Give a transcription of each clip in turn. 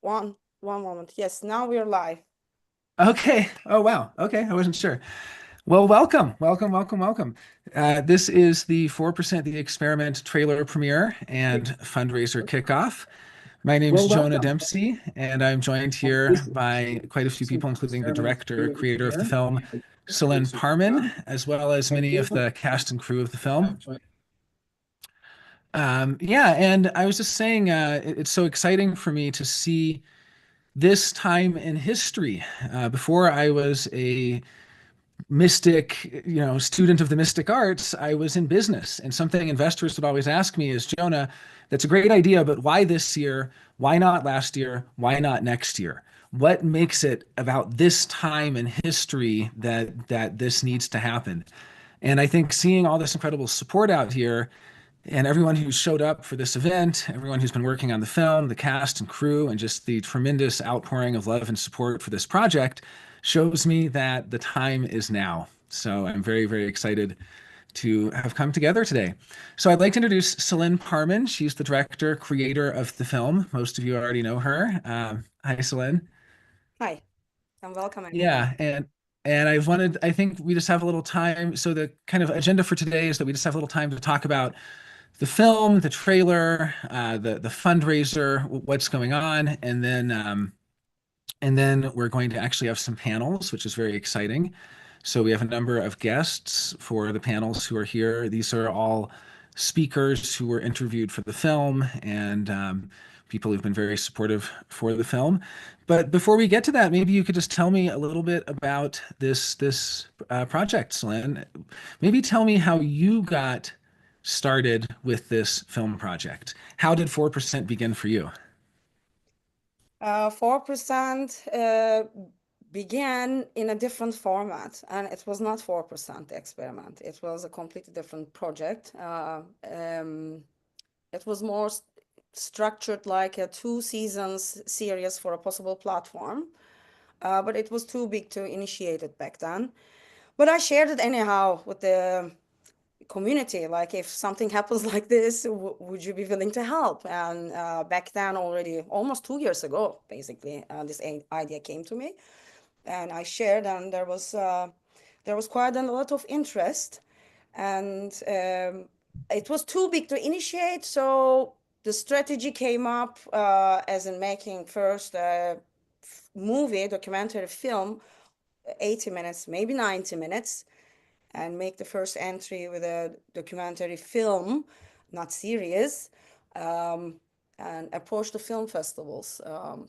one moment. Yes, now we're live. Okay. Oh, wow. Okay. I wasn't sure. Well, welcome, welcome, welcome, welcome. This is the 4% The Experiment trailer premiere and fundraiser kickoff. My name's Jonah Dempsey, and I'm joined here by quite a few people, including the director, creator of the film, Celine Parman, as well as many of the cast and crew of the film. Yeah, and I was just saying, it's so exciting for me to see this time in history. Before I was a mystic, student of the mystic arts, I was in business. And something investors would always ask me is, Jonah, that's a great idea, but why this year? Why not last year? Why not next year? What makes it about this time in history that this needs to happen? And I think seeing all this incredible support out here and everyone who showed up for this event, everyone who's been working on the film, the cast and crew, and just the tremendous outpouring of love and support for this project shows me that the time is now. So I'm very, very excited to have come together today. So I'd like to introduce Celine Parman. She's the director, creator of the film. Most of you already know her. Hi, Celine. Hi, and welcome everyone. Yeah, and I think we just have a little time. So the kind of agenda for today is that we just have a little time to talk about the film, the trailer, the fundraiser, what's going on, and then we're going to actually have some panels, which is very exciting. So we have a number of guests for the panels who are here. These are all speakers who were interviewed for the film and people who've been very supportive for the film. But before we get to that, maybe you could just tell me a little bit about this project, Celine. Maybe tell me how you got started with this film project. How did 4% begin for you? 4% began in a different format, and it was not 4% experiment. It was a completely different project. It was more structured like a 2 seasons series for a possible platform, but it was too big to initiate it back then. But I shared it anyhow with the community, like if something happens like this, would you be willing to help? And back then, already almost 2 years ago, basically, this idea came to me, and I shared, and there was quite a lot of interest, and it was too big to initiate, so the strategy came up as in making first a movie, documentary film, 80 minutes, maybe 90 minutes, and make the first entry with a documentary film, not series, and approach the film festivals.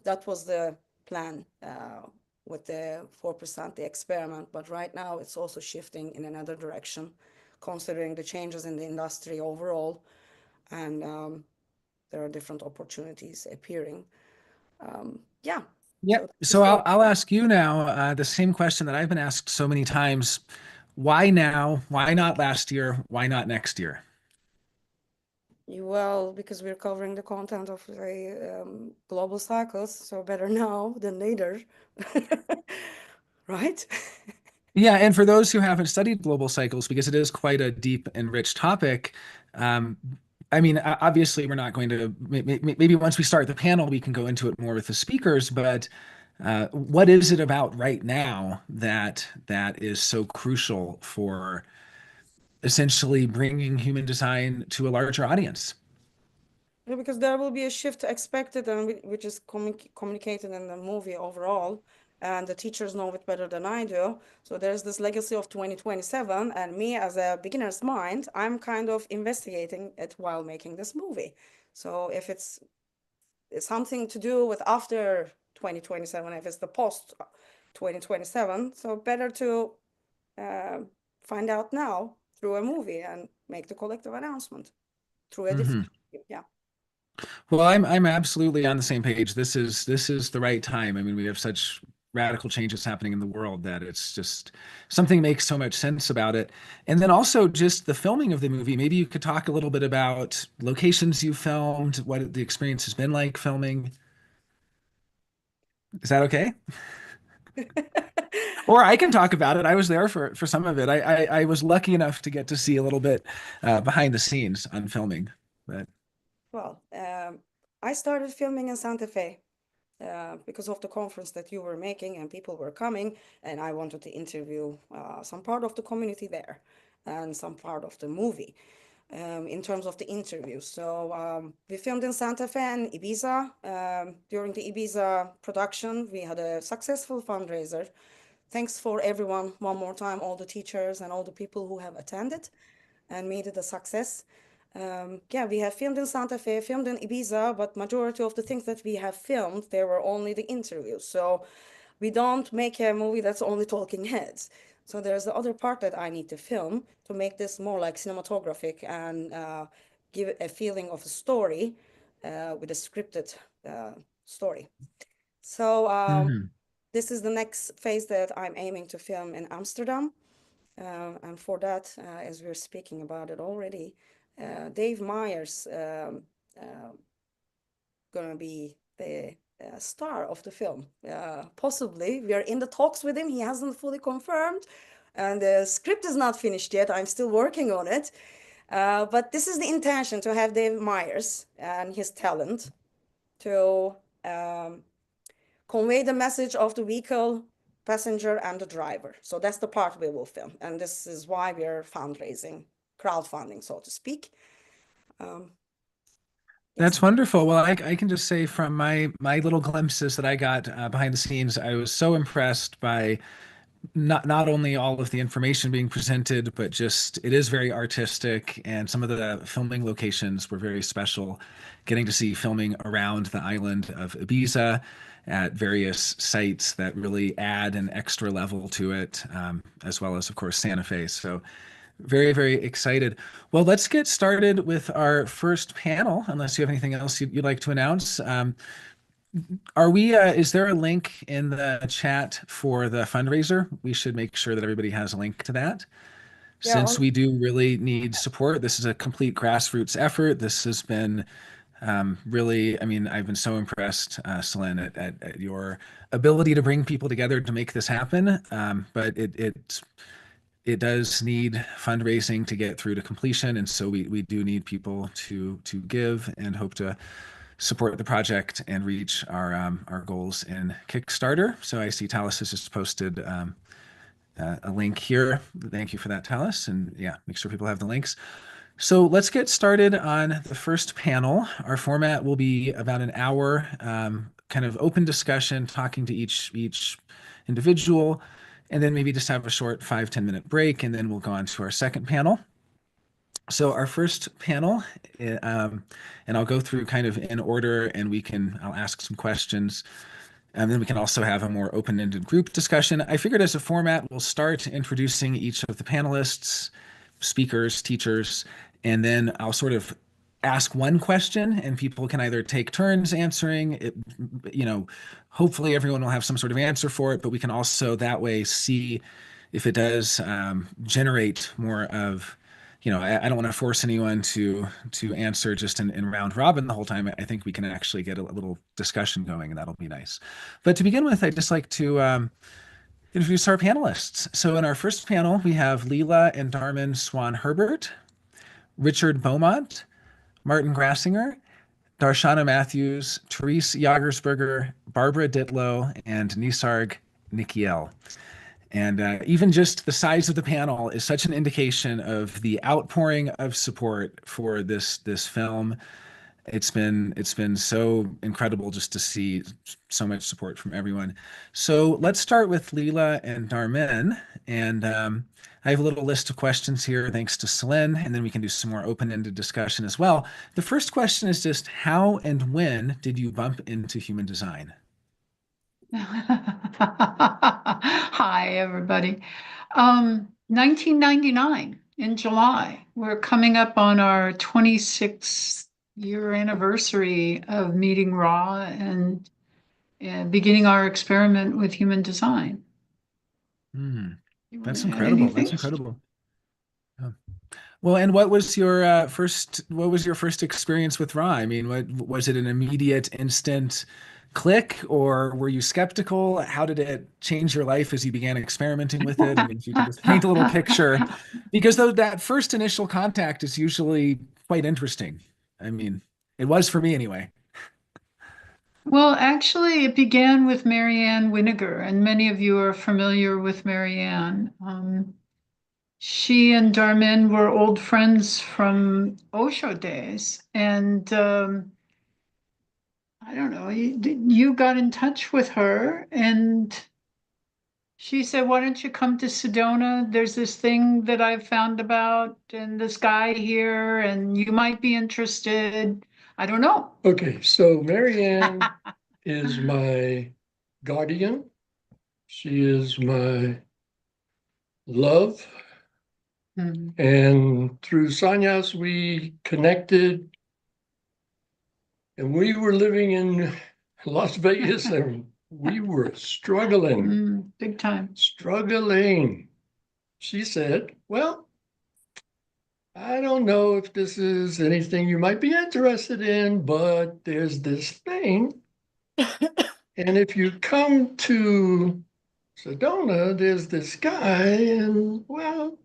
That was the plan with the 4%, the experiment. But right now it's also shifting in another direction, considering the changes in the industry overall. And there are different opportunities appearing. Yeah. Yeah. So the So I'll story. I'll ask you now the same question that I've been asked so many times. Why now? Why not last year? Why not next year? Well, because we're covering the content of the global cycles, so better now than later, right? Yeah, and for those who haven't studied global cycles, because it is quite a deep and rich topic, um, I mean, obviously, we're not going to, maybe once we start the panel, we can go into it more with the speakers, but what is it about right now that is so crucial for essentially bringing human design to a larger audience? Yeah, because there will be a shift expected, and which is communicated in the movie overall, and the teachers know it better than I do. So there's this legacy of 2027, and me as a beginner's mind, I'm kind of investigating it while making this movie. So if it's something to do with after 2027, if it's the post 2027, so better to uh, find out now through a movie and make the collective announcement through a different, Hmm. yeah. Well, I'm absolutely on the same page. This is the right time. I mean, we have such radical changes happening in the world that it's just something makes so much sense about it. And then also just the filming of the movie. Maybe you could talk a little bit about locations you filmed, what the experience has been like filming. Is that okay? Or I can talk about it. I was there for some of it. I was lucky enough to get to see a little bit behind the scenes on filming. But Well, I started filming in Santa Fe, because of the conference that you were making and people were coming, and I wanted to interview some part of the community there and some part of the movie in terms of the interview. So we filmed in Santa Fe and Ibiza. During the Ibiza production, we had a successful fundraiser. Thanks for everyone one more time, all the teachers and all the people who have attended and made it a success. Yeah, we have filmed in Santa Fe, filmed in Ibiza, but majority of the things that we have filmed, there were only the interviews. So we don't make a movie that's only talking heads. So there's the other part that I need to film to make this more like cinematographic and give it a feeling of a story with a scripted story. So Mhm. this is the next phase that I'm aiming to film in Amsterdam. And for that, as we're speaking about it already, Dave Meyers gonna be the star of the film. Possibly, we are in the talks with him. He hasn't fully confirmed, and the script is not finished yet. I'm still working on it. But this is the intention to have Dave Meyers and his talent to convey the message of the vehicle, passenger, and the driver. So that's the part we will film. And this is why we're fundraising, crowdfunding, so to speak. Yes. That's wonderful. Well, I can just say from my little glimpses that I got behind the scenes, I was so impressed by not only all of the information being presented, but just it is very artistic, and some of the filming locations were very special. Getting to see filming around the island of Ibiza at various sites that really add an extra level to it, as well as, of course, Santa Fe. So very, very excited. Well, let's get started with our first panel, unless you have anything else you'd like to announce. Is there a link in the chat for the fundraiser? We should make sure that everybody has a link to that. Yeah, Since we do really need support, this is a complete grassroots effort. This has been really, I mean, I've been so impressed, Celine, at your ability to bring people together to make this happen. But it does need fundraising to get through to completion, and so we do need people to give and hope to support the project and reach our goals in Kickstarter. So I see Talis has just posted a link here. Thank you for that, Talis, and yeah, make sure people have the links. So let's get started on the first panel. Our format will be about an hour, kind of open discussion, talking to each individual, and then maybe just have a short 5-10 minute break, and then we'll go on to our second panel. So our first panel, and I'll go through kind of in order, and I'll ask some questions, and then we can also have a more open-ended group discussion. I figured as a format, we'll start introducing each of the panelists, speakers, teachers, and then I'll sort of ask one question, and people can either take turns answering it. Hopefully everyone will have some sort of answer for it, but we can also that way see if it does generate more of, I don't want to force anyone to answer just in round robin the whole time. I think we can actually get a little discussion going, and that'll be nice. But to begin with, I'd just like to introduce our panelists. So in our first panel, we have Leela and Dharmen Swan-Herbert, Richard Beaumont, Martin Grassinger, Darshana Matthews, Therese Jagersberger, Barbara Ditlow, and Nisarg Nikiel. And even just the size of the panel is such an indication of the outpouring of support for this film. It's been so incredible just to see so much support from everyone. So let's start with Leela and Dharmen. And I have a little list of questions here, thanks to Celine, and then we can do some more open-ended discussion as well. The first question is just how and when did you bump into human design? Hi, everybody. 1999 in July. We're coming up on our 26th year anniversary of meeting Ra and beginning our experiment with human design. That's Add incredible. That's anything? incredible. Yeah. Well, and what was your first experience with Ra? I mean, what was it, an immediate, instant click, or were you skeptical? How did it change your life as you began experimenting with it? I mean, if you could just paint a little picture, because though that first initial contact is usually quite interesting. I mean, it was for me anyway. Well, actually, it began with Marianne Winiger, and many of you are familiar with Marianne. She and Dharmen were old friends from Osho days, and I don't know, you got in touch with her, and she said, "Why don't you come to Sedona? There's this thing that I've found about, and this guy here, and you might be interested." I don't know. Okay, so Marianne is my guardian. She is my love. Mhm. And through Sanyas, we connected, and we were living in Las Vegas, and we were struggling. Big time. She said, "Well, I don't know if this is anything you might be interested in, but there's this thing. And if you come to Sedona, there's this guy, and well,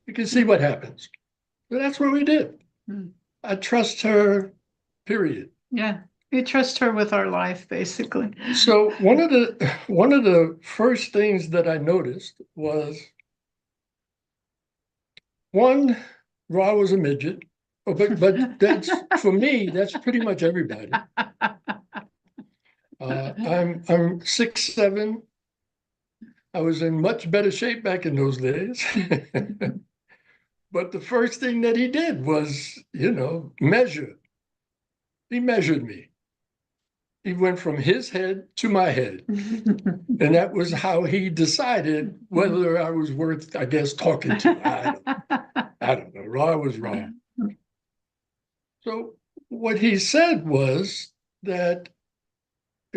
you can see what happens." So that's what we did. Mm. I trust her, period. Yeah, we trust her with our life, basically. So one of the first things that I noticed was, one, Ra was a midget. Oh, but that's, for me, that's pretty much everybody. I'm 6'7". I was in much better shape back in those days. But the first thing that he did was, measure. He measured me. He went from his head to my head. And that was how he decided whether I was worth, I guess, talking to. I don't know. Ra was wrong. So what he said was that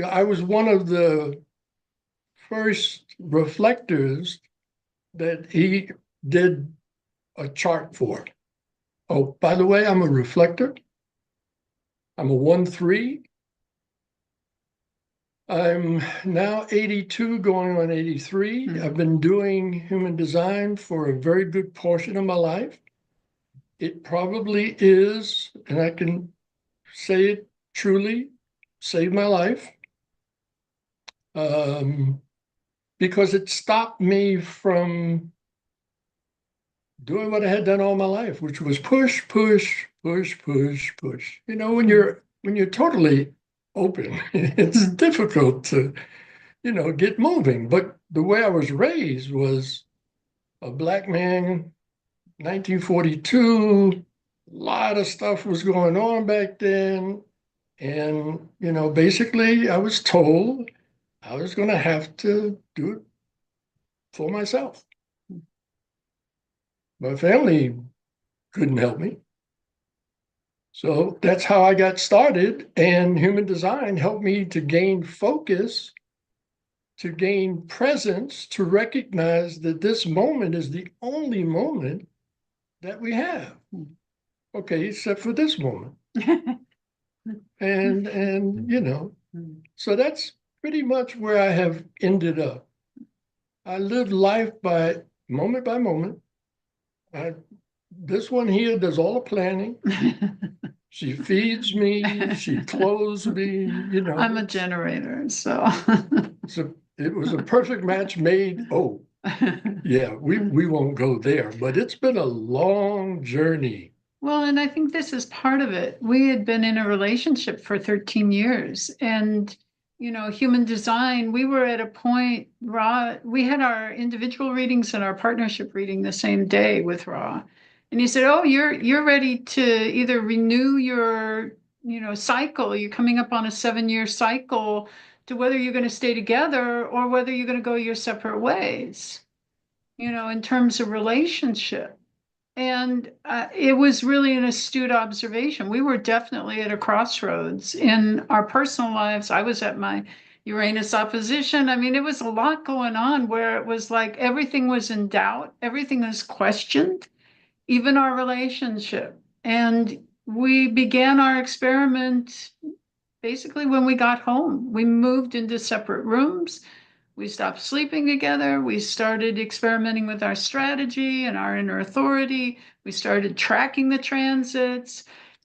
I was one of the first reflectors that he did a chart for. Oh, by the way, I'm a reflector. I'm a 1-3. I'm now 82, going on 83. Mm. I've been doing human design for a very good portion of my life. It probably is, and I can say it truly, saved my life. Because it stopped me from doing what I had done all my life, which was push, push, push, push, push. When you're totally open, it's difficult to, get moving. But the way I was raised was a Black man, 1942, a lot of stuff was going on back then. And, basically I was told I was going to have to do it for myself. My family couldn't help me. So that's how I got started. And human design helped me to gain focus, to gain presence, to recognize that this moment is the only moment that we have. Okay, except for this moment. And so that's pretty much where I have ended up. I live life by moment. This one here does all the planning. She feeds me, she clothes me, I'm a generator, so. It was a perfect match made. Oh, yeah, we won't go there, but it's been a long journey. Well, and I think this is part of it. We had been in a relationship for 13 years, and human design, we were at a point, we had our individual readings and our partnership reading the same day with Ra. And he said, "Oh, you're ready to either renew your, cycle. You're coming up on a 7-year cycle to whether you're going to stay together or whether you're going to go your separate ways, in terms of relationship." And it was really an astute observation. We were definitely at a crossroads in our personal lives. I was at my Uranus opposition. I mean, it was a lot going on where it was like everything was in doubt, everything was questioned, even our relationship. And we began our experiment basically when we got home. We moved into separate rooms. We stopped sleeping together. We started experimenting with our strategy and our inner authority. We started tracking the transits.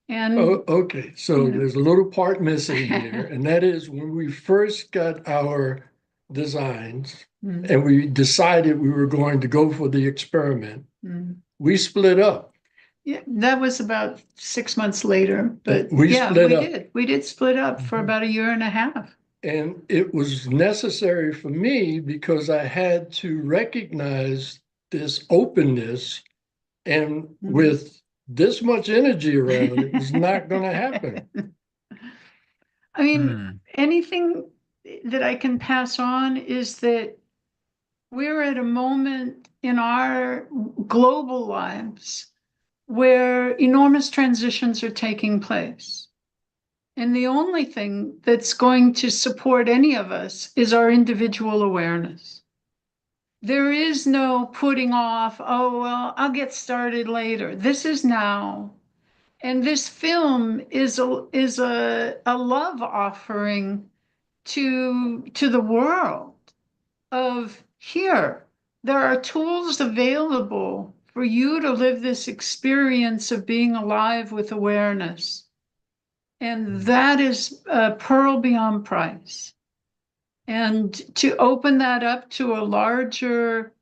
And Oh, okay. So you know. there's a little part missing here, and that is when we first got our designs Mm, and we decided we were going to go for the experiment, mm. we split up. Yeah, that was about 6 months later, but We yeah, split we up. did. We did split up for Mhm. about a year and a half. And it was necessary for me because I had to recognize this openness, and with this much energy around, it was not going to happen. I mean, Hmm. anything that I can pass on is that we're at a moment in our global lives where enormous transitions are taking place. And the only thing that's going to support any of us is our individual awareness. There is no putting off, oh, well, I'll get started later. This is now. And this film is a love offering to the world of here. There are tools available for you to live this experience of being alive with awareness. And that is a pearl beyond price. And to open that up to a larger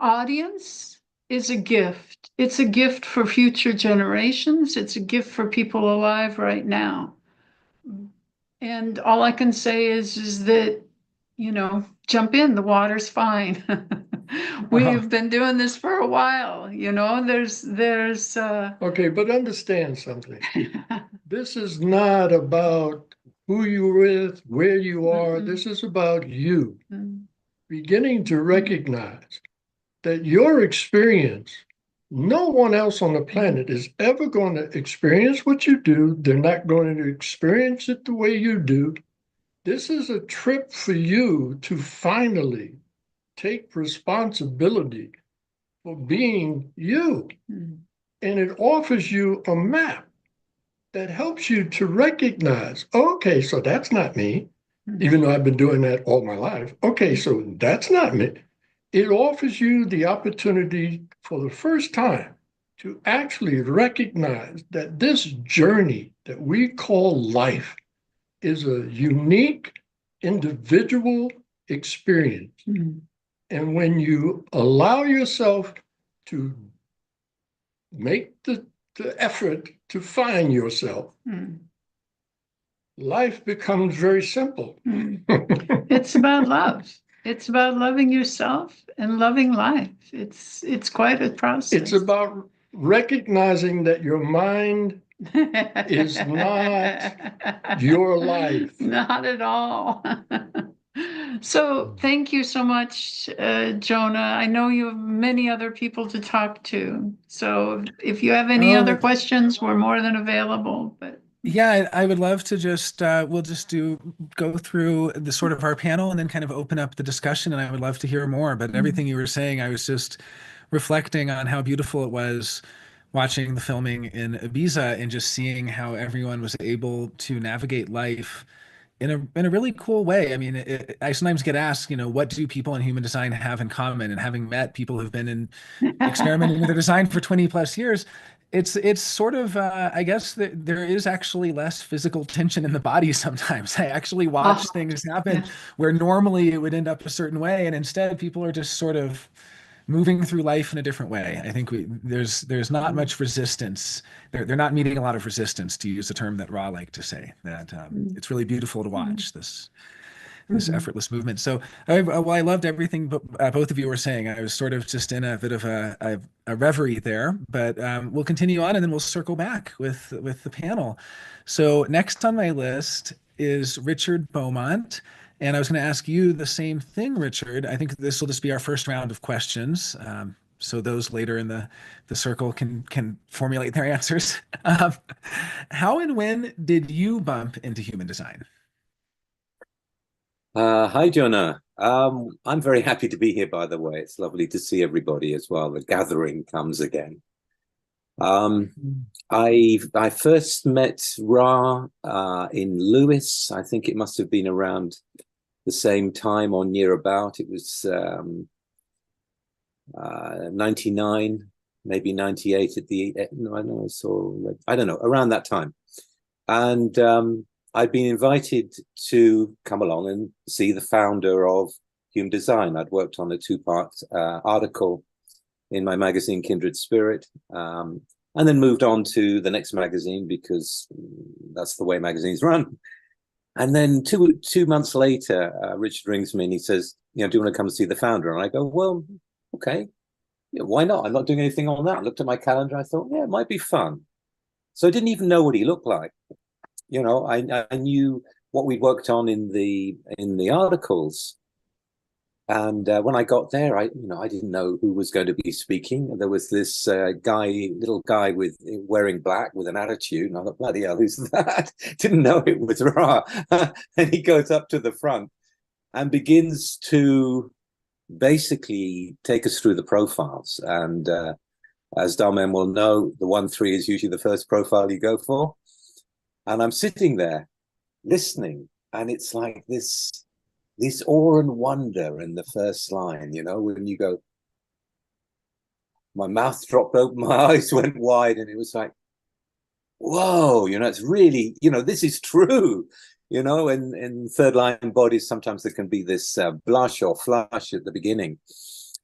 audience is a gift. It's a gift for future generations. It's a gift for people alive right now. And all I can say is that, jump in, the water's fine. We've been doing this for a while, there's Okay, but understand something. This is not about who you're with, where you are. This is about you beginning to recognize that your experience, no one else on the planet is ever going to experience what you do. They're not going to experience it the way you do. This is a trip for you to finally take responsibility for being you. And it offers you a map that helps you to recognize, okay, so that's not me, even though I've been doing that all my life. Okay, so that's not me. It offers you the opportunity for the first time to actually recognize that this journey that we call life is a unique individual experience. And when you allow yourself to make the effort to find yourself, life becomes very simple. It's about love. It's about loving yourself and loving life. It's quite a process. It's about recognizing that your mind is not your life. Not at all. So thank you so much, Jonah. I know you have many other people to talk to. So if you have any other questions, we're more than available. But yeah, I would love to just we'll just go through the sort of our panel and then kind of open up the discussion, and I would love to hear more. But everything you were saying, I was just reflecting on how beautiful it was watching the filming in Ibiza and just seeing how everyone was able to navigate life in a really cool way. I mean, I sometimes get asked, what do people in human design have in common? And having met people who've been in experimenting with their design for 20 plus years, it's sort of I guess there is actually less physical tension in the body sometimes. I actually watch things happen where normally it would end up a certain way, and instead people are just sort of moving through life in a different way. I think there's not much resistance. They're not meeting a lot of resistance, to use a term that Ra liked to say. That it's really beautiful to watch this effortless movement. So I loved everything both of you were saying. I was sort of just in a bit of a reverie there, but we'll continue on and then we'll circle back with the panel. So next on my list is Richard Beaumont. And I was going to ask you the same thing, Richard. I think this will just be our first round of questions. So those later in the circle can formulate their answers. How and when did you bump into human design? Hi, Jonah. I'm very happy to be here, by the way. It's lovely to see everybody as well. The gathering comes again. I first met Ra in Lewis. I think it must have been around the same time or near about. It was 99. maybe 98 at the, no, I know, so I don't know, around that time. And I'd been invited to come along and see the founder of Human Design. I'd worked on a 2-part article in my magazine, Kindred Spirit, and then moved on to the next magazine because that's the way magazines run. And then two months later, Richard rings me and he says, do you want to come see the founder? And I go, well, okay, yeah, why not? I'm not doing anything on that. I looked at my calendar. I thought, yeah, it might be fun. So I didn't even know what he looked like. I knew what we'd worked on in the articles. And when I got there, I didn't know who was going to be speaking. There was this little guy wearing black with an attitude. And I thought, bloody hell, who's that? Didn't know it was Ra. And he goes up to the front and begins to basically take us through the profiles. And as Dharmen will know, the 1-3 is usually the first profile you go for. And I'm sitting there listening, and it's like this awe and wonder in the first line, when you go, my mouth dropped open, my eyes went wide, and it was like, whoa, it's really, this is true, and in third line bodies, sometimes there can be this blush or flush at the beginning,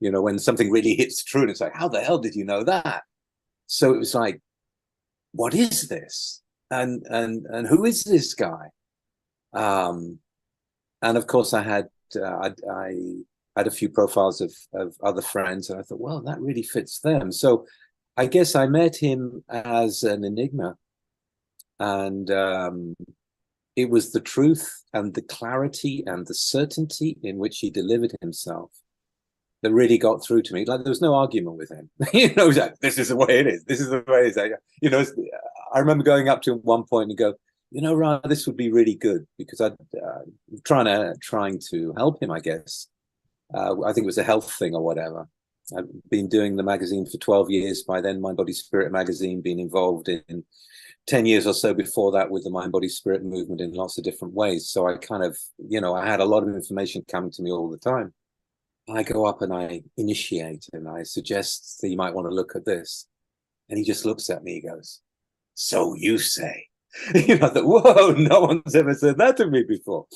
when something really hits true, and it's like, how the hell did you know that? So it was like, what is this? And who is this guy? And of course, I had a few profiles of other friends, and I thought, well, that really fits them. So I guess I met him as an enigma, and it was the truth and the clarity and the certainty in which he delivered himself that really got through to me. Like, there was no argument with him. Like, this is the way it is. This is the way it is. I remember going up to him at one point and go, Ryan, this would be really good, because I'm trying to help him, I guess. I think it was a health thing or whatever. I've been doing the magazine for 12 years. By then, Mind, Body, Spirit magazine, been involved in 10 years or so before that with the Mind, Body, Spirit movement in lots of different ways. So I kind of, I had a lot of information coming to me all the time. I go up and I initiate and I suggest that you might want to look at this. And he just looks at me, he goes, so you say. I thought, whoa, no one's ever said that to me before.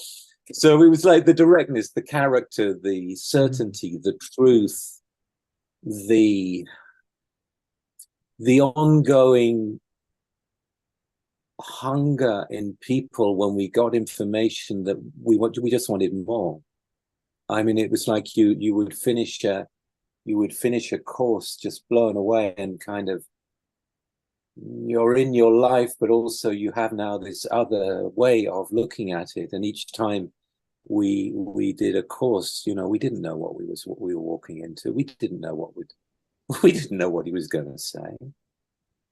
So it was like the directness, the character, the certainty, the truth, the ongoing hunger in people when we got information that we just wanted more. I mean, it was like you would finish a course just blown away, and kind of, you're in your life, but also you have now this other way of looking at it. And each time we did a course, we didn't know what we were walking into. We didn't know what he was going to say.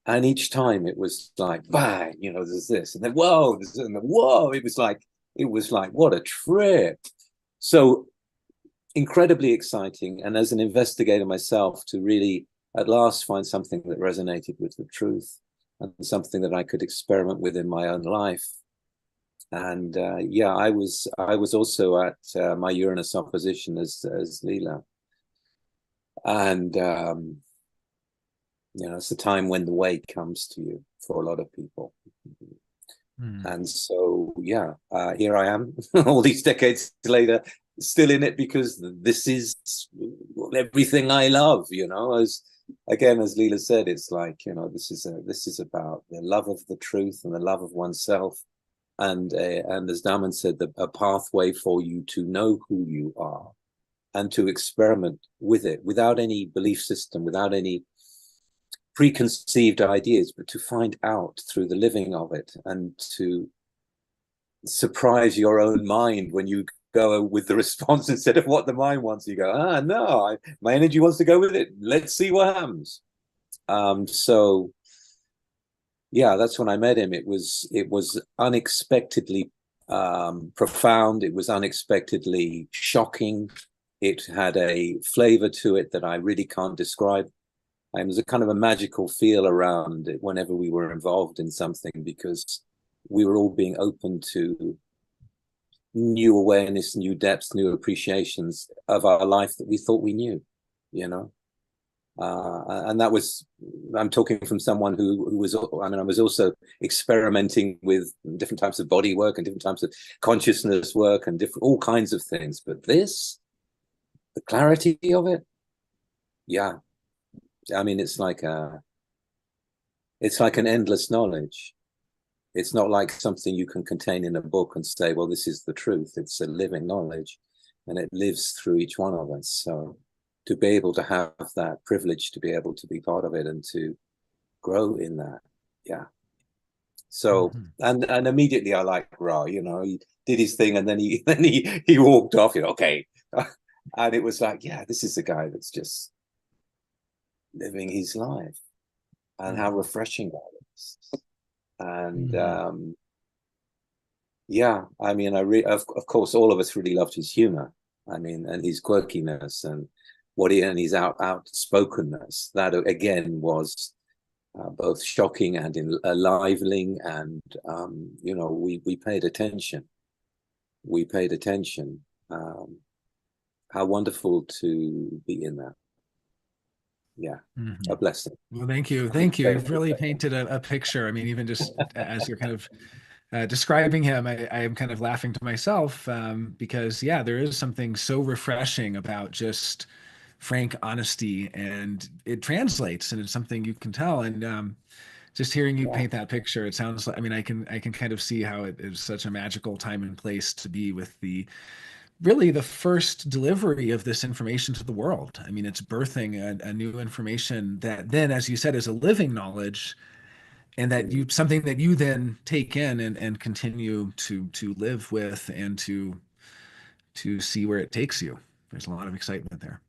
And each time it was like, bang, there's this, and then whoa, and then whoa. It was like, what a trip. So incredibly exciting. And as an investigator myself, to really at last find something that resonated with the truth and something that I could experiment with in my own life. And I was also at my Uranus opposition as Leela. And it's the time when the way comes to you for a lot of people. And so here I am all these decades later, still in it, because this is everything I love, as Leela said, it's like, this is about the love of the truth and the love of oneself, and as Dharmen said, a pathway for you to know who you are and to experiment with it without any belief system, without any preconceived ideas, but to find out through the living of it, and to surprise your own mind when you go with the response instead of what the mind wants. You go, no, my energy wants to go with it. Let's see what happens. So that's when I met him. It was unexpectedly profound. It was unexpectedly shocking. It had a flavor to it that I really can't describe. And there's a kind of a magical feel around it whenever we were involved in something, because we were all being open to new awareness, new depths, new appreciations of our life that we thought we knew, And that was, I'm talking from someone who was, I mean, I was also experimenting with different types of body work and different types of consciousness work and all kinds of things. But this, the clarity of it, yeah. I mean, it's like an endless knowledge. It's not like something you can contain in a book and say, well, this is the truth. It's a living knowledge, and it lives through each one of us. So to be able to have that privilege, to be able to be part of it and to grow in that, yeah. So and immediately I like Ra, you know, he did his thing and then he walked off, you know, okay. And it was like, yeah, this is the guy that's just living his life, and how refreshing that is. And yeah, I mean, of course, all of us really loved his humor. I mean, and his quirkiness and his outspokenness. That again was both shocking and enlivening. And you know, we paid attention. We paid attention. How wonderful to be in that. Yeah, a blessing. Well, thank you. You've really painted a picture. I mean, even just as you're kind of describing him, I am kind of laughing to myself because, yeah, there is something so refreshing about just frank honesty, and it translates, and it's something you can tell. And just hearing you paint that picture, it sounds like, I mean, I can kind of see how it is such a magical time and place to be with really the first delivery of this information to the world. I mean, it's birthing a new information that then, as you said, is a living knowledge, and that something that you then take in and continue to live with and to see where it takes you. There's a lot of excitement there.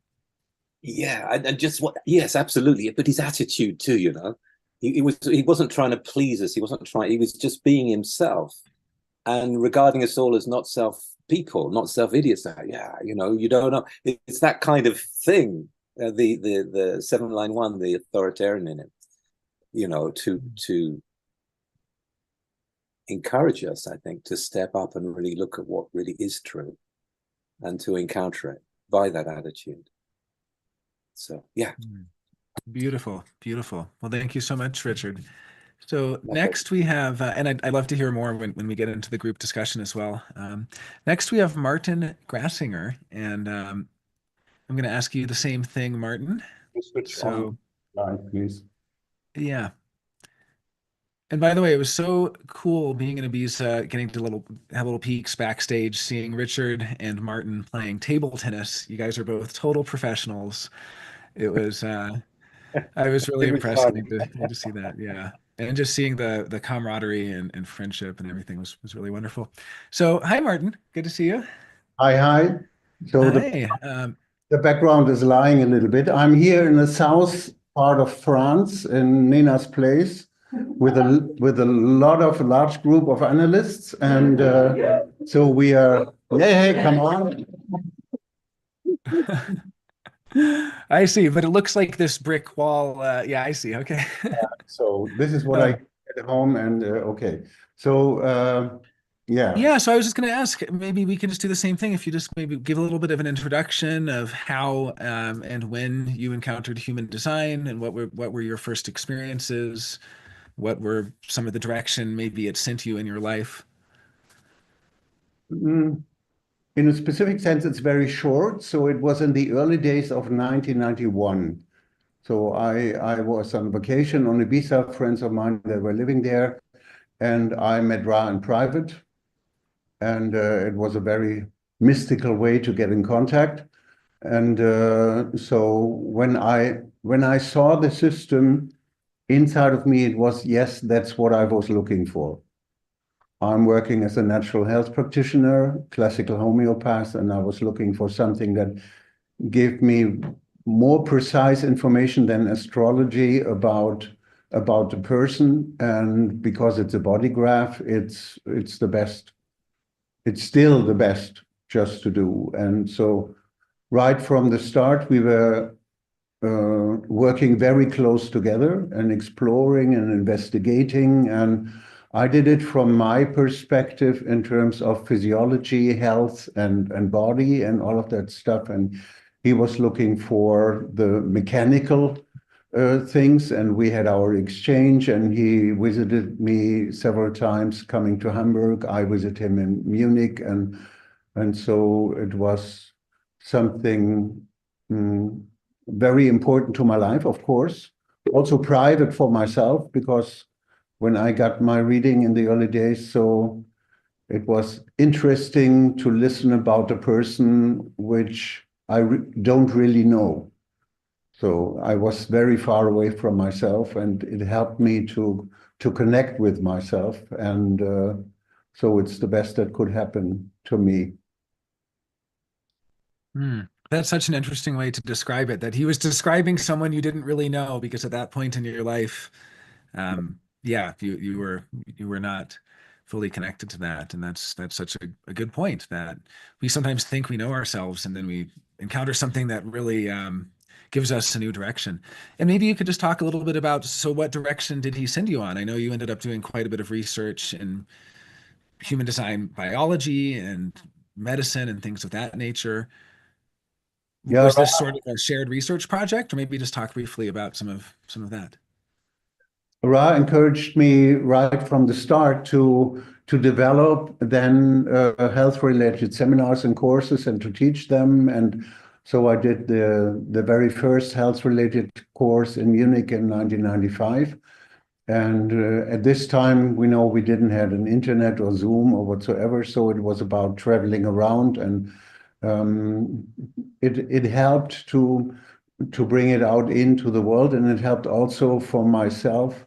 Yeah, and just yes, absolutely. But his attitude too, you know, he wasn't trying to please us. He was just being himself, and regarding us all as not self-people, not self-idiots. Yeah, you know, you don't know. It's that kind of thing. The 7-line one, the authoritarian in it, you know, to encourage us, I think, to step up and really look at what really is true, and to encounter it by that attitude. So yeah. Beautiful. Well, thank you so much, Richard. So next we have, and I'd love to hear more when we get into the group discussion as well. Next we have Martin Grassinger, and I'm going to ask you the same thing, Martin. Switch on line, please. Yeah. And by the way, it was so cool being in Ibiza, getting to have little peeks backstage, seeing Richard and Martin playing table tennis. You guys are both total professionals. It was, I was really impressed getting to see that. Yeah. And just seeing the camaraderie and friendship and everything was really wonderful. So, hi, Martin. Good to see you. Hi. So hi. The background is lying a little bit. I'm here in the south part of France, in Nina's place, with a large group of analysts, and so we are. Hey, come on. I see, but it looks like this brick wall. Yeah, I see. Okay. So this is what I at home, and okay. So yeah. Yeah, so I was just going to ask, maybe we can just do the same thing. If you just maybe give a little bit of an introduction of how and when you encountered human design, and what were your first experiences, what were some of the direction maybe it sent you in your life. In a specific sense, it's very short. So it was in the early days of 1991. So I was on vacation on Ibiza, friends of mine that were living there, and I met Ra in private. And it was a very mystical way to get in contact. And so when I saw the system inside of me, it was, yes, that's what I was looking for. I'm working as a natural health practitioner, classical homeopath, and I was looking for something that gave me more precise information than astrology about the person. And because it's a body graph, it's the best. It's still the best just to do. And so right from the start, we were working very close together and exploring and investigating. And I did it from my perspective in terms of physiology, health, and body, and all of that stuff. And He was looking for the mechanical things, and we had our exchange, and he visited me several times coming to Hamburg. I visited him in Munich, and so it was something very important to my life, of course. Also private for myself, because when I got my reading in the early days, so it was interesting to listen about a person which I don't really know. So I was very far away from myself, and it helped me to connect with myself. And so it's the best that could happen to me. That's such an interesting way to describe it, that he was describing someone you didn't really know, because at that point in your life, yeah, you were not fully connected to that. And that's such a good point, that we sometimes think we know ourselves, and then we encounter something that really gives us a new direction. And maybe you could just talk a little bit about, so what direction did he send you on? I know you ended up doing quite a bit of research in human design biology and medicine and things of that nature. Yeah, Was this sort of a shared research project, or maybe just talk briefly about some of that? Ra encouraged me right from the start to develop then health-related seminars and courses, and to teach them. And so I did the very first health-related course in Munich in 1995. And at this time, we know we didn't have an internet or Zoom or whatsoever, so it was about traveling around, and it helped to bring it out into the world, and it helped also for myself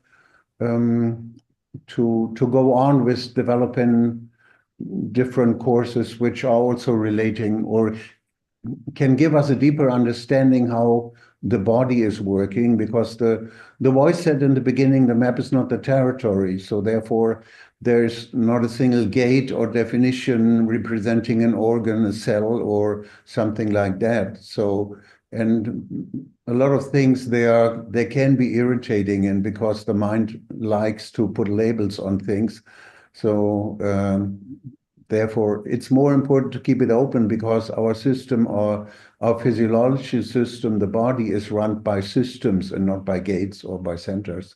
to go on with developing different courses which are also relating or can give us a deeper understanding how the body is working, because the voice said in the beginning, the map is not the territory. So therefore, there's not a single gate or definition representing an organ, a cell, or something like that. So, and a lot of things they can be irritating, and because the mind likes to put labels on things. So therefore, it's more important to keep it open, because our system, our physiology system, the body, is run by systems and not by gates or by centers.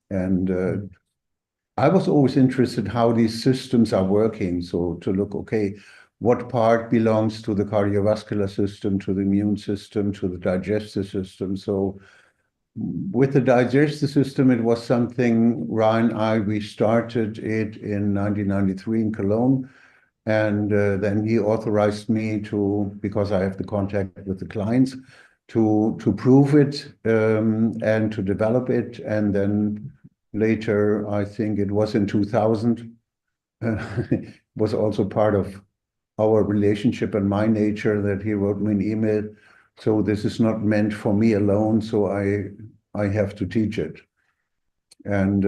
And I was always interested how these systems are working. So to look, okay, what part belongs to the cardiovascular system, to the immune system, to the digestive system. So with the digestive system, it was something we started it in 1993 in Cologne. And then he authorized me to, because I have the contact with the clients, to prove it and to develop it. And then later, I think it was in 2000, it was also part of our relationship and my nature that he wrote me an email. So this is not meant for me alone, so I have to teach it. And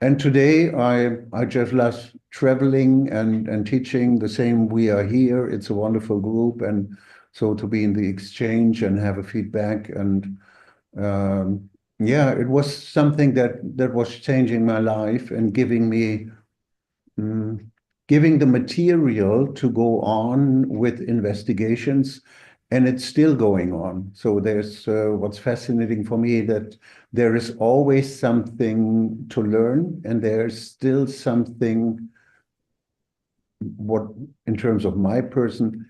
and today I just love traveling and teaching the same. We are here. It's a wonderful group, and so to be in the exchange and have a feedback, and yeah, it was something that was changing my life and giving me giving the material to go on with investigations, and it's still going on. So there's what's fascinating for me, that there is always something to learn, and there's still something what, in terms of my person,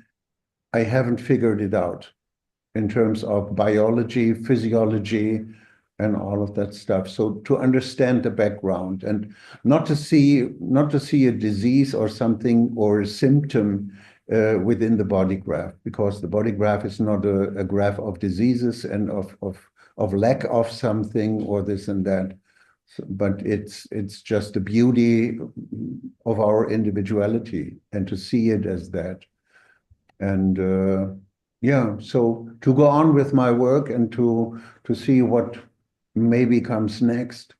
I haven't figured it out in terms of biology, physiology, and all of that stuff. So to understand the background, and not to see a disease or something or a symptom within the body graph, because the body graph is not a graph of diseases and of lack of something or this and that. So, but it's just the beauty of our individuality, and to see it as that. And yeah, so to go on with my work and to see what maybe comes next,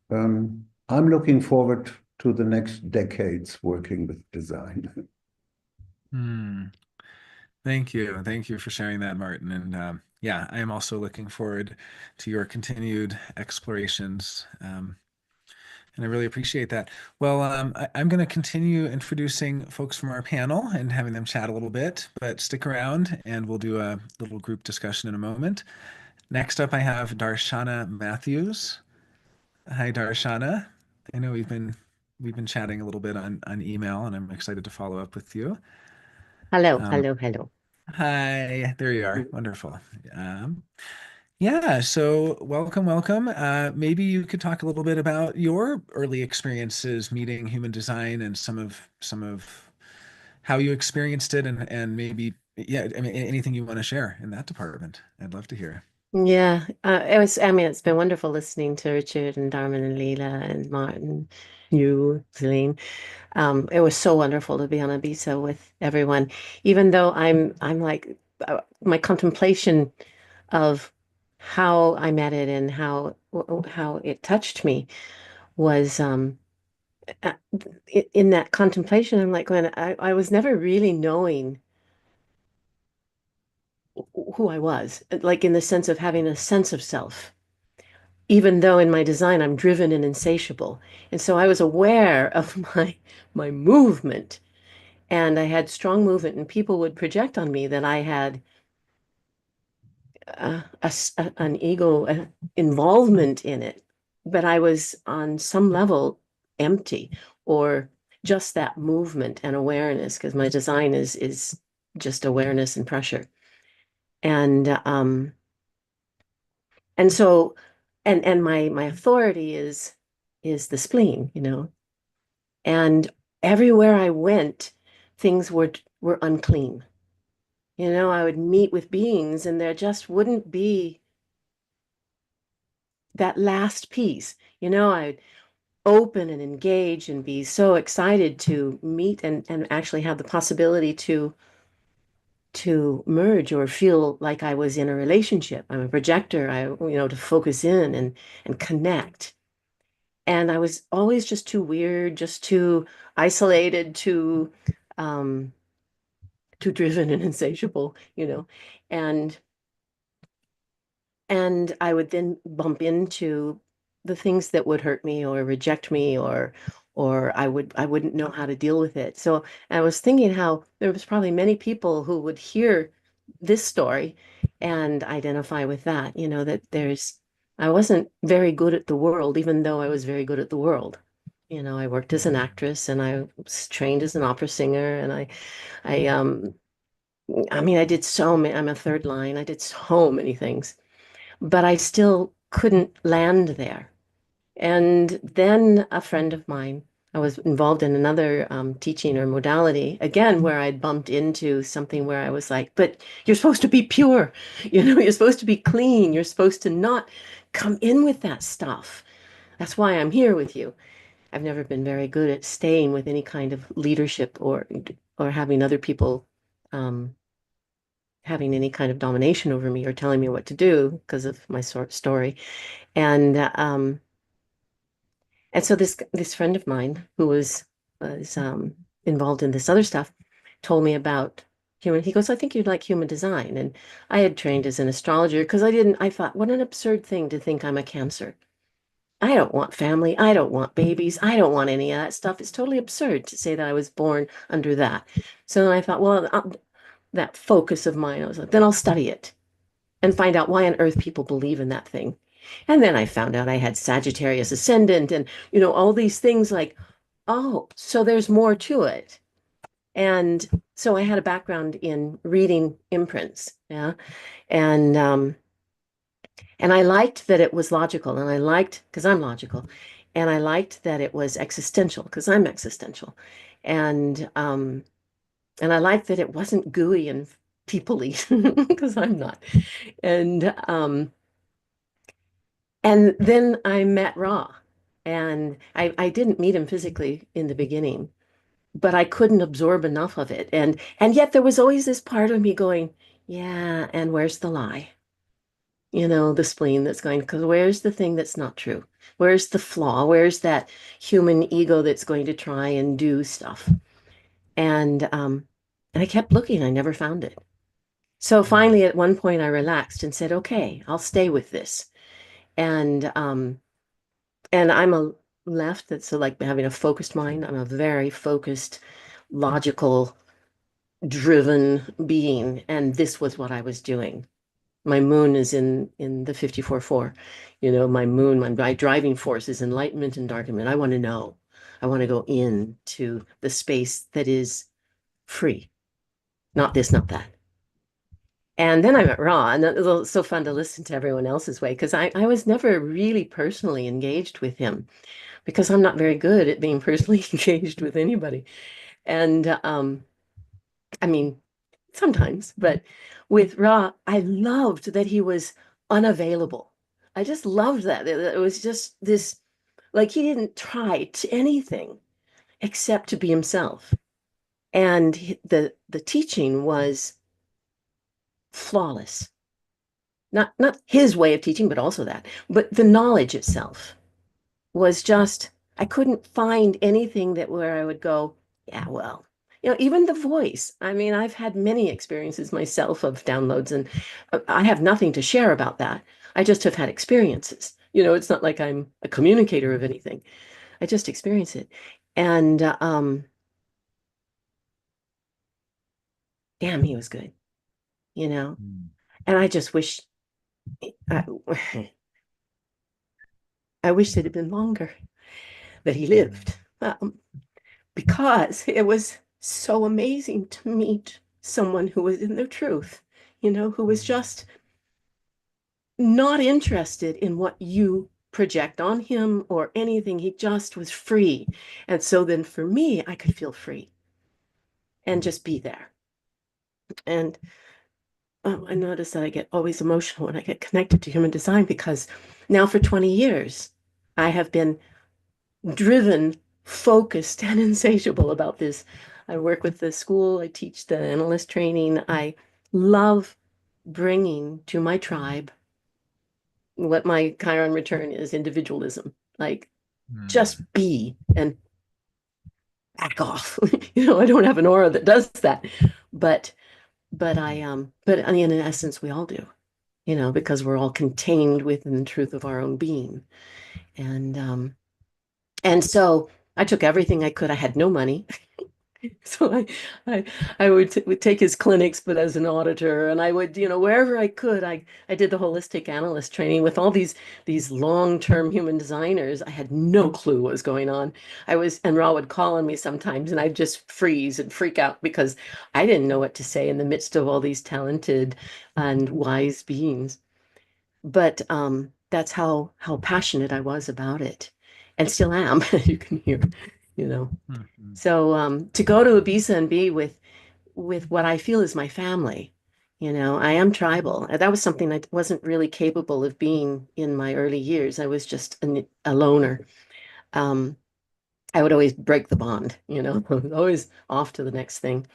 I'm looking forward to the next decades working with design. Thank you. Thank you for sharing that, Martin. And yeah, I am also looking forward to your continued explorations. And I really appreciate that. Well, I'm going to continue introducing folks from our panel and having them chat a little bit, but stick around and we'll do a little group discussion in a moment. Next up, I have Darshana Matthews. Hi, Darshana. I know we've been chatting a little bit on email, and I'm excited to follow up with you. Hello, Um, hello, hello. Hi, there you are. Wonderful. Yeah, so welcome. Maybe you could talk a little bit about your early experiences meeting human design and some of how you experienced it and maybe, yeah, I mean, anything you want to share in that department. I'd love to hear. Yeah, it's been wonderful listening to Richard and Darmen and Leela and Martin, you, Celine. It was so wonderful to be on Ibiza with everyone, even though I'm like my contemplation of how I met it and how it touched me was uh, in that contemplation. I'm like, when I was never really knowing who I was, like in the sense of having a sense of self, even though in my design I'm driven and insatiable. And so I was aware of my movement, and I had strong movement, and people would project on me that I had an ego involvement in it, but I was on some level empty, or just that movement and awareness, because my design is just awareness and pressure. And so and my authority is the spleen, and everywhere I went, things were unclean. I would meet with beings and there just wouldn't be that last piece. I'd open and engage and be so excited to meet and actually have the possibility to merge or feel like I was in a relationship. I'm a projector, to focus in and connect. And I was always just too weird, just too isolated, too driven and insatiable, and and I would then bump into the things that would hurt me or reject me, or I wouldn't know how to deal with it. So I was thinking how there was probably many people who would hear this story and identify with that, that I wasn't very good at the world, even though I was very good at the world. I worked as an actress and I was trained as an opera singer, and I mean, I did so many, I'm a third line. I did so many things, but I still couldn't land there. And then a friend of mine, I was involved in another teaching or modality, again, where I'd bumped into something where I was like, but you're supposed to be pure, you're supposed to be clean, you're supposed to not come in with that stuff. That's why I'm here with you. I've never been very good at staying with any kind of leadership or having other people having any kind of domination over me or telling me what to do because of my story. And so this friend of mine who was involved in this other stuff told me about human. He goes, I think you'd like human design. And I had trained as an astrologer because I thought, what an absurd thing to think I'm a Cancer. I don't want family. I don't want babies. I don't want any of that stuff. It's totally absurd to say that I was born under that. So then I thought, well, that focus of mine, I was like, then I'll study it and find out why on earth people believe in that thing. And then I found out I had Sagittarius ascendant and, all these things like, oh, so there's more to it. And so I had a background in reading imprints. Yeah. And I liked that it was logical, and I liked, because I'm logical, and I liked that it was existential because I'm existential. And I liked that it wasn't gooey and people-y because I'm not. And and then I met Ra, and I didn't meet him physically in the beginning, but I couldn't absorb enough of it. And yet there was always this part of me going, yeah, and where's the lie? The spleen that's going, because where's the thing that's not true? Where's the flaw? Where's that human ego that's going to try and do stuff? And I kept looking, I never found it. So finally, at one point, I relaxed and said, okay, I'll stay with this. And I'm left. That's so like having a focused mind. I'm a very focused, logical, driven being, and this was what I was doing. My moon is in the 54-4. You know, my moon, my driving force is enlightenment and darkenment. I want to know. I want to go into the space that is free, not this, not that. And then I met Ra, and it was so fun to listen to everyone else's way because I was never really personally engaged with him because I'm not very good at being personally engaged with anybody. And I mean, sometimes, but with Ra, I loved that he was unavailable. I just loved that. It was just this, like he didn't try to anything except to be himself. And the teaching was flawless. Not his way of teaching, but also that. But the knowledge itself was just, I couldn't find anything that where I would go, yeah, well, you know, even the voice. I mean, I've had many experiences myself of downloads, and I have nothing to share about that. I just have had experiences. You know, it's not like I'm a communicator of anything. I just experience it. And damn, he was good, you know. And I just wish I, I wish it had been longer that he lived. Because it was so amazing to meet someone who was in their truth, you know, who was just not interested in what you project on him or anything. He just was free. And so then for me, I could feel free and just be there. And I notice that I get always emotional when I get connected to human design because now for 20 years, I have been driven, focused, and insatiable about this. I work with the school, I teach the analyst training. I love bringing to my tribe what my Chiron return is, individualism. Like, just be and back off. You know, I don't have an aura that does that. But I mean, in essence, we all do, you know, because we're all contained within the truth of our own being. And so I took everything I could. I had no money. So I would take his clinics, but as an auditor, and I would, you know, wherever I could, I did the holistic analyst training with all these long-term human designers. I had no clue what was going on. And Ra would call on me sometimes, and I'd just freeze and freak out because I didn't know what to say in the midst of all these talented and wise beings. But that's how passionate I was about it, and still am, as you can hear, you know. So to go to Ibiza and be with what I feel is my family, you know, I am tribal. That was something I wasn't really capable of being in my early years. I was just a loner. I would always break the bond, you know, always off to the next thing,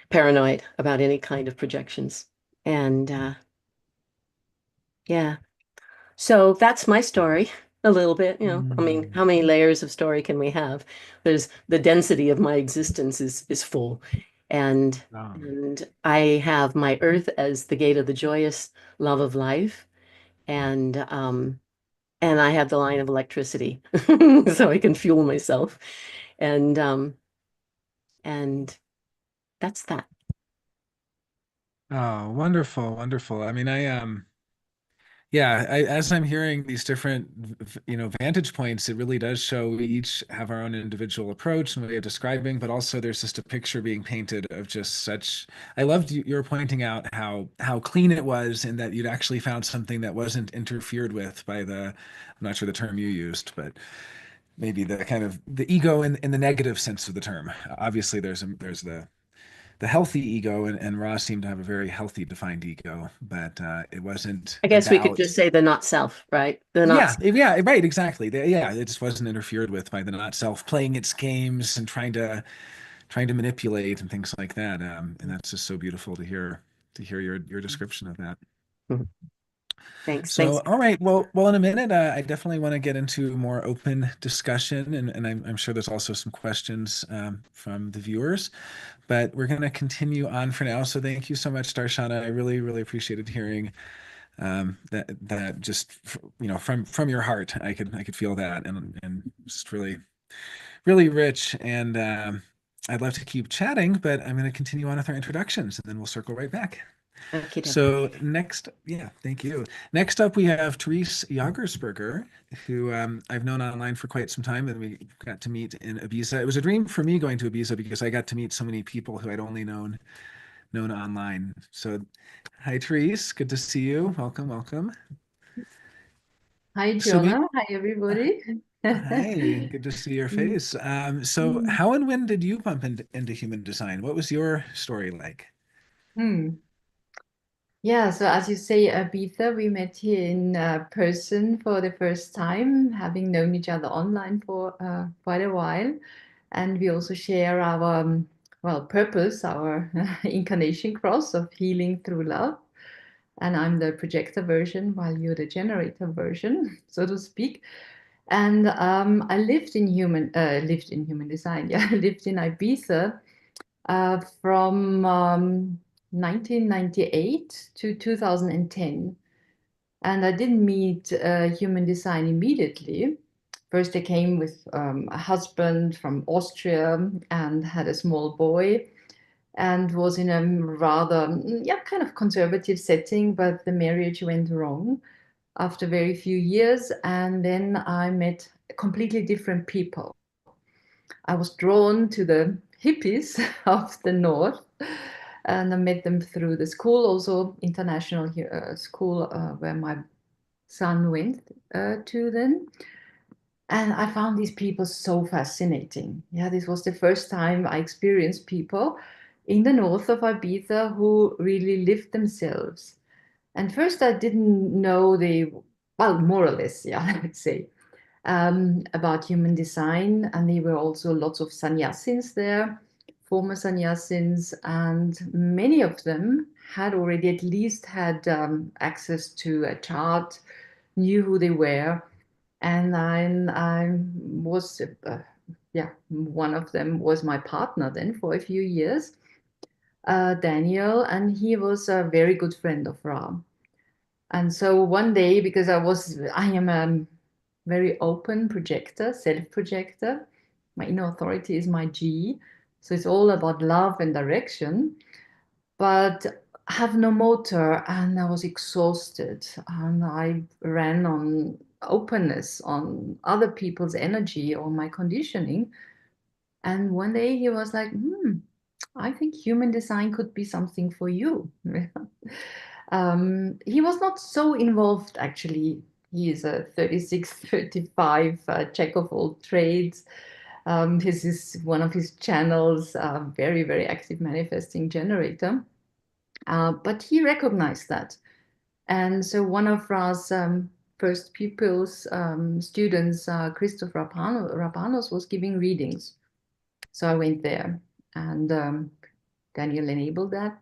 paranoid about any kind of projections. And yeah, so that's my story a little bit, you know. I mean, how many layers of story can we have? There's the density of my existence is full. And and I have my earth as the gate of the joyous love of life. And I have the line of electricity so I can fuel myself. And and that's that. Oh, wonderful, wonderful. I mean, as I'm hearing these different, vantage points, it really does show we each have our own individual approach and way of describing, but also there's just a picture being painted of just such. I loved you were pointing out how clean it was and that you'd actually found something that wasn't interfered with by I'm not sure the term you used, but maybe the kind of the ego in the negative sense of the term. Obviously, there's the healthy ego, and Ross seemed to have a very healthy defined ego, but it wasn't I guess we could about. just say the not self, right? The not Yeah, self. yeah, right, exactly. It just wasn't interfered with by the not self playing its games and trying to manipulate and things like that. And that's just so beautiful to hear your description of that. Mhm. Thanks. So, all right. Well, in a minute, I definitely want to get into more open discussion, and I'm sure there's also some questions from the viewers, but we're going to continue on for now. So, thank you so much, Darshana. I really, really appreciated hearing that just, you know, from your heart, I could feel that, and just really rich. And I'd love to keep chatting, but I'm going to continue on with our introductions, and then we'll circle right back. Okay. So next, yeah, thank you. Next up, we have Therese Jagersberger, who I've known online for quite some time, and we got to meet in Ibiza. It was a dream for me going to Ibiza because I got to meet so many people who I'd only known online. So, hi, Therese. Good to see you. Welcome. Hi, So Jonah. Hi, everybody. hi, good to see your face. So how and when did you bump into human design? What was your story like? Yeah, so as you say, Ibiza, we met here in person for the first time, having known each other online for quite a while. And we also share our, well, purpose, our incarnation cross of healing through love. And I'm the projector version while you're the generator version, so to speak. And I lived in human design. Yeah, I lived in Ibiza from 1998 to 2010. And I didn't meet human design immediately. First, I came with a husband from Austria and had a small boy and was in a rather, yeah, kind of conservative setting, but the marriage went wrong after very few years. And then I met completely different people. I was drawn to the hippies of the north, and I met them through the school, also international school where my son went to then. And I found these people so fascinating. Yeah, this was the first time I experienced people in the north of Ibiza who really lived themselves. And first I didn't know well, more or less, yeah, I would say, about human design. And there were also lots of sannyasins there, former sannyasins, and many of them had already at least had access to a chart, knew who they were. And I was, yeah, one of them was my partner then for a few years, Daniel, and he was a very good friend of Ra. And so one day, because I am a very open projector, self-projector. My inner authority is my G. So it's all about love and direction, but I have no motor and I was exhausted and I ran on openness, on other people's energy, on my conditioning. And one day he was like, I think human design could be something for you. He was not so involved, actually. He is a 36, 35 jack of all trades. This is one of his channels, very, very active manifesting generator. But he recognized that. And so one of Ra's first pupils, students, Christoph Rapanos, was giving readings. So I went there and Daniel enabled that.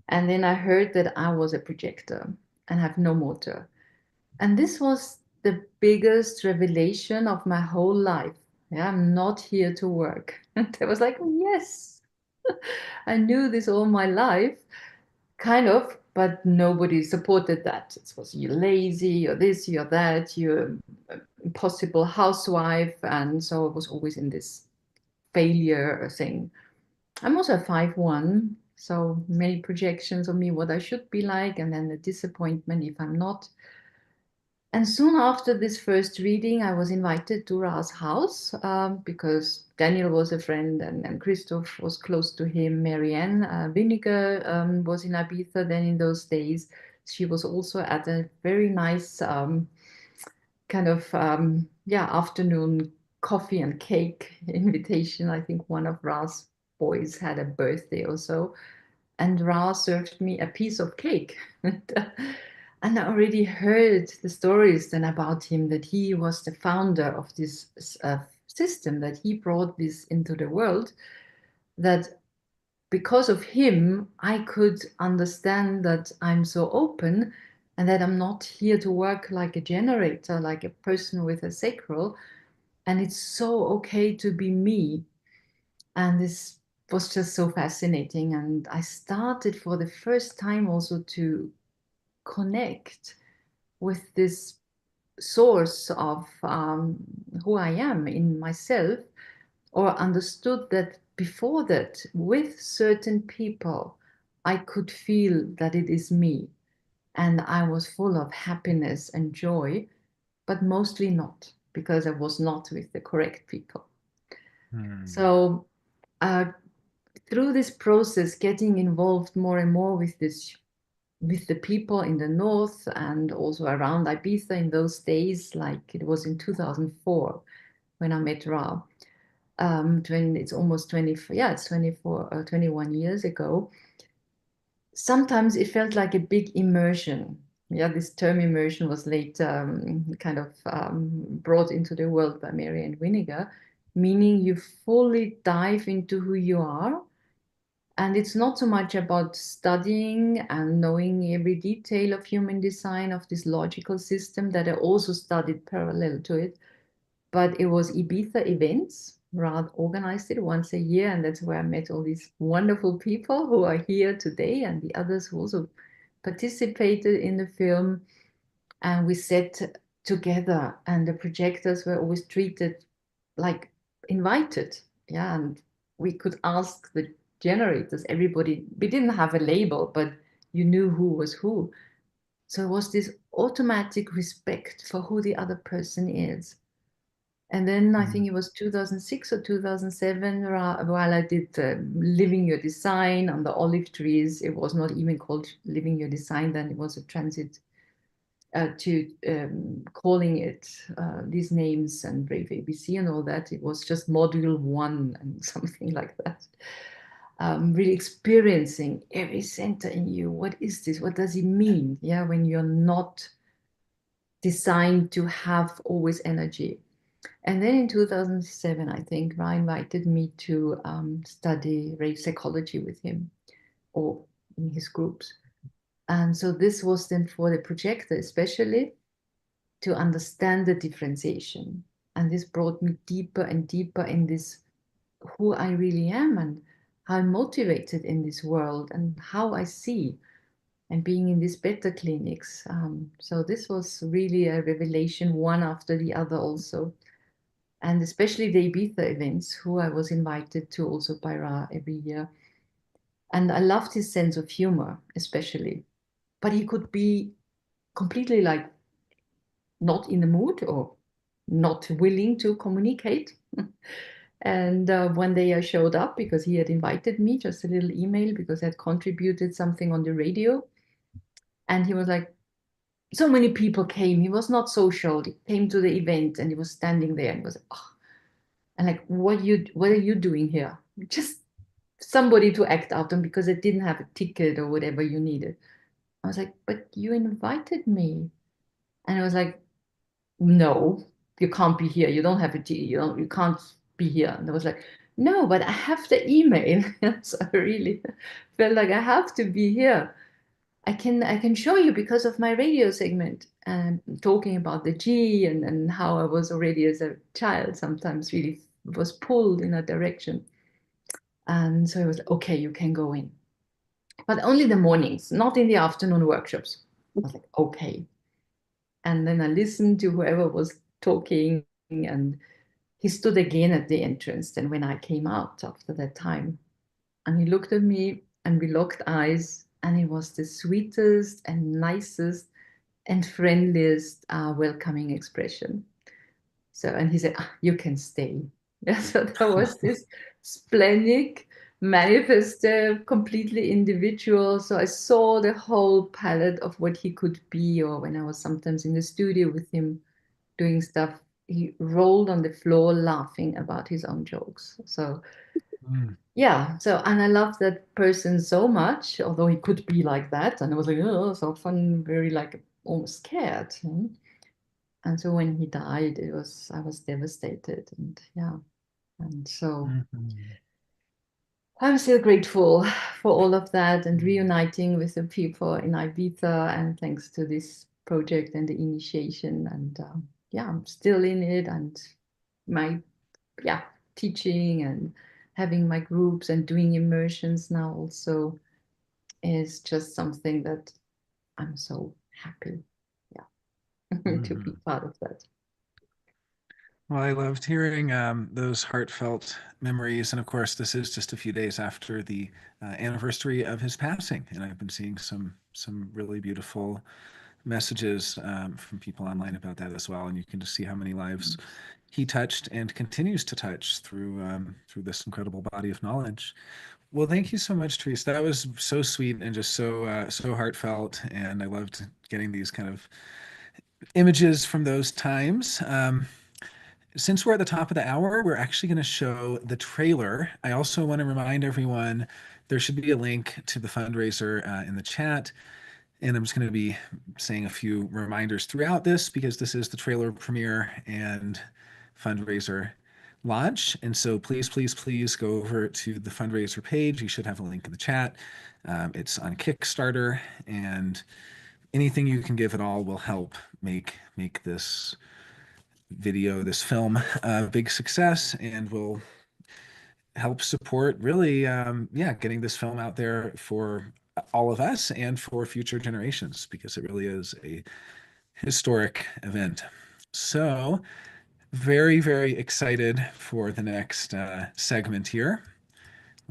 And then I heard that I was a projector and have no motor. And this was the biggest revelation of my whole life. Yeah, I'm not here to work. And I was like, yes, I knew this all my life, kind of, but nobody supported that. It was you're lazy, you're this, you're that, you're an impossible housewife. And so I was always in this failure thing. I'm also a 5-1, so many projections of me, what I should be like, and then the disappointment if I'm not. And soon after this first reading, I was invited to Ra's house because Daniel was a friend and Christoph was close to him. Marianne Winiger was in Ibiza then in those days. She was also at a very nice kind of, afternoon coffee and cake invitation. I think one of Ra's boys had a birthday or so. And Ra served me a piece of cake. And I already heard the stories then about him, that he was the founder of this system, that he brought this into the world, that because of him, I could understand that I'm so open and that I'm not here to work like a generator, like a person with a sacral. And it's so okay to be me. And this was just so fascinating. And I started for the first time also to connect with this source of who I am in myself, or understood that before that, with certain people, I could feel that it is me. And I was full of happiness and joy, but mostly not, because I was not with the correct people. So through this process, getting involved more and more with the people in the north and also around Ibiza in those days, like it was in 2004 when I met Ra. It's almost 21 years ago. Sometimes it felt like a big immersion. Yeah, this term immersion was later brought into the world by Marianne Winiger, meaning you fully dive into who you are. And it's not so much about studying and knowing every detail of human design, of this logical system that I also studied parallel to it, but it was Ibiza events. Rad organized it once a year, and that's where I met all these wonderful people who are here today, and the others who also participated in the film. And we sat together, and the projectors were always treated like invited. Yeah, and we could ask the generators, everybody, we didn't have a label, but you knew who was who. So it was this automatic respect for who the other person is. And then I think it was 2006 or 2007, while I did Living Your Design on the olive trees. It was not even called Living Your Design then, it was a transit to calling it these names and Brave ABC and all that. It was just module 1 and something like that. Really experiencing every center in you. What is this? What does it mean? Yeah, when you're not designed to have always energy. And then in 2007, I think, Ryan invited me to study rave psychology with him, or in his groups. And so this was then for the projector, especially to understand the differentiation. And this brought me deeper and deeper in this, who I really am and how I'm motivated in this world and how I see, and being in these better clinics. So this was really a revelation, one after the other also. And especially the Ibiza events, who I was invited to also by Ra every year. And I loved his sense of humor, especially. But he could be completely like not in the mood or not willing to communicate. And one day I showed up because he had invited me, just a little email, because I had contributed something on the radio. And he was like, so many people came. He was not social. He came to the event and he was standing there and was like, oh. And like, what are you doing here? Just somebody to act out on, because I didn't have a ticket or whatever you needed. I was like, but you invited me. And I was like, no, you can't be here. You don't have a ticket. You can't be here. And I was like, no, but I have the email. So I really felt like I have to be here. I can show you because of my radio segment and talking about the G and how I was already as a child sometimes really was pulled in a direction. And so I was like, okay, you can go in. But only the mornings, not in the afternoon workshops. I was like, okay. And then I listened to whoever was talking, and he stood again at the entrance. Then when I came out after that time, and he looked at me and we locked eyes, and it was the sweetest and nicest and friendliest welcoming expression. So, and he said, you can stay. Yeah, so there was this splenic, manifested, completely individual. So I saw the whole palette of what he could be, or when I was sometimes in the studio with him doing stuff, he rolled on the floor laughing about his own jokes. So yeah, so, and I love that person so much, although he could be like that. And I was like, oh, so fun, very like almost scared. And so when he died, I was devastated, and yeah. And so I'm still grateful for all of that and reuniting with the people in Ibiza, and thanks to this project and the initiation. And yeah, I'm still in it, and my teaching and having my groups and doing immersions now also is just something that I'm so happy, to be part of that. Well, I loved hearing those heartfelt memories. And of course, this is just a few days after the anniversary of his passing. And I've been seeing some really beautiful messages from people online about that as well. And you can just see how many lives he touched and continues to touch through this incredible body of knowledge. Well, thank you so much, Therese. That was so sweet and just so heartfelt. And I loved getting these kind of images from those times. Since we're at the top of the hour, we're actually going to show the trailer. I also want to remind everyone there should be a link to the fundraiser in the chat. And I'm just going to be saying a few reminders throughout this because this is the trailer premiere and fundraiser launch. And so please, please, please go over to the fundraiser page. You should have a link in the chat. It's on Kickstarter, and anything you can give at all will help make this video, this film, a big success, and will help support really, getting this film out there for all of us and for future generations, because it really is a historic event. So very, very excited for the next segment here.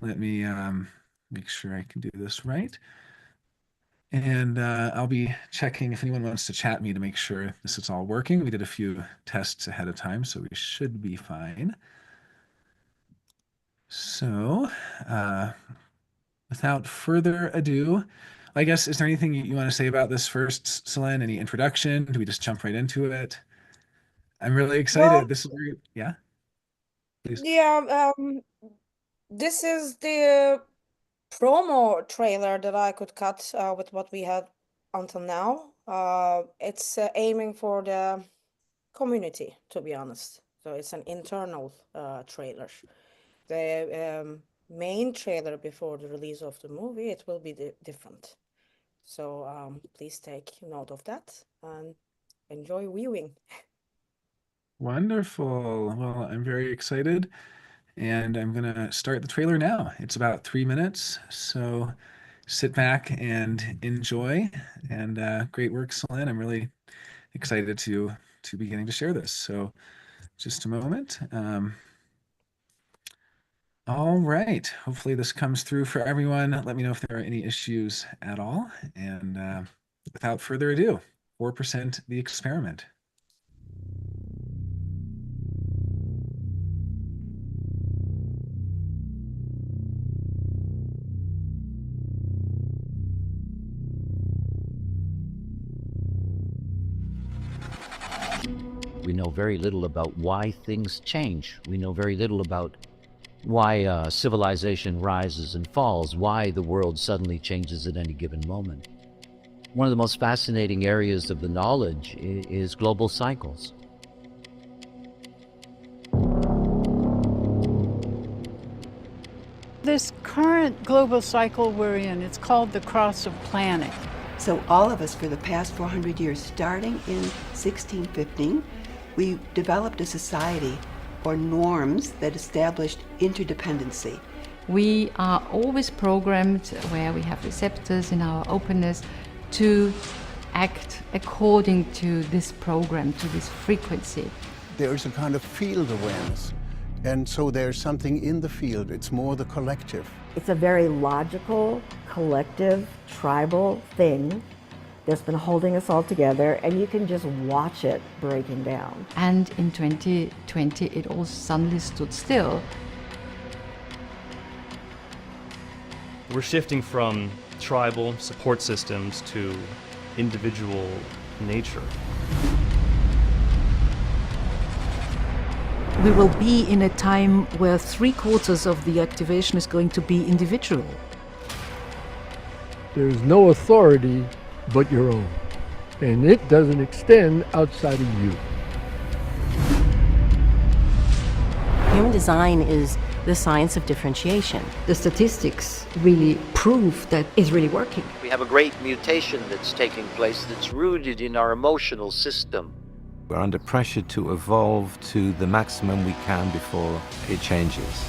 Let me make sure I can do this right. And I'll be checking if anyone wants to chat me to make sure this is all working. We did a few tests ahead of time, so we should be fine. So without further ado, I guess, is there anything you want to say about this first, Selene? Any introduction? Do we just jump right into it? I'm really excited. Well, This is very, yeah, please. yeah, this is the promo trailer that I could cut with what we had until now. It's aiming for the community, to be honest. So it's an internal trailer. The main trailer before the release of the movie, it will be different. So please take note of that and enjoy viewing. Wonderful. Well, I'm very excited, and I'm going to start the trailer now. It's about 3 minutes, so sit back and enjoy. And great work, Selene. I'm really excited to be getting to share this. So just a moment. All right. Hopefully this comes through for everyone. Let me know if there are any issues at all. And without further ado, 4% the experiment. We know very little about why things change. We know very little about why civilization rises and falls, why the world suddenly changes at any given moment. One of the most fascinating areas of the knowledge is global cycles. This current global cycle we're in, it's called the cross of planning. So all of us for the past 400 years, starting in 1615, we developed a society or norms that established interdependency. We are always programmed, where we have receptors in our openness, to act according to this program, to this frequency. There's a kind of field awareness, and so there's something in the field. It's more the collective. It's a very logical, collective, tribal thing that's been holding us all together, and you can just watch it breaking down. And in 2020, it all suddenly stood still. We're shifting from tribal support systems to individual nature. We will be in a time where 3/4 of the activation is going to be individual. There's no authority but your own, and it doesn't extend outside of you. Human design is the science of differentiation. The statistics really prove that it's really working. We have a great mutation that's taking place that's rooted in our emotional system. We're under pressure to evolve to the maximum we can before it changes.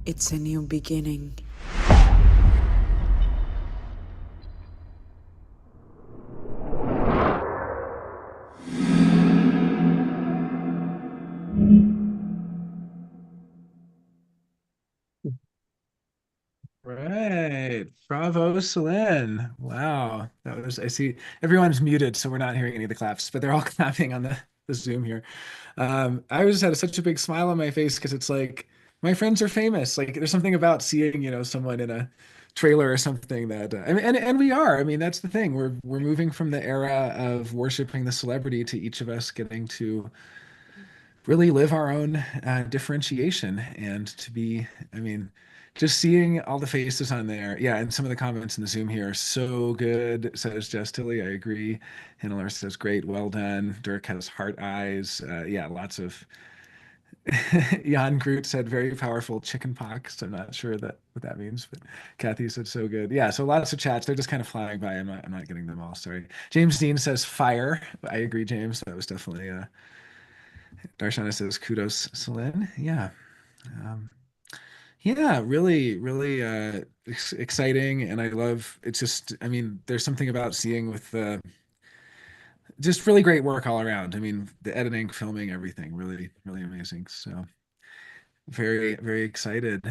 It's a new beginning. Right. Bravo, Celine. Wow. That was, I see everyone's muted, so we're not hearing any of the claps, but they're all clapping on the Zoom here. I just had such a big smile on my face because it's like my friends are famous. Like there's something about seeing, someone in a trailer or something that I mean, and we are. I mean, that's the thing. We're moving from the era of worshiping the celebrity to each of us getting to really live our own differentiation and to be, I mean, just seeing all the faces on there. Yeah, and some of the comments in the Zoom here are so good, says Jess Tilly. I agree. Hannelore says, great, well done. Dirk has heart eyes. Yeah, lots of. Jan Groot said, very powerful chicken pox. I'm not sure what that means, but Kathy said, so good. Yeah, so lots of chats. They're just kind of flying by. I'm not getting them all. Sorry. James Dean says, fire. I agree, James. That was definitely Darshana says, kudos, Celine. Yeah. Yeah, really, really exciting. And I love it's just, I mean, there's something about seeing with just really great work all around. I mean, the editing, filming, everything, really, really amazing. So very, very excited.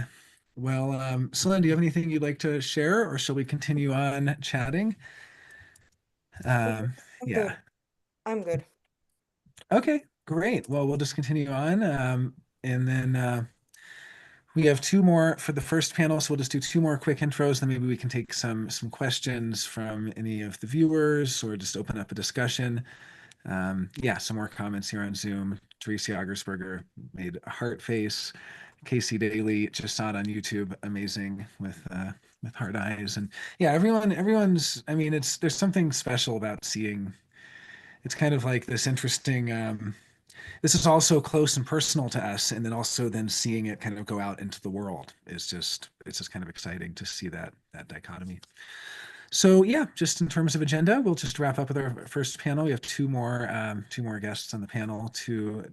Well, Celine, do you have anything you'd like to share or shall we continue on chatting? I'm Yeah. good. I'm good. Okay, great. Well, we'll just continue on. And then we have two more for the first panel, so we'll just do two more quick intros, then maybe we can take some questions from any of the viewers or just open up a discussion. Yeah, some more comments here on Zoom. Therese Jagersberger made a heart face. Casey Daly just saw it on YouTube, amazing with heart eyes. And yeah, everyone's, I mean, there's something special about seeing, it's kind of like this interesting, this is also close and personal to us, and then also then seeing it kind of go out into the world is just, it's just kind of exciting to see that dichotomy. So yeah, just in terms of agenda, we'll just wrap up with our first panel. We have two more guests on the panel to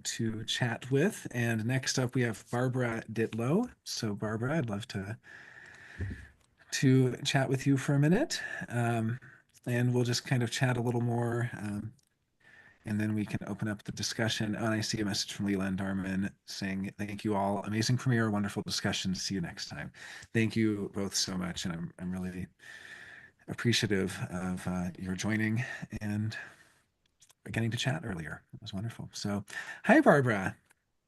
chat with, and next up we have Barbara Ditlow. So Barbara, I'd love to chat with you for a minute, and we'll just kind of chat a little more. And then we can open up the discussion. Oh, and I see a message from Leela Dharmen saying, thank you all. Amazing premiere, wonderful discussion. See you next time. Thank you both so much. And I'm really appreciative of your joining and getting to chat earlier. It was wonderful. So hi, Barbara.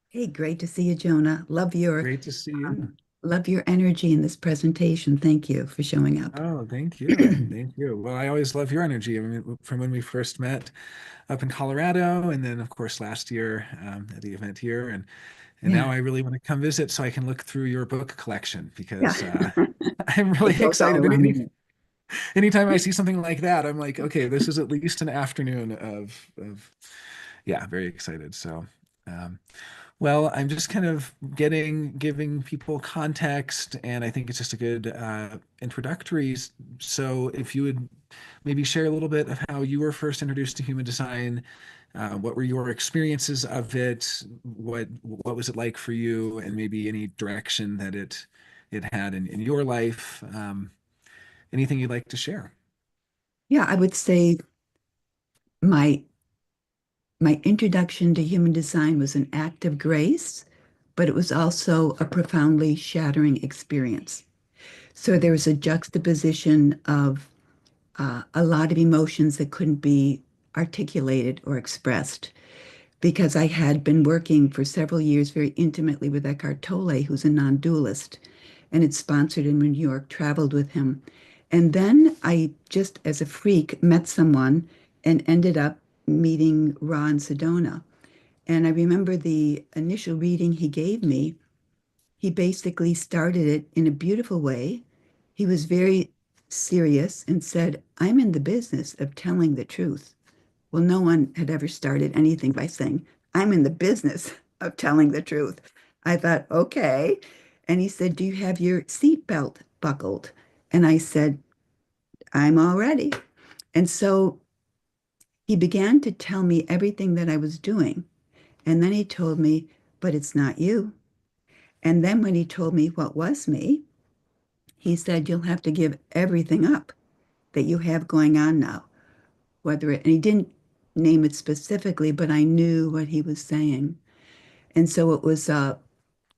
Hey, great to see you, Jonah. Great to see you. Love your energy in this presentation. Thank you for showing up. Oh, thank you. Thank you. Well, I always love your energy. I mean, from when we first met up in Colorado, and then of course last year at the event here, and now I really want to come visit so I can look through your book collection because I'm really excited. Anytime I see something like that, I'm like, okay, this is at least an afternoon of yeah, very excited. So well, I'm just kind of giving people context, and I think it's just a good introductory. So if you would maybe share a little bit of how you were first introduced to human design, what were your experiences of it, what was it like for you, and maybe any direction that it had in your life, anything you'd like to share. Yeah, I would say my introduction to human design was an act of grace, but it was also a profoundly shattering experience. So there was a juxtaposition of a lot of emotions that couldn't be articulated or expressed because I had been working for several years very intimately with Eckhart Tolle, who's a non-dualist, and had sponsored in New York, traveled with him. And then I just, as a freak, met someone and ended up meeting Ra in Sedona. And I remember the initial reading he gave me, he basically started it in a beautiful way. He was very serious and said, I'm in the business of telling the truth. Well, no one had ever started anything by saying, I'm in the business of telling the truth. I thought, okay. And he said, do you have your seatbelt buckled? And I said, I'm all ready. And so he began to tell me everything that I was doing. And then he told me, but it's not you. And then when he told me what was me, he said, you'll have to give everything up that you have going on now. And he didn't name it specifically, but I knew what he was saying. And so it was, and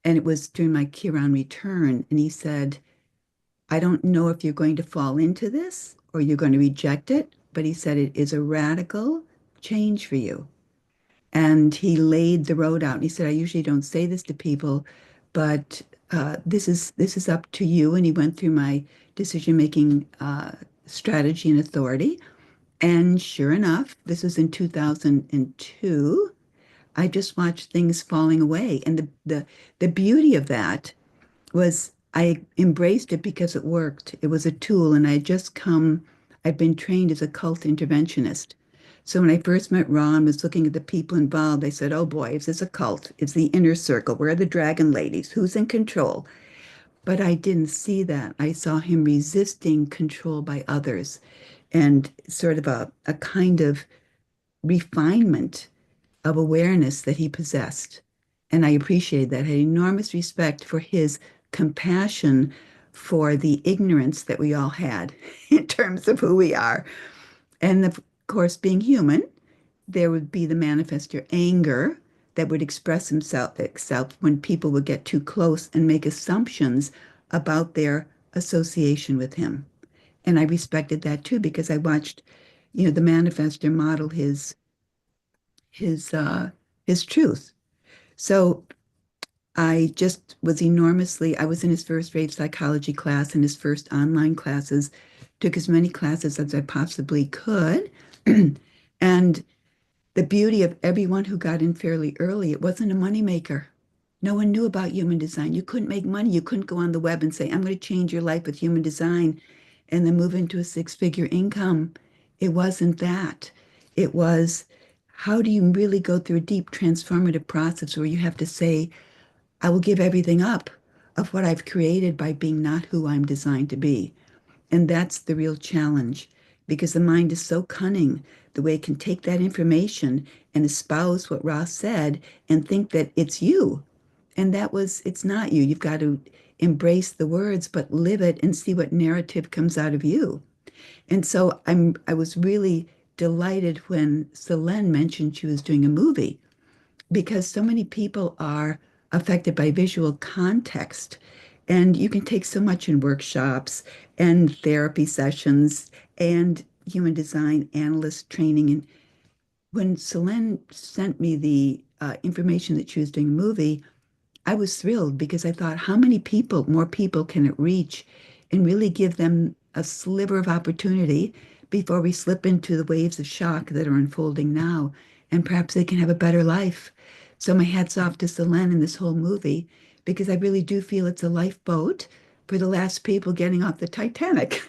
it was during my Chiron return. And he said, I don't know if you're going to fall into this or you're going to reject it, but he said it is a radical change for you. And he laid the road out. And he said, I usually don't say this to people, but this is up to you. And he went through my decision-making strategy and authority. And sure enough, this was in 2002. I just watched things falling away. And the beauty of that was I embraced it because it worked. It was a tool, and I'd been trained as a cult interventionist. So when I first met Ron, was looking at the people involved, I said, oh boy, is this a cult? It's the inner circle. Where are the dragon ladies? Who's in control? But I didn't see that. I saw him resisting control by others and sort of a kind of refinement of awareness that he possessed. And I appreciated that. I had enormous respect for his compassion for the ignorance that we all had in terms of who we are. And of course, being human, there would be the manifestor anger that would express itself when people would get too close and make assumptions about their association with him. And I respected that too, because I watched, the manifestor model his truth. So I just was I was in his first rave psychology class and his first online classes, took as many classes as I possibly could. And the beauty of everyone who got in fairly early, it wasn't a moneymaker. No one knew about human design. You couldn't make money. You couldn't go on the web and say, I'm going to change your life with human design and then move into a six-figure income. It wasn't that. It was, how do you really go through a deep transformative process where you have to say, I will give everything up of what I've created by being not who I'm designed to be. And that's the real challenge, because the mind is so cunning, the way it can take that information and espouse what Ross said and think that it's you. And it's not you. You've got to embrace the words, but live it and see what narrative comes out of you. And so I was really delighted when Selene mentioned she was doing a movie, because so many people are affected by visual context. And you can take so much in workshops and therapy sessions and human design analyst training. And when Selene sent me the information that she was doing a movie, I was thrilled, because I thought, how many more people can it reach and really give them a sliver of opportunity before we slip into the waves of shock that are unfolding now, and perhaps they can have a better life. So my hat's off to Selene in this whole movie, because I really do feel it's a lifeboat for the last people getting off the Titanic.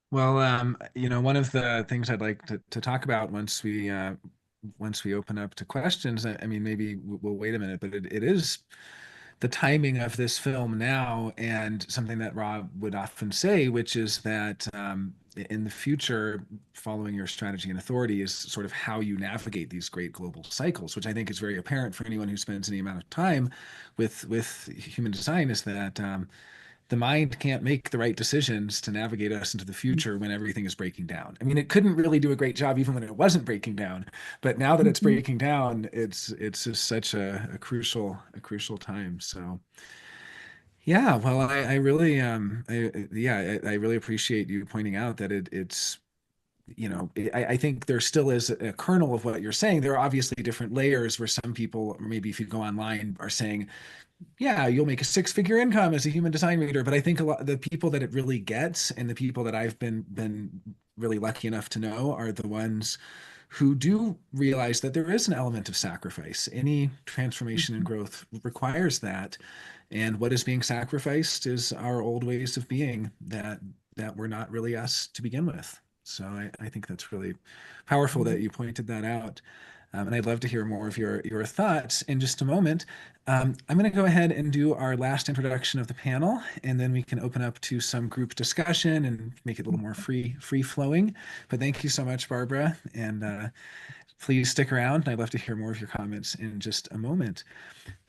Well, one of the things I'd like to talk about once we open up to questions, I mean, maybe we'll wait a minute, but it is the timing of this film now, and something that Rob would often say, which is that in the future, following your strategy and authority is sort of how you navigate these great global cycles, which I think is very apparent for anyone who spends any amount of time with human design, is that the mind can't make the right decisions to navigate us into the future when everything is breaking down. I mean, it couldn't really do a great job even when it wasn't breaking down, but now that it's breaking down, it's just such a crucial time. So yeah, well, I really I really appreciate you pointing out that it's I think there still is a kernel of what you're saying. There are obviously different layers where some people, or maybe if you go online, are saying, yeah, you'll make a six-figure income as a human design reader. But I think a lot of the people that it really gets, and the people that I've been really lucky enough to know, are the ones who do realize that there is an element of sacrifice. Any transformation and growth requires that. And what is being sacrificed is our old ways of being that were not really us to begin with. So I think that's really powerful that you pointed that out. And I'd love to hear more of your thoughts in just a moment. I'm going to go ahead and do our last introduction of the panel, and then we can open up to some group discussion and make it a little more free flowing. But thank you so much, Barbara, and please stick around. I'd love to hear more of your comments in just a moment.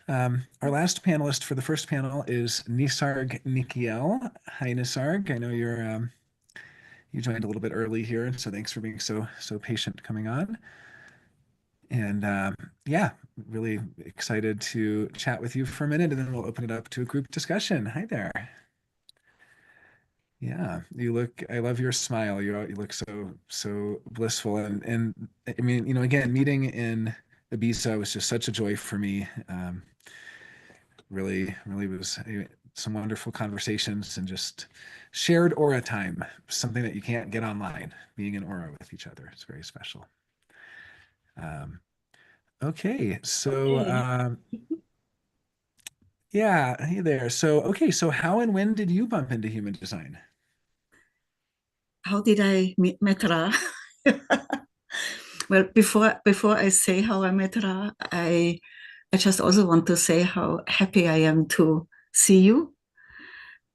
Our last panelist for the first panel is Nisarg Nikiel. Hi, Nisarg. I know you joined a little bit early here, and so thanks for being so patient coming on. And yeah, really excited to chat with you for a minute, and then we'll open it up to a group discussion. Hi there. Yeah, I love your smile. You look so blissful. And I mean, again, meeting in Ibiza was just such a joy for me. Really was some wonderful conversations and just shared aura time, something that you can't get online, being in aura with each other. It's very special. Okay, so yeah, hey there. So how and when did you bump into human design? How did I meet Ra? Well, before I say how I met Ra, I just also want to say how happy I am to see you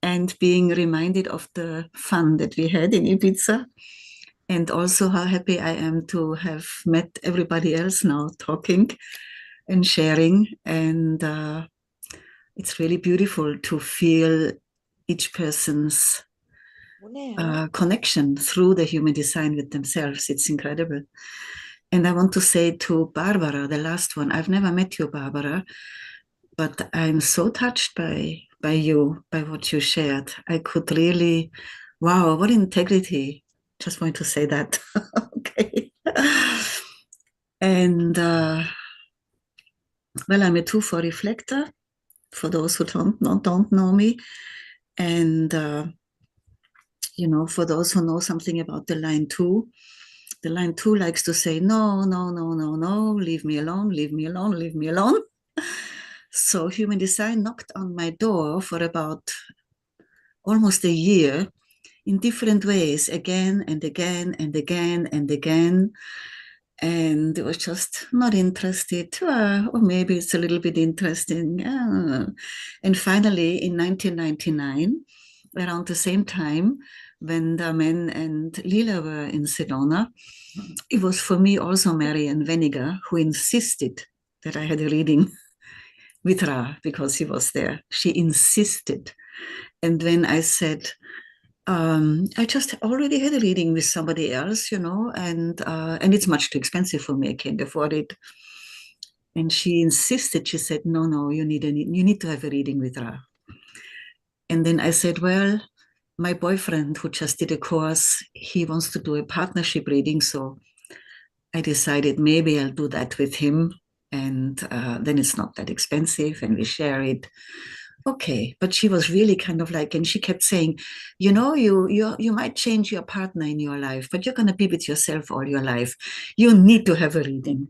and being reminded of the fun that we had in Ibiza, and also how happy I am to have met everybody else now talking and sharing. And it's really beautiful to feel each person's connection through the human design with themselves. It's incredible. And I want to say to Barbara, the last one, I've never met you, Barbara, but I'm so touched by you, by what you shared. I could really, wow, what integrity. Just want to say that. Okay. And well, I'm a 2-4 reflector, for those who don't know me. And for those who know something about the line 2, the line 2 likes to say, no, leave me alone, leave me alone, leave me alone. So human design knocked on my door for about almost a year in different ways, again and again and again and again. And it was just not interested, or maybe it's a little bit interesting. And finally, in 1999, around the same time, when Dharmen and Leela were in Sedona, it was for me also Marianne Weniger who insisted that I had a reading with Ra because he was there. She insisted. And when I said, I just already had a reading with somebody else, and it's much too expensive for me. I can't afford it. And she insisted. She said, no, you need to have a reading with Ra. And then I said, well, my boyfriend who just did a course, he wants to do a partnership reading. So I decided maybe I'll do that with him. And then it's not that expensive and we share it. Okay, but she was really kind of like, and she kept saying, you might change your partner in your life, but you're going to be with yourself all your life. You need to have a reading.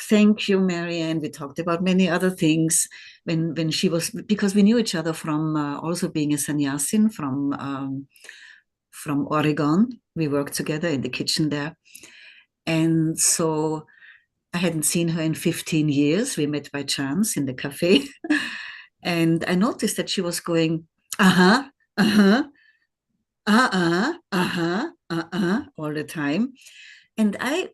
Thank you, Marianne. We talked about many other things when she was, because we knew each other from also being a sannyasin from Oregon. We worked together in the kitchen there. And so I hadn't seen her in 15 years. We met by chance in the cafe. And I noticed that she was going, all the time. And I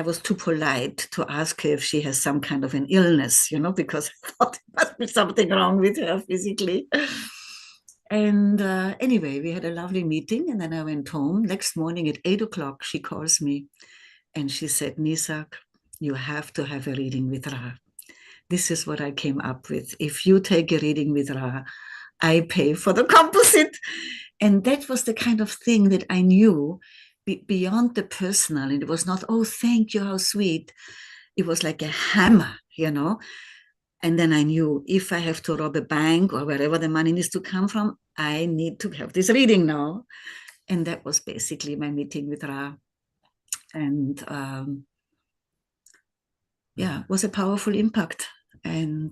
was too polite to ask her if she has some kind of an illness, because I thought there must be something wrong with her physically. And anyway, we had a lovely meeting, and then I went home. Next morning at 8 o'clock, she calls me and she said, Nisarg, you have to have a reading with Ra. This is what I came up with. If you take a reading with Ra, I pay for the composite. And that was the kind of thing that I knew beyond the personal. And it was not, oh, thank you, how sweet. It was like a hammer, And then I knew if I have to rob a bank or wherever the money needs to come from, I need to have this reading now. And that was basically my meeting with Ra. And it was a powerful impact. And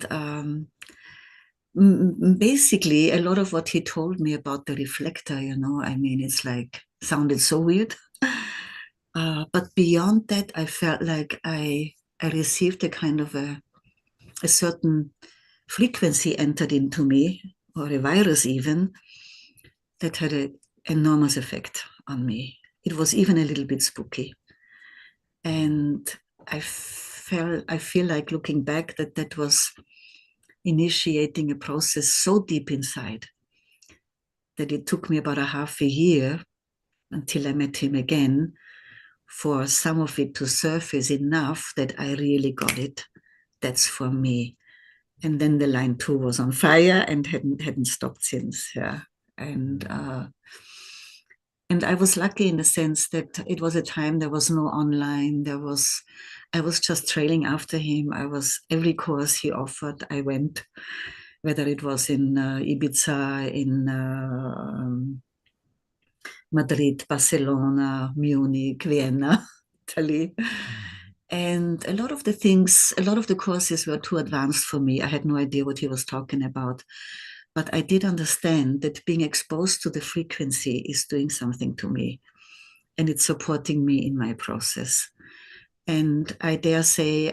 basically, a lot of what he told me about the reflector, it's like, sounded so weird. But beyond that, I felt like I received a kind of a certain frequency entered into me, or a virus even, that had an enormous effect on me. It was even a little bit spooky. And I feel like looking back that was initiating a process so deep inside that it took me about a half a year until I met him again for some of it to surface enough that I really got it, that's for me. And then the line 2 was on fire and hadn't stopped since. Yeah. And I was lucky in the sense that it was a time there was no online. I was just trailing after him. Every course he offered, I went, whether it was in Ibiza, in Madrid, Barcelona, Munich, Vienna, Italy. And a lot of the courses were too advanced for me. I had no idea what he was talking about. But I did understand that being exposed to the frequency is doing something to me. And it's supporting me in my process. And I dare say,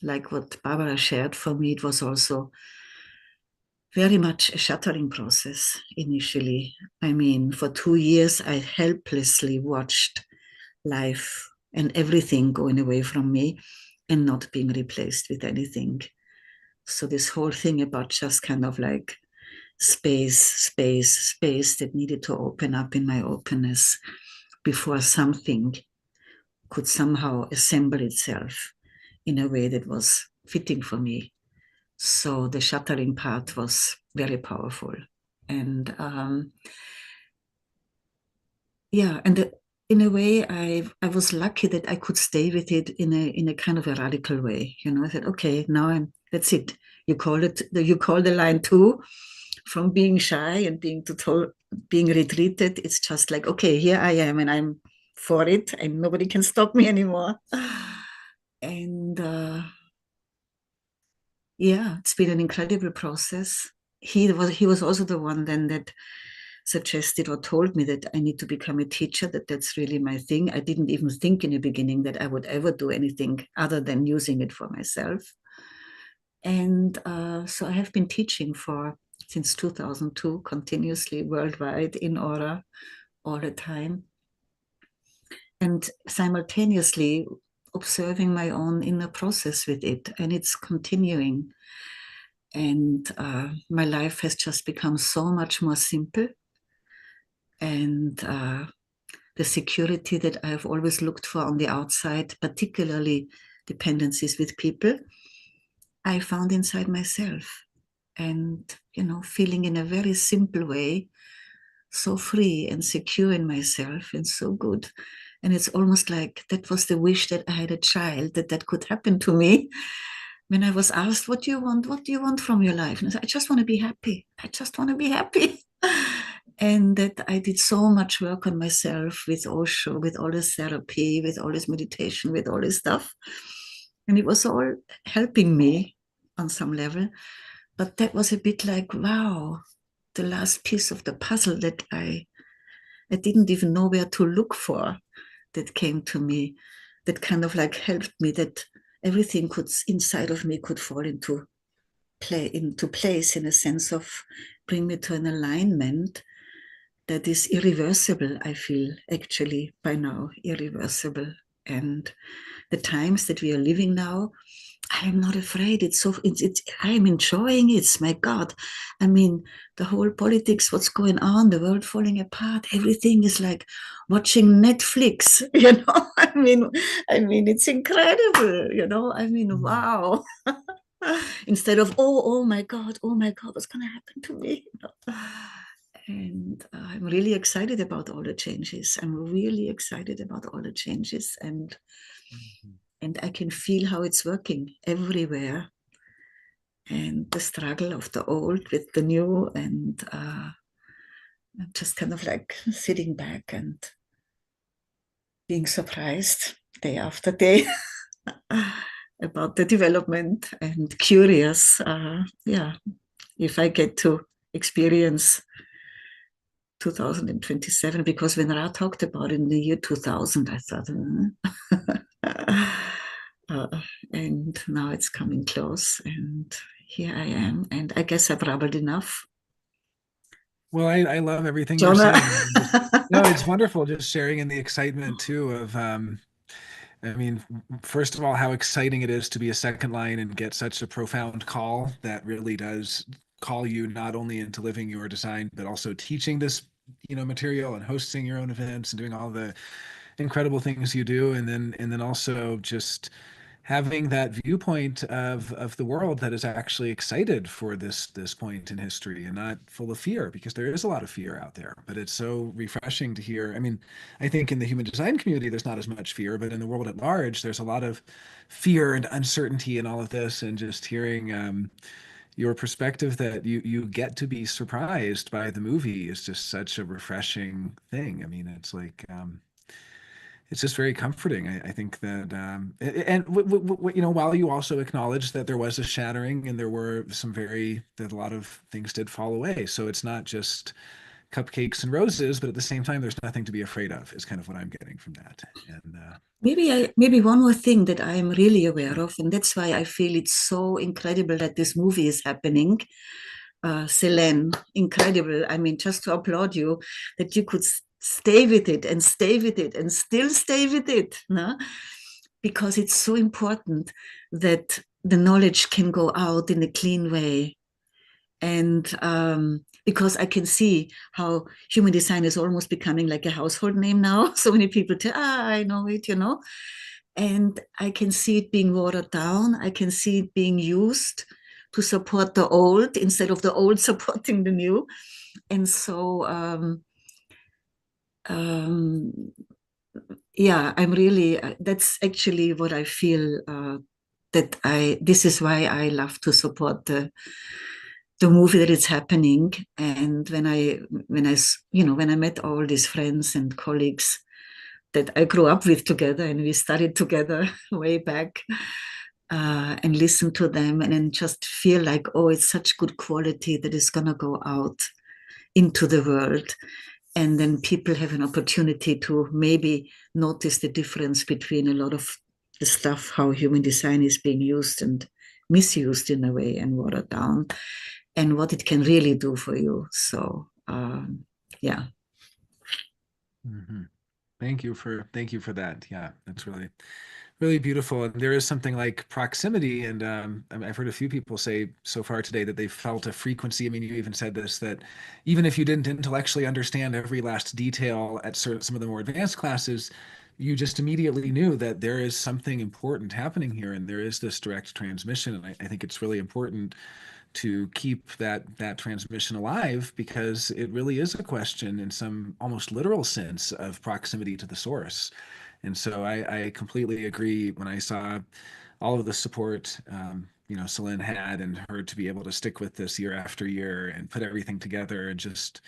like what Barbara shared, for me, it was also very much a shattering process initially. I mean, for 2 years, I helplessly watched life and everything going away from me and not being replaced with anything. So this whole thing about just kind of like space that needed to open up in my openness before something could somehow assemble itself in a way that was fitting for me. So the shattering part was very powerful. And in a way, I was lucky that I could stay with it in a kind of a radical way. You know, I said, okay, now that's it. You call the line 2 from being shy and being retreated. It's just like, okay, here I am, and I'm for it, and nobody can stop me anymore. And it's been an incredible process. He was also the one then that suggested or told me that I need to become a teacher, that's really my thing. I didn't even think in the beginning that I would ever do anything other than using it for myself. And so I have been teaching since 2002, continuously worldwide in Aura, all the time. And simultaneously observing my own inner process with it. And it's continuing. And my life has just become so much more simple. And the security that I've always looked for on the outside, particularly dependencies with people, I found inside myself. And, feeling in a very simple way, so free and secure in myself and so good. And it's almost like that was the wish that I had a child, that could happen to me. When I was asked, what do you want? What do you want from your life? And I said, I just want to be happy. I just want to be happy. And that I did so much work on myself with Osho, with all this therapy, with all this meditation, with all this stuff. And it was all helping me on some level. But that was a bit like, wow, the last piece of the puzzle that I didn't even know where to look for, that came to me, that kind of like helped me, that everything inside of me could fall into place in a sense of bring me to an alignment that is irreversible, I feel, actually, by now, irreversible. And the times that we are living now, I am not afraid. I am enjoying it. My God. I mean, the whole politics, what's going on, the world falling apart, everything is like watching Netflix, I mean, it's incredible, I mean, wow. Instead of, oh my God, what's going to happen to me? And I'm really excited about all the changes. And I can feel how it's working everywhere. And the struggle of the old with the new, and I'm just kind of like sitting back and being surprised day after day about the development, and curious, if I get to experience 2027, because when Ra talked about it in the year 2000, I thought, and now it's coming close, and here I am, and I guess I've rabbled enough. Well, I love everything you're saying. No, it's wonderful just sharing in the excitement too of, I mean, first of all, how exciting it is to be a second line and get such a profound call that really does call you not only into living your design, but also teaching this, material and hosting your own events and doing all the incredible things you do. And then also just having that viewpoint of the world that is actually excited for this point in history and not full of fear, because there is a lot of fear out there. But it's so refreshing to hear. I mean, I think in the human design community there's not as much fear, but in the world at large there's a lot of fear and uncertainty and all of this. And just hearing your perspective that you get to be surprised by the movie is just such a refreshing thing. I mean, it's like it's just very comforting. I think that, and you know, while you also acknowledge that there was a shattering and there were that a lot of things did fall away. So it's not just cupcakes and roses, but at the same time, there's nothing to be afraid of, is kind of what I'm getting from that. And maybe one more thing that I'm really aware of, and that's why I feel it's so incredible that this movie is happening. Selene, incredible. I mean, just to applaud you that you could stay with it and stay with it and still stay with it, no? Because it's so important that the knowledge can go out in a clean way. And because I can see how human design is almost becoming like a household name now. So many people tell, I know it, you know. And I can see it being watered down. I can see it being used to support the old instead of the old supporting the new. And so, yeah, I'm really, that's actually what I feel this is why I love to support the movie that is happening. And when I met all these friends and colleagues that I grew up with together and we studied together way back, and listen to them and then just feel like, oh, it's such good quality that is going to go out into the world. And then people have an opportunity to maybe notice the difference between a lot of the stuff, how human design is being used and misused in a way and watered down, and what it can really do for you. So, yeah. Mm-hmm. Thank you for that. Yeah, that's really beautiful. And there is something like proximity. And I've heard a few people say so far today that they felt a frequency. I mean, you even said this, that even if you didn't intellectually understand every last detail at some of the more advanced classes, you just immediately knew that there is something important happening here, and there is this direct transmission. And I think it's really important to keep that transmission alive, because it really is a question in some almost literal sense of proximity to the source. And so I completely agree. When I saw all of the support, you know, Selene had, and her to be able to stick with this year after year and put everything together, and just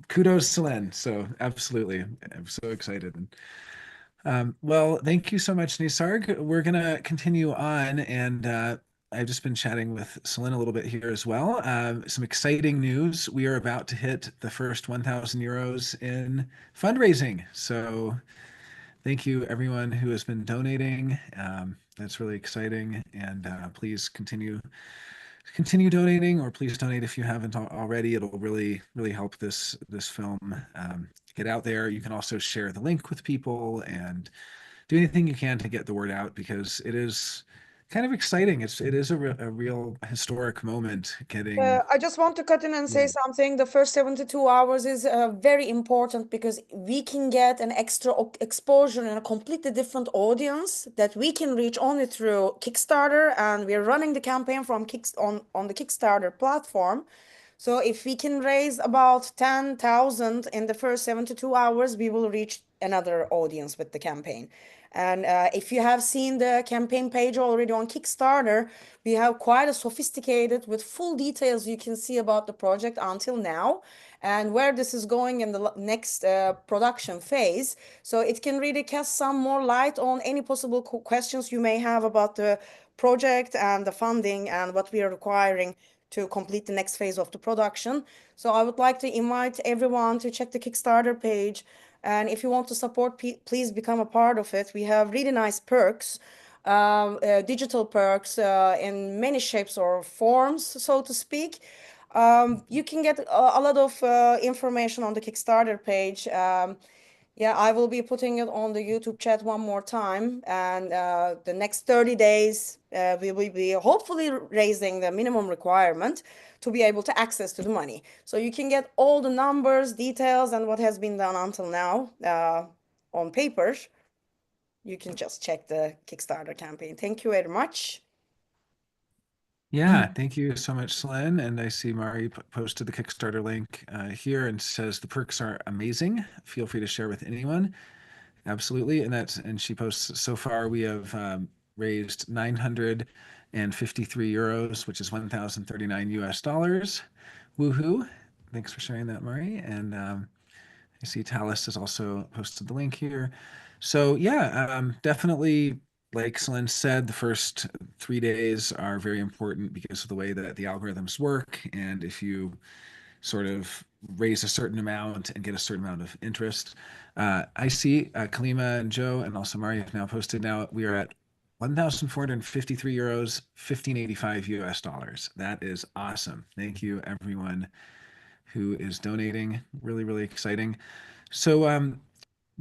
kudos, Selene. So absolutely, I'm so excited. Well, thank you so much, Nisarg. We're gonna continue on, and I've just been chatting with Selene a little bit here as well. Some exciting news. We are about to hit the first 1,000 euros in fundraising. So thank you everyone who has been donating. That's really exciting. And please continue donating, or please donate if you haven't already. It'll really help this film get out there. You can also share the link with people and do anything you can to get the word out, because it is kind of exciting. It is a real historic moment getting. I just want to cut in and say something. The first 72 hours is very important, because we can get an extra exposure and a completely different audience that we can reach only through Kickstarter, and we're running the campaign from on the Kickstarter platform. So if we can raise about 10,000 in the first 72 hours, we will reach another audience with the campaign. And if you have seen the campaign page already on Kickstarter, we have quite a sophisticated, with full details you can see about the project until now and where this is going in the next production phase. So it can really cast some more light on any possible questions you may have about the project and the funding and what we are requiring to complete the next phase of the production. So I would like to invite everyone to check the Kickstarter page. And if you want to support, please become a part of it. We have really nice perks, digital perks in many shapes or forms, so to speak. You can get a lot of information on the Kickstarter page. Yeah, I will be putting it on the YouTube chat one more time. And the next 30 days, we will be hopefully raising the minimum requirement to be able to access to the money. So you can get all the numbers, details, and what has been done until now on paper. you can just check the Kickstarter campaign. Thank you very much. Yeah, thank you so much, Slen. And I see Mari posted the Kickstarter link here and says the perks are amazing. Feel free to share with anyone. Absolutely. And she posts, so far we have raised 953 euros, which is 1,039 US dollars. Woohoo. Thanks for sharing that, Mari. And I see Talis has also posted the link here. So yeah, definitely, like Celine said, the first 3 days are very important because of the way that the algorithms work. And if you sort of raise a certain amount and get a certain amount of interest, I see Kalima and Joe and also Mari have now posted. Now we are at 1,453 euros, 1585 US dollars. That is awesome. Thank you, everyone who is donating. Really, really exciting. So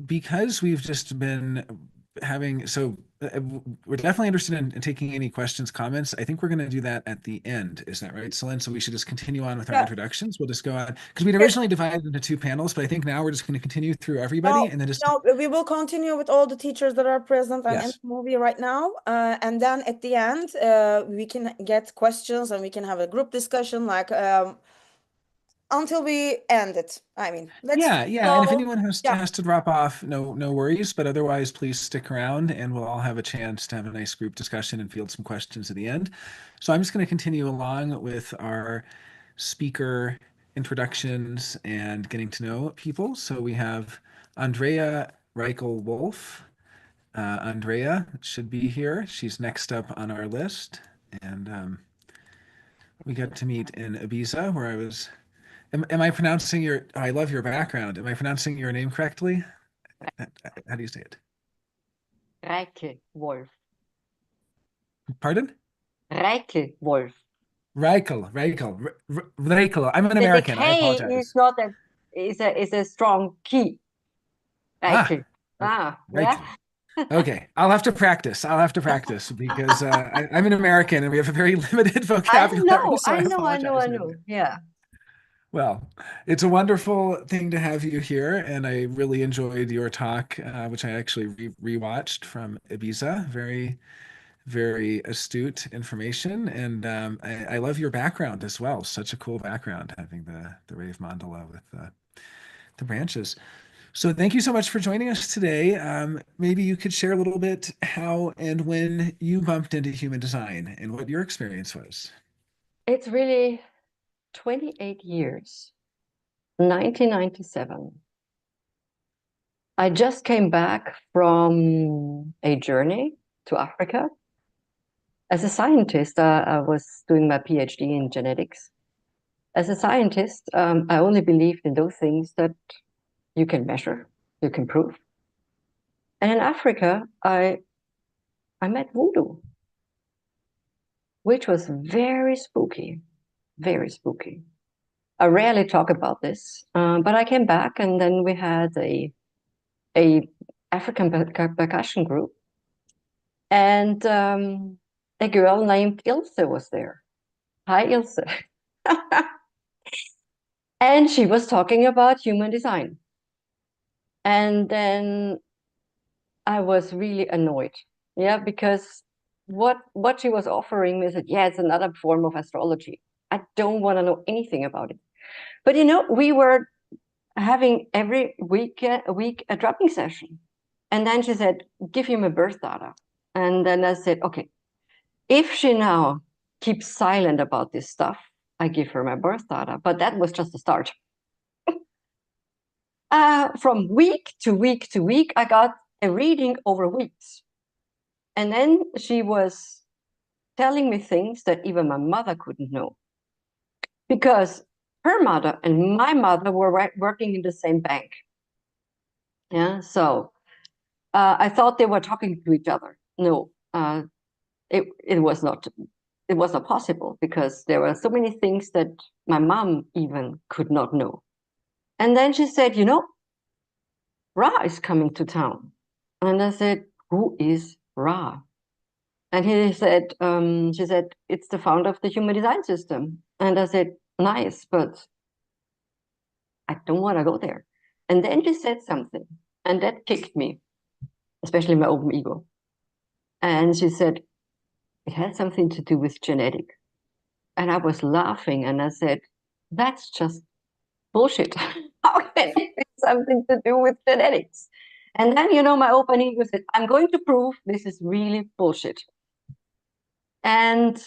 because we've just been having, we're definitely interested in taking any questions, comments. I think we're going to do that at the end. Is that right, Celine? So we should just continue on with our introductions. We'll just go on, because we'd originally divided into 2 panels, but I think now we're just going to continue through everybody and then just. No, we will continue with all the teachers that are present and in the movie right now. And then at the end, we can get questions and we can have a group discussion, like until we end it. I mean, yeah. And if anyone has to drop off, no worries. But otherwise, please stick around, and we'll all have a chance to have a nice group discussion and field some questions at the end. So I'm just going to continue along with our speaker introductions and getting to know people. So we have Andrea Reich Wolf. Andrea should be here. She's next up on our list, and we got to meet in Ibiza, where I was. Am I pronouncing your? I love your background. Am I pronouncing your name correctly? How do you say it? Reich Wolf. Pardon? Reich Wolf. Reichel. I'm an American. I apologize. The K is not is a strong key. Reich. Yeah. Okay, I'll have to practice because I'm an American and we have a very limited vocabulary. I know. Yeah. Well, it's a wonderful thing to have you here, and I really enjoyed your talk, which I actually rewatched from Ibiza. Very, very astute information, and I love your background as well. Such a cool background, having the rave mandala with the branches. So thank you so much for joining us today. Maybe you could share a little bit how and when you bumped into human design and what your experience was. It's really 28 years, 1997. I just came back from a journey to Africa. As a scientist, I was doing my PhD in genetics. As a scientist, I only believed in those things that you can measure, you can prove. And in Africa, I met voodoo, which was very spooky. Very spooky. I rarely talk about this, but I came back, and then we had a African percussion group, and a girl named Ilse was there. Hi, Ilse. And she was talking about human design. And then I was really annoyed, because what she was offering me said, it's another form of astrology. I don't want to know anything about it. But we were having every week a dropping session. And then she said, give him a birth data. And then I said, okay, if she now keeps silent about this stuff, I give her my birth data. But that was just the start. From week to week to week, I got a reading over weeks. And then she was telling me things that even my mother couldn't know. Because her mother and my mother were working in the same bank. So I thought they were talking to each other. No, it was not. It was not possible, because there were so many things that my mom even could not know. And then she said, Ra is coming to town. And I said, who is Ra? And she said, it's the founder of the human design system. And I said, nice, but I don't want to go there. And then she said something, and that kicked me. especially my open ego. And she said, it had something to do with genetic. And I was laughing and I said, that's just bullshit. How can it be something to do with genetics? And then, my open ego said, I'm going to prove this is really bullshit. And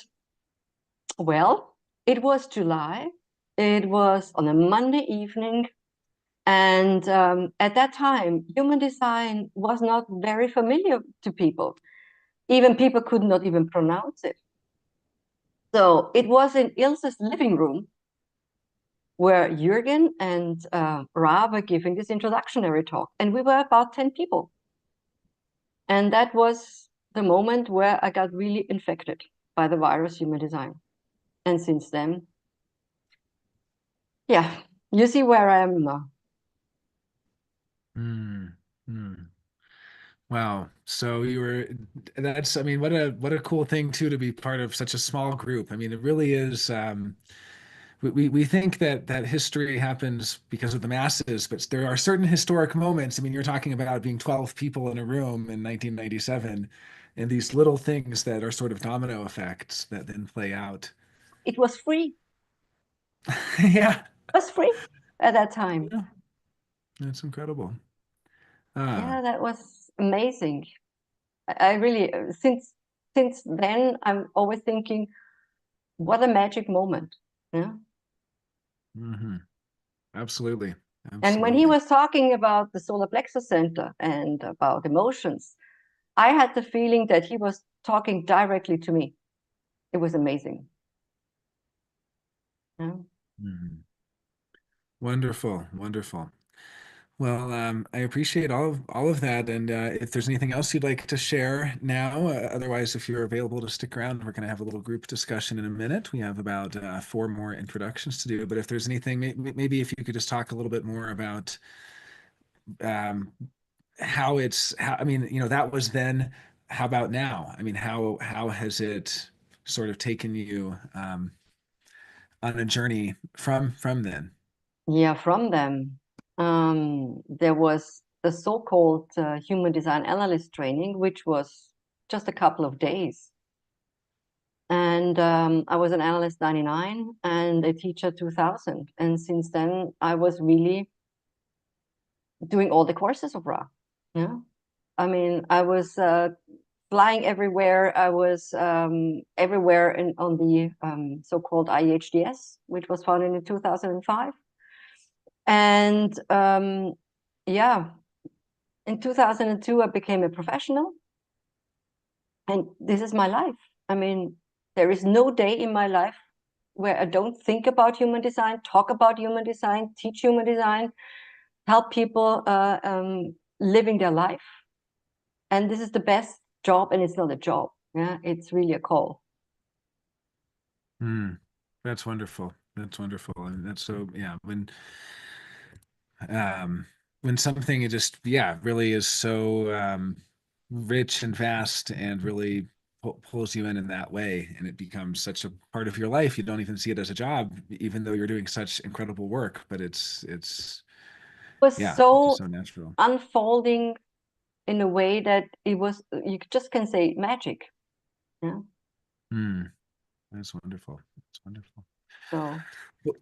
well, it was July. It was on a Monday evening. And at that time, human design was not very familiar to people. Even people could not even pronounce it. So it was in Ilse's living room where Jürgen and Ra were giving this introductionary talk. And we were about 10 people. And that was the moment where I got really infected by the virus human design. And since then, yeah, you see where I am now. Wow. So that's, I mean, what a cool thing too, to be part of such a small group. I mean, it really is, we think that history happens because of the masses, but there are certain historic moments. I mean, you're talking about being 12 people in a room in 1997, and these little things that are sort of domino effects that then play out. It was free. Yeah. It was free at that time. Yeah. That's incredible. Yeah, that was amazing. I really, since then, I'm always thinking, what a magic moment. Yeah. Absolutely. And when he was talking about the solar plexus center and about emotions, I had the feeling that he was talking directly to me. It was amazing. Yeah. Wonderful, wonderful. Well, I appreciate all of that. And if there's anything else you'd like to share now, otherwise, if you're available to stick around, we're going to have a little group discussion in a minute. We have about 4 more introductions to do. But if there's anything, maybe if you could just talk a little bit more about how I mean, that was then. How about now? I mean, how has it sort of taken you on a journey from then? Yeah, from them. There was the so-called human design analyst training, which was just a couple of days. And I was an analyst 99 and a teacher 2000. And since then, I was really doing all the courses of Ra. Yeah. I mean, I was flying everywhere. I was everywhere on the so-called IHDS, which was founded in 2005. And yeah, in 2002, I became a professional. And this is my life. I mean, there is no day in my life where I don't think about human design, talk about human design, teach human design, help people living their life. And this is the best job, and it's not a job. Yeah, it's really a call. That's wonderful. That's wonderful. And that's so, yeah, when something it just, yeah, really is so rich and vast and really pulls you in that way, and it becomes such a part of your life, you don't even see it as a job, even though you're doing such incredible work, but it was yeah, so natural, unfolding in a way that it was, you just can say magic. Yeah. That's wonderful. That's wonderful. So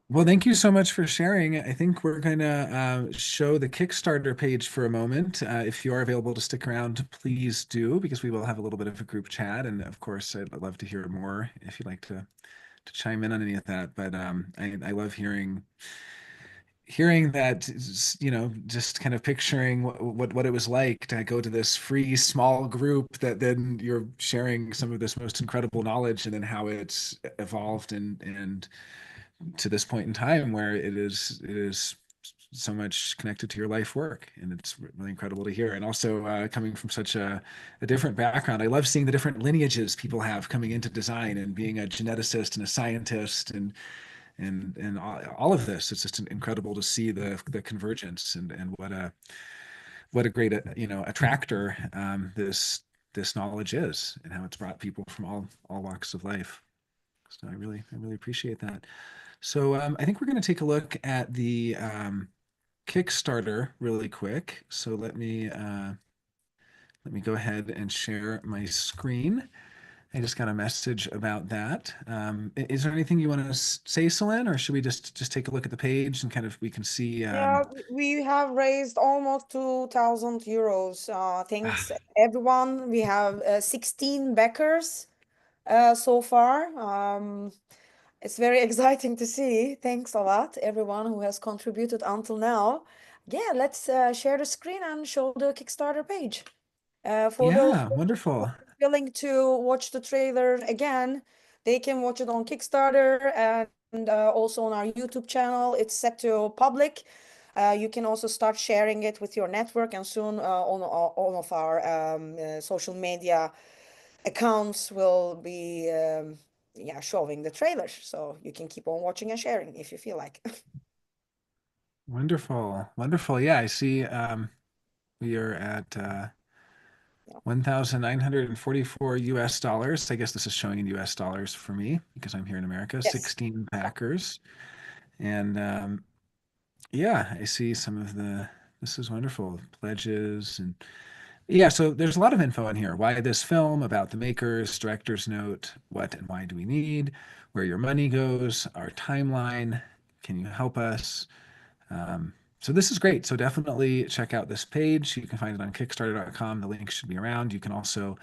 well, thank you so much for sharing. I think we're going to show the Kickstarter page for a moment. If you are available to stick around, please do, because we will have a little bit of a group chat. And of course, I'd love to hear more if you'd like to chime in on any of that. But I love hearing that, just kind of picturing what it was like to go to this free small group that then you're sharing some of this most incredible knowledge, and then how it's evolved and to this point in time where it is so much connected to your life work, and it's really incredible to hear. And also coming from such a different background, I love seeing the different lineages people have coming into design, and being a geneticist and a scientist and all of this. It's just incredible to see the convergence, and what a great attractor this knowledge is, and how it's brought people from all walks of life. So I really appreciate that. So I think we're going to take a look at the Kickstarter really quick. So let me let me go ahead and share my screen. I just got a message about that. Is there anything you want to say, Selene, or should we just take a look at the page and kind of we can see? Yeah, we have raised almost 2,000 euros. Thanks everyone. We have 16 backers so far. It's very exciting to see. Thanks a lot, everyone who has contributed until now. Yeah, let's share the screen and show the Kickstarter page. For those Yeah, wonderful. willing to watch the trailer again, they can watch it on Kickstarter and also on our YouTube channel. It's set to public. You can also start sharing it with your network, and soon on all of our social media accounts will be yeah, showing the trailer. So you can keep on watching and sharing if you feel like. Wonderful, wonderful. Yeah, I see we are at 1,944 US dollars. I guess this is showing in US dollars for me because I'm here in America. Yes. 16 backers. And yeah, I see some of this is wonderful, pledges and yeah, so there's a lot of info in here. Why this film, about the makers, director's note, what and why do we need, where your money goes, our timeline, can you help us? So this is great. So definitely check out this page. You can find it on Kickstarter.com. The link should be around. You can also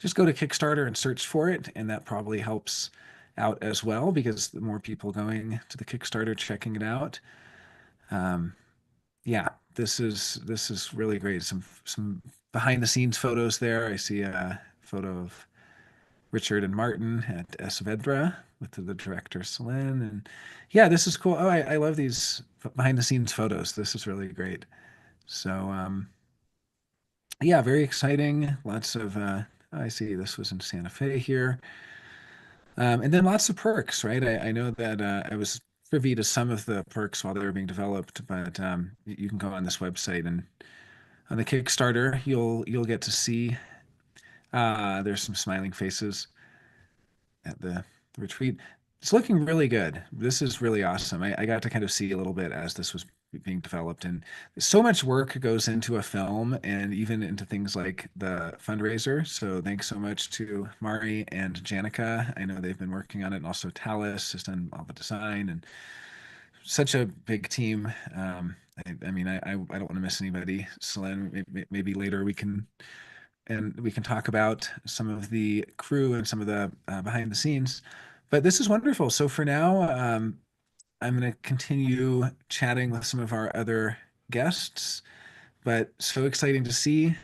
just go to Kickstarter and search for it, and that probably helps out as well because the more people going to the Kickstarter checking it out. Yeah, this is really great. Some behind the scenes photos there. I see a photo of Richard and Martin at Esvedra with the director Selene, and yeah, this is cool. Oh, I love these behind the scenes photos. This is really great. So yeah, very exciting. Lots of I see this was in Santa Fe here. And then lots of perks, right? I know that I was privy to some of the perks while they were being developed, but you can go on this website and on the Kickstarter, you'll get to see there's some smiling faces at the retreat. It's looking really good. This is really awesome. I got to kind of see a little bit as this was being developed, and so much work goes into a film and even into things like the fundraiser. So thanks so much to Mari and Janica. I know they've been working on it, and also Talis has done all the design, and such a big team. I mean, I don't want to miss anybody. Selene, maybe later we can talk about some of the crew and some of the behind the scenes. But this is wonderful. So for now, I'm going to continue chatting with some of our other guests. But so exciting to see,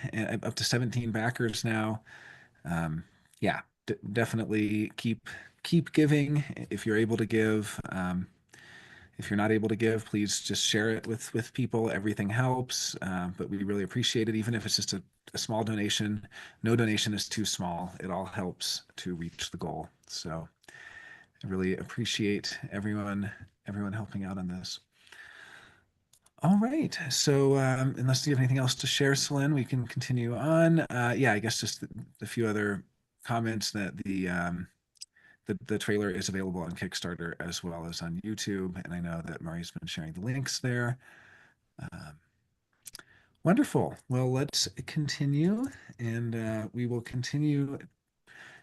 up to 17 backers now. Yeah, definitely keep giving if you're able to give. If you're not able to give, please just share it with people. Everything helps, but we really appreciate it, even if it's just a small donation. No donation is too small. It all helps to reach the goal. So I really appreciate everyone helping out on this. All right. So unless you have anything else to share, Selene, we can continue on. Yeah, I guess just a few other comments that the trailer is available on Kickstarter as well as on YouTube. And I know that Mari's been sharing the links there. Wonderful. Well, let's continue, and we will continue.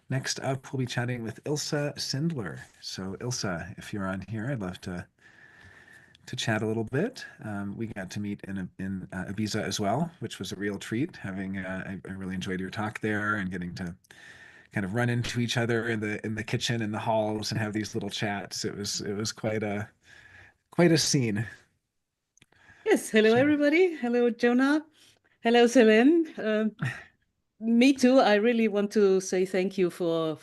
Next up, we'll be chatting with Ilse Sendler. So Ilse, if you're on here, I'd love to chat a little bit. We got to meet in Ibiza as well, which was a real treat. I really enjoyed your talk there and getting to kind of run into each other in the kitchen and the halls and have these little chats. It was quite a scene. Yes, hello everybody. Hello Jonah. Hello Selene. Me too. I really want to say thank you for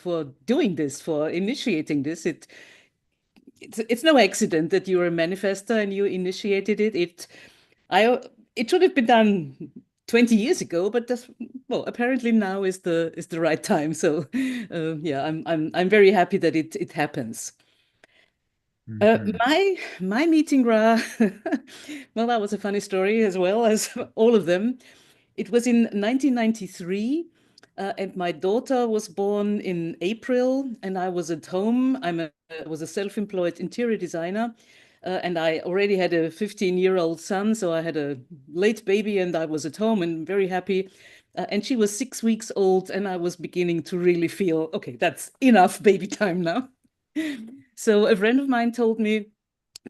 doing this, for initiating this. It's no accident that you're a manifester and you initiated it. It should have been done 20 years ago, but apparently now is the right time. So yeah, I'm very happy that it happens. My meeting, Ra, well, that was a funny story as well as all of them. It was in 1993, and my daughter was born in April, and I was at home. I was a self-employed interior designer, and I already had a 15-year-old son, so I had a late baby, and I was at home and very happy And she was 6 weeks old, and I was beginning to really feel, okay, that's enough baby time now. So a friend of mine told me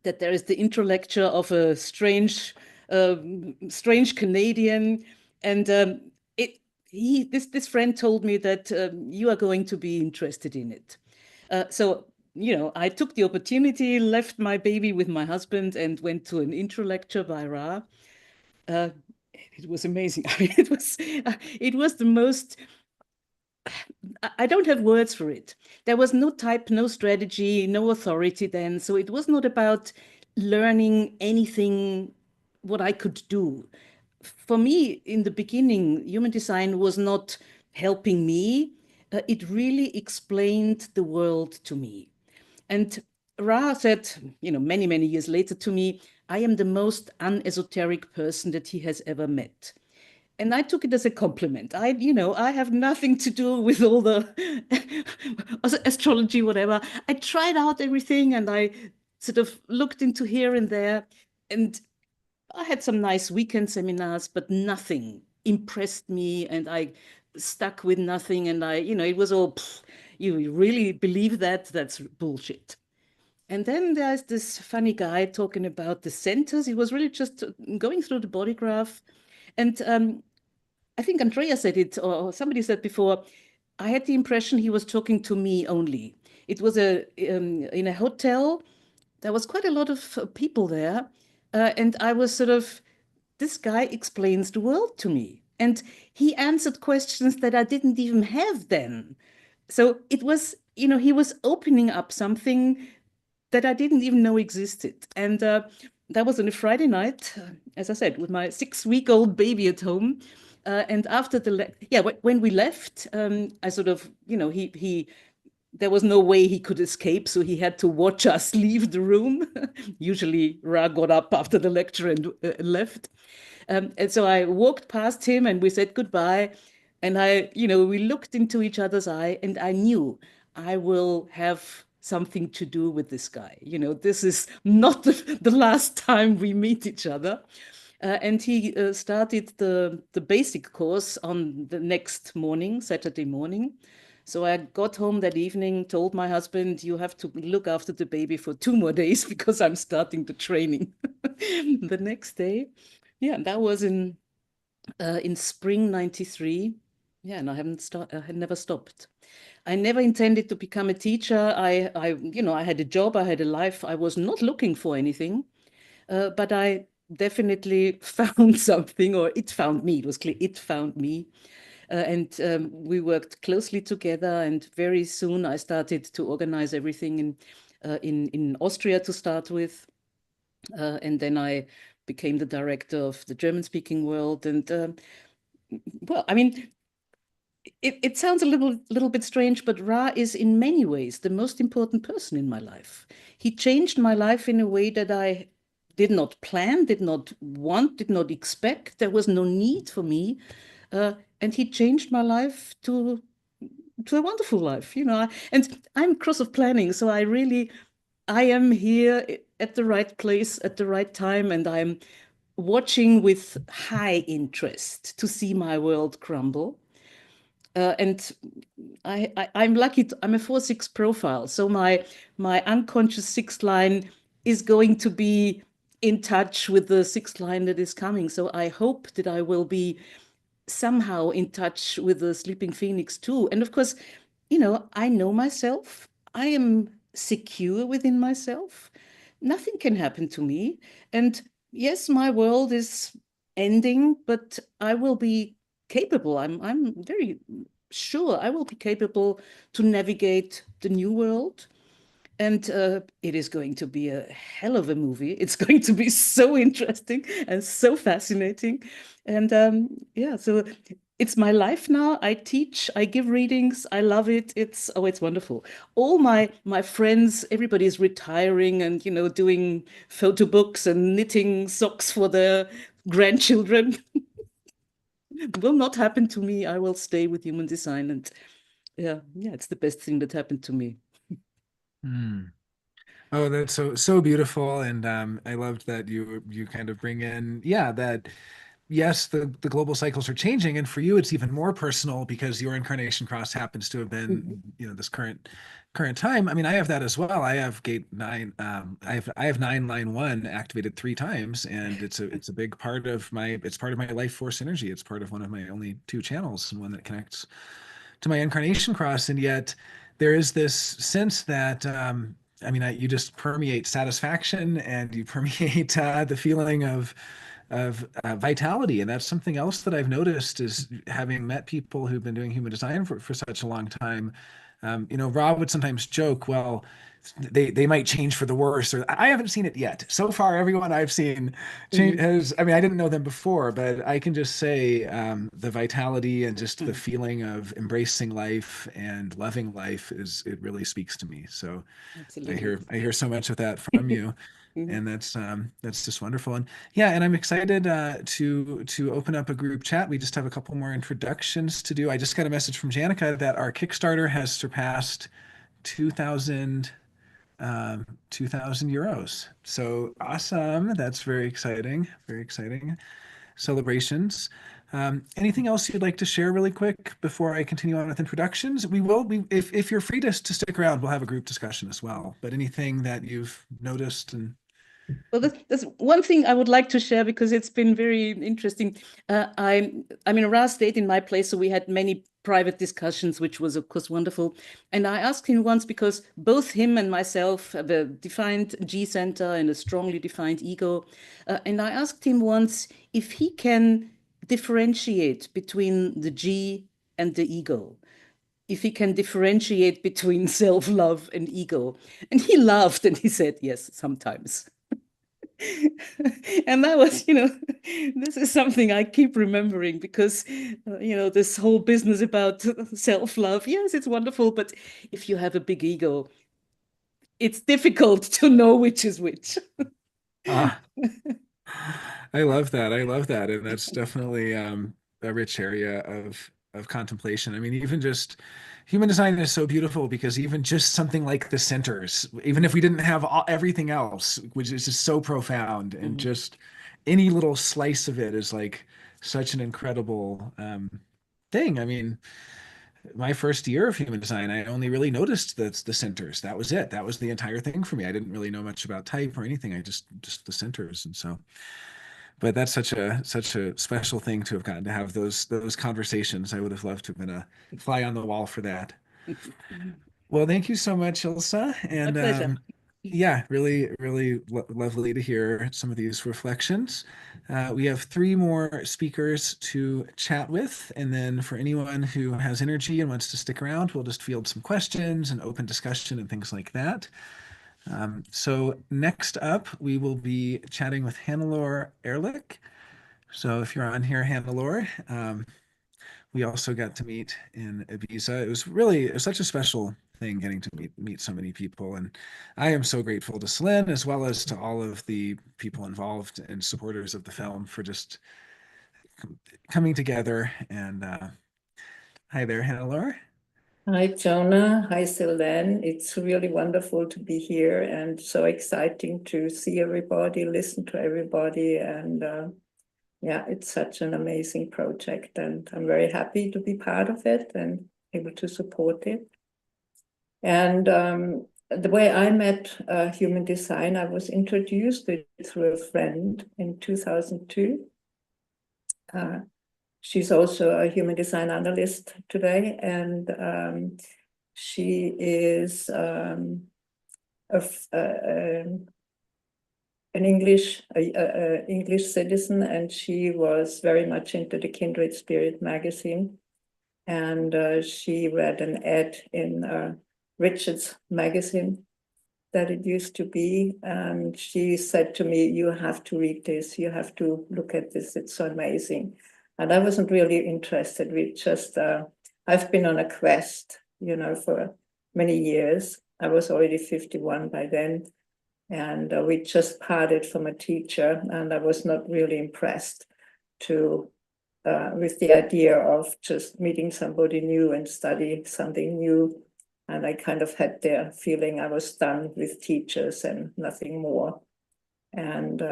that there is the intro lecture of a strange Canadian, and this friend told me that you are going to be interested in it. So I took the opportunity, left my baby with my husband, and went to an intro lecture by Ra. It was amazing. I mean, it was the most. I don't have words for it. There was no type, no strategy, no authority then. So it was not about learning anything what I could do. For me, in the beginning, human design was not helping me. It really explained the world to me. And Ra said, many, many years later to me, I am the most unesoteric person that he has ever met. And I took it as a compliment. I have nothing to do with all the astrology, whatever. I tried out everything, and I sort of looked into here and there. And I had some nice weekend seminars, but nothing impressed me, and I stuck with nothing. And it was all, you really believe that? That's bullshit. And then there's this funny guy talking about the centers. He was really just going through the body graph. And I think Andrea said it, or somebody said before, I had the impression he was talking to me only. It was in a hotel. There was quite a lot of people there. And I was sort of, this guy explains the world to me. And he answered questions that I didn't even have then. So it was, he was opening up something that I didn't even know existed. And that was on a Friday night, as I said, with my 6-week-old baby at home. And after when we left, I sort of, there was no way he could escape, so he had to watch us leave the room. Usually Ra got up after the lecture and left. And so I walked past him and we said goodbye. And we looked into each other's eye, and I knew I will have something to do with this guy. This is not the last time we meet each other. And he started the basic course on the next morning, Saturday morning. So I got home that evening, told my husband, you have to look after the baby for 2 more days because I'm starting the training the next day. Yeah, that was in spring '93. Yeah, and I had never stopped. I never intended to become a teacher. I had a job, I had a life. I was not looking for anything, but I definitely found something, or it found me. It was clear it found me. And we worked closely together, and very soon I started to organize everything in Austria to start with. And then I became the director of the German-speaking world. And well, I mean, it sounds a little bit strange, but Ra is in many ways the most important person in my life. He changed my life in a way that I did not plan, did not want, did not expect. There was no need for me. And he changed my life to a wonderful life, And I'm cross of planning, so I am here at the right place at the right time, and I'm watching with high interest to see my world crumble. And I'm lucky. I'm a 4/6 profile, so my unconscious 6th line is going to be in touch with the 6th line that is coming. So I hope that I will be somehow in touch with the sleeping phoenix too. And of course, I know myself. I am secure within myself. Nothing can happen to me. And yes, my world is ending, but I will be capable. I'm very sure I will be capable to navigate the new world. And it is going to be a hell of a movie. It's going to be so interesting and so fascinating. And yeah, so it's my life now. I teach, I give readings. I love it. It's wonderful. All my friends, everybody is retiring and, doing photo books and knitting socks for their grandchildren. Will not happen to me. I will stay with human design. And yeah, it's the best thing that happened to me. Oh, that's so beautiful, and I loved that you kind of bring in, that yes, the global cycles are changing, and for you, it's even more personal because your incarnation cross happens to have been, this current time. I mean, I have that as well. I have gate 9. I have 9 line 1 activated 3 times, and it's a big part of my. It's part of my life force energy. It's part of one of my only 2 channels, and one that connects to my incarnation cross, and yet there is this sense that. You just permeate satisfaction, and you permeate the feeling of vitality. And that's something else that I've noticed is having met people who've been doing human design for such a long time. Rob would sometimes joke, well, they might change for the worse, or I haven't seen it yet. So far, everyone I've seen has, I didn't know them before, but I can just say the vitality and just the feeling of embracing life and loving life it really speaks to me. So Absolutely. I hear so much of that from you. And that's just wonderful. And yeah, and I'm excited to open up a group chat. We just have a couple more introductions to do. I just got a message from Janica that our Kickstarter has surpassed 2,000 euros. So awesome. That's very exciting. Very exciting. Celebrations. Anything else you'd like to share really quick before I continue on with introductions? If you're free to stick around, we'll have a group discussion as well. But anything that you've noticed and Well, that's one thing I would like to share because it's been very interesting. I'm in Ra stayed in my place, so we had many private discussions, which was of course wonderful. And I asked him once, because both him and myself have a defined G center and a strongly defined ego, and I asked him once if he can differentiate between the G and the ego. If he can differentiate between self-love and ego. And he laughed and he said, yes, sometimes. And that was, this is something I keep remembering because, this whole business about self-love, yes, it's wonderful, but if you have a big ego, it's difficult to know which is which. I love that. And that's definitely a rich area of contemplation. Even just human design is so beautiful because even just something like the centers, even if we didn't have everything else, which is just so profound, and just any little slice of it is like such an incredible thing. My first year of human design, I only really noticed the centers. That was it. That was the entire thing for me. I didn't really know much about type or anything. I just the centers. And so, but that's such a special thing to have gotten to have those conversations. I would have loved to have been a fly on the wall for that. Well, thank you so much, Ilse. And My pleasure. yeah, really, really lovely to hear some of these reflections. We have 3 more speakers to chat with. And then for anyone who has energy and wants to stick around, we'll just field some questions and open discussion and things like that. So next up, we will be chatting with Hannelore Ehrlich. So if you're on here, Hannelore, we also got to meet in Ibiza. It was such a special thing getting to meet so many people. And I am so grateful to Celine, as well as to all of the people involved and supporters of the film for just coming together. And hi there, Hannelore. Hi, Jonah. Hi, Sylvain. It's really wonderful to be here and so exciting to see everybody, listen to everybody. And it's such an amazing project. And I'm very happy to be part of it and able to support it. And the way I met human design, I was introduced through a friend in 2002. She's also a human design analyst today, and she is an English citizen, and she was very much into the Kindred Spirit magazine. And she read an ad in Richard's magazine that it used to be, and she said to me, "You have to read this. You have to look at this. It's so amazing." And I wasn't really interested. I've been on a quest, for many years. I was already 51 by then. And we just parted from a teacher, and I was not really impressed with the idea of just meeting somebody new and study something new. And I kind of had the feeling I was done with teachers and nothing more. And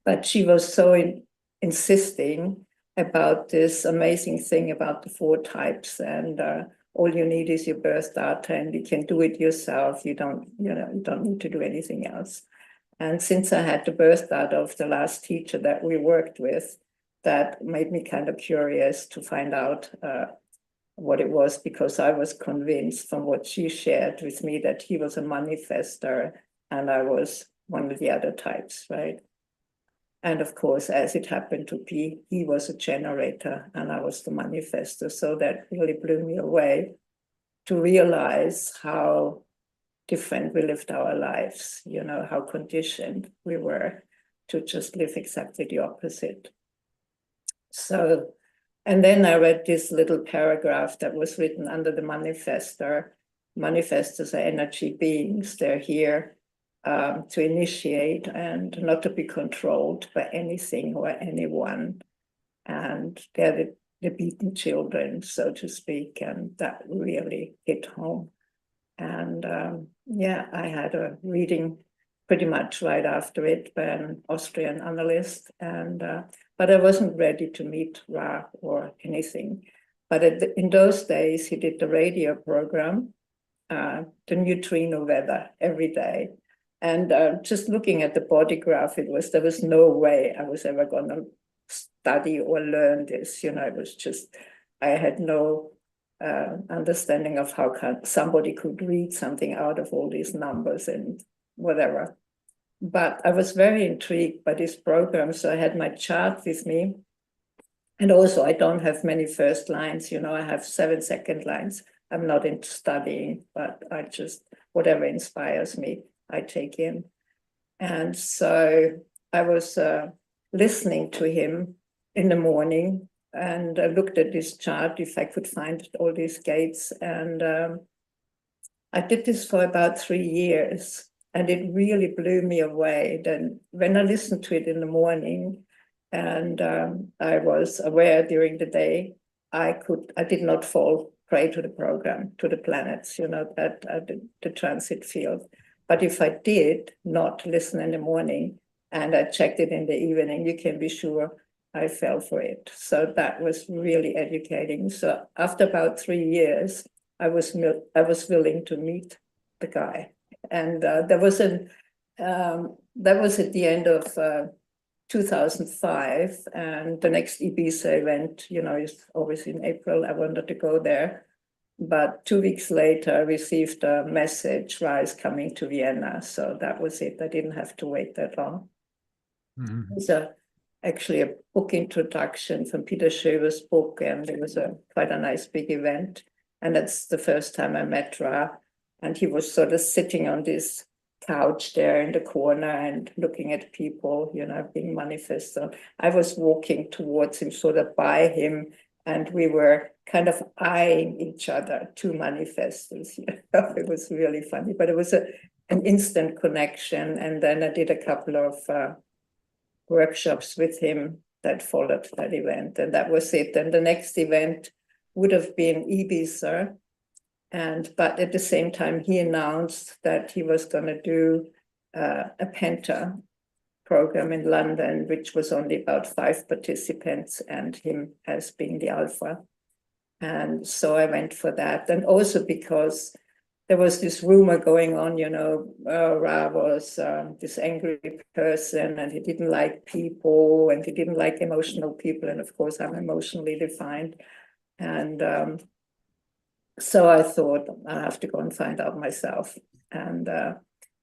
but she was so insisting about this amazing thing about the 4 types, and all you need is your birth data, and you can do it yourself. You don't need to do anything else. And since I had the birth data of the last teacher that we worked with, that made me kind of curious to find out what it was, because I was convinced from what she shared with me that he was a manifestor and I was one of the other types, right? And of course, as it happened to be, he was a generator and I was the manifestor. So that really blew me away to realize how different we lived our lives, how conditioned we were to just live exactly the opposite. So, and then I read this little paragraph that was written under the manifestor. Manifestors are energy beings. They're here to initiate and not to be controlled by anything or anyone. And they're the beaten children, so to speak. And that really hit home. And I had a reading pretty much right after it by an Austrian analyst, and but I wasn't ready to meet Ra or anything. But in those days, he did the radio program, the neutrino weather every day. And just looking at the body graph, there was no way I was ever going to study or learn this. It was just, I had no understanding of how somebody could read something out of all these numbers and whatever. But I was very intrigued by this program, so I had my chart with me. And also, I don't have many first lines, I have 7 second lines. I'm not into studying, but I just, whatever inspires me, I take in. And so I was listening to him in the morning, and I looked at this chart if I could find all these gates. And I did this for about 3 years, and it really blew me away. Then when I listened to it in the morning, and I was aware during the day, I did not fall prey to the program, to the planets, the transit field. But if I did not listen in the morning and I checked it in the evening, you can be sure I fell for it. So that was really educating. So after about 3 years, I was willing to meet the guy. And that was at the end of 2005. And the next Ibiza event, is always in April. I wanted to go there. But 2 weeks later, I received a message, Ra is coming to Vienna. So that was it. I didn't have to wait that long. Mm-hmm. So actually a book introduction from Peter Schöber's book, and it was quite a nice big event. And that's the first time I met Ra. And he was sort of sitting on this couch there in the corner and looking at people, being manifested. I was walking towards him, sort of by him, and we were kind of eyeing each other, 2 manifestors. It was really funny, but it was an instant connection. And then I did a couple of workshops with him that followed that event, and that was it. And the next event would have been Ibiza, but at the same time he announced that he was going to do a Penta program in London, which was only about 5 participants, and him as being the alpha. And so I went for that, and also because there was this rumor going on, Ra was this angry person, and he didn't like people, and he didn't like emotional people. And of course, I'm emotionally defined. And so I thought, I have to go and find out myself. And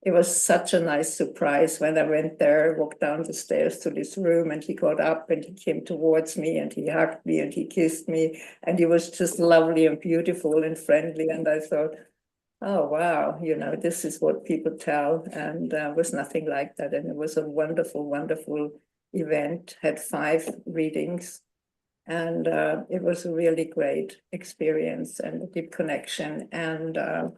it was such a nice surprise when I went there, walked down the stairs to this room, and he got up and he came towards me and he hugged me and he kissed me. And he was just lovely and beautiful and friendly. And I thought, oh, wow, this is what people tell. And was nothing like that. And it was a wonderful, wonderful event, had 5 readings. And it was a really great experience and a deep connection. And I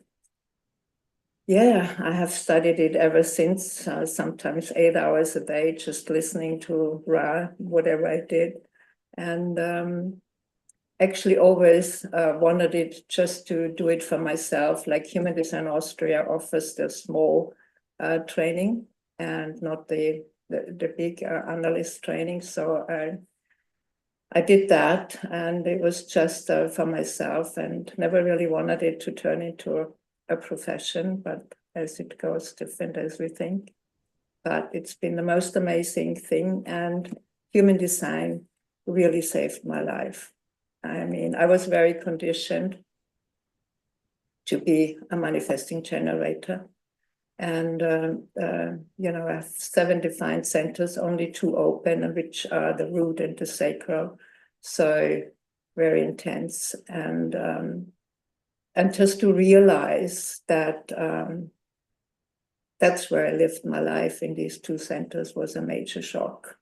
have studied it ever since, sometimes 8 hours a day, just listening to Ra, whatever I did. And actually always wanted it just to do it for myself. Like Human Design Austria offers the small training and not the the big analyst training. So I did that, and it was just for myself, and never really wanted it to turn into a profession, but as it goes, different as we think. But it's been the most amazing thing, and human design really saved my life. I mean, I was very conditioned to be a manifesting generator. And, you know, I have 7 defined centers, only 2 open, which are the root and the sacral. So very intense. And just to realize that that's where I lived my life in these 2 centers was a major shock.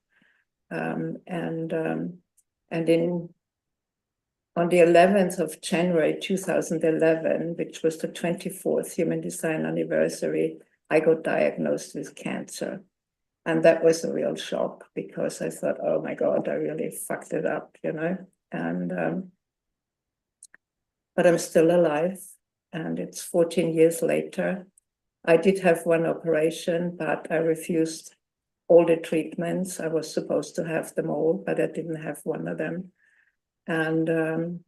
And on the 11th of January 2011, which was the 24th Human Design anniversary, I got diagnosed with cancer. And that was a real shock because I thought, oh my God, I really fucked it up, you know? And, but I'm still alive, and it's 14 years later. I did have 1 operation, but I refused all the treatments. I was supposed to have them all, but I didn't have one of them. And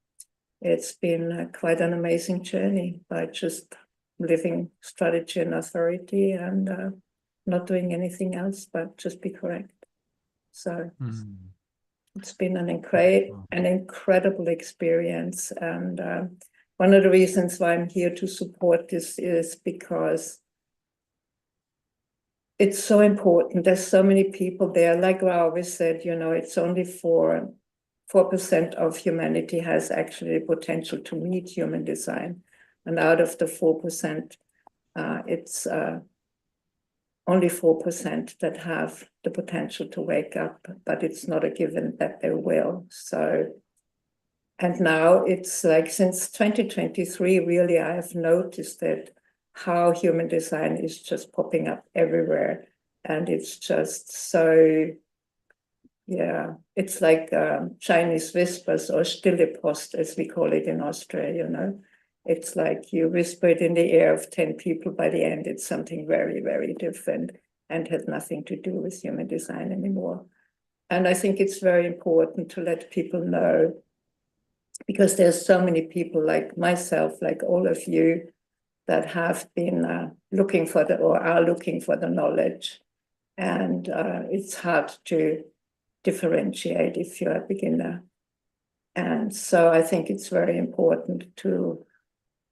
it's been quite an amazing journey by just living strategy and authority and not doing anything else but just be correct. So it's been an incredible experience. And one of the reasons why I'm here to support this is because it's so important. There's so many people there. Like I always said, you know, it's only 4% of humanity has actually the potential to meet human design. And out of the 4%, it's only 4% that have the potential to wake up, but it's not a given that they will. So, and now it's like since 2023, really, I have noticed that how human design is just popping up everywhere. And it's just so, yeah, it's like Chinese whispers or stille post, as we call it in Austria, you know. It's like you whisper it in the ear of 10 people, by the end, it's something very, very different and has nothing to do with human design anymore. And I think it's very important to let people know, because there's so many people like myself, like all of you, that have been looking for or are looking for the knowledge. And it's hard to differentiate if you're a beginner. And so I think it's very important to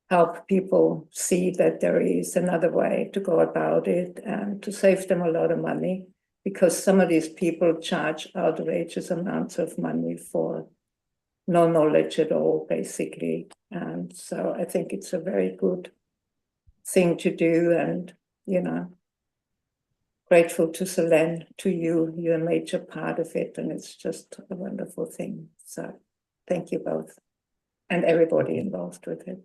help people see that there is another way to go about it and to save them a lot of money, because some of these people charge outrageous amounts of money for no knowledge at all, basically. And so I think it's a very good thing to do, and, you know, grateful to Selene, to you. You're a major part of it, and it's just a wonderful thing. So thank you both and everybody involved with it.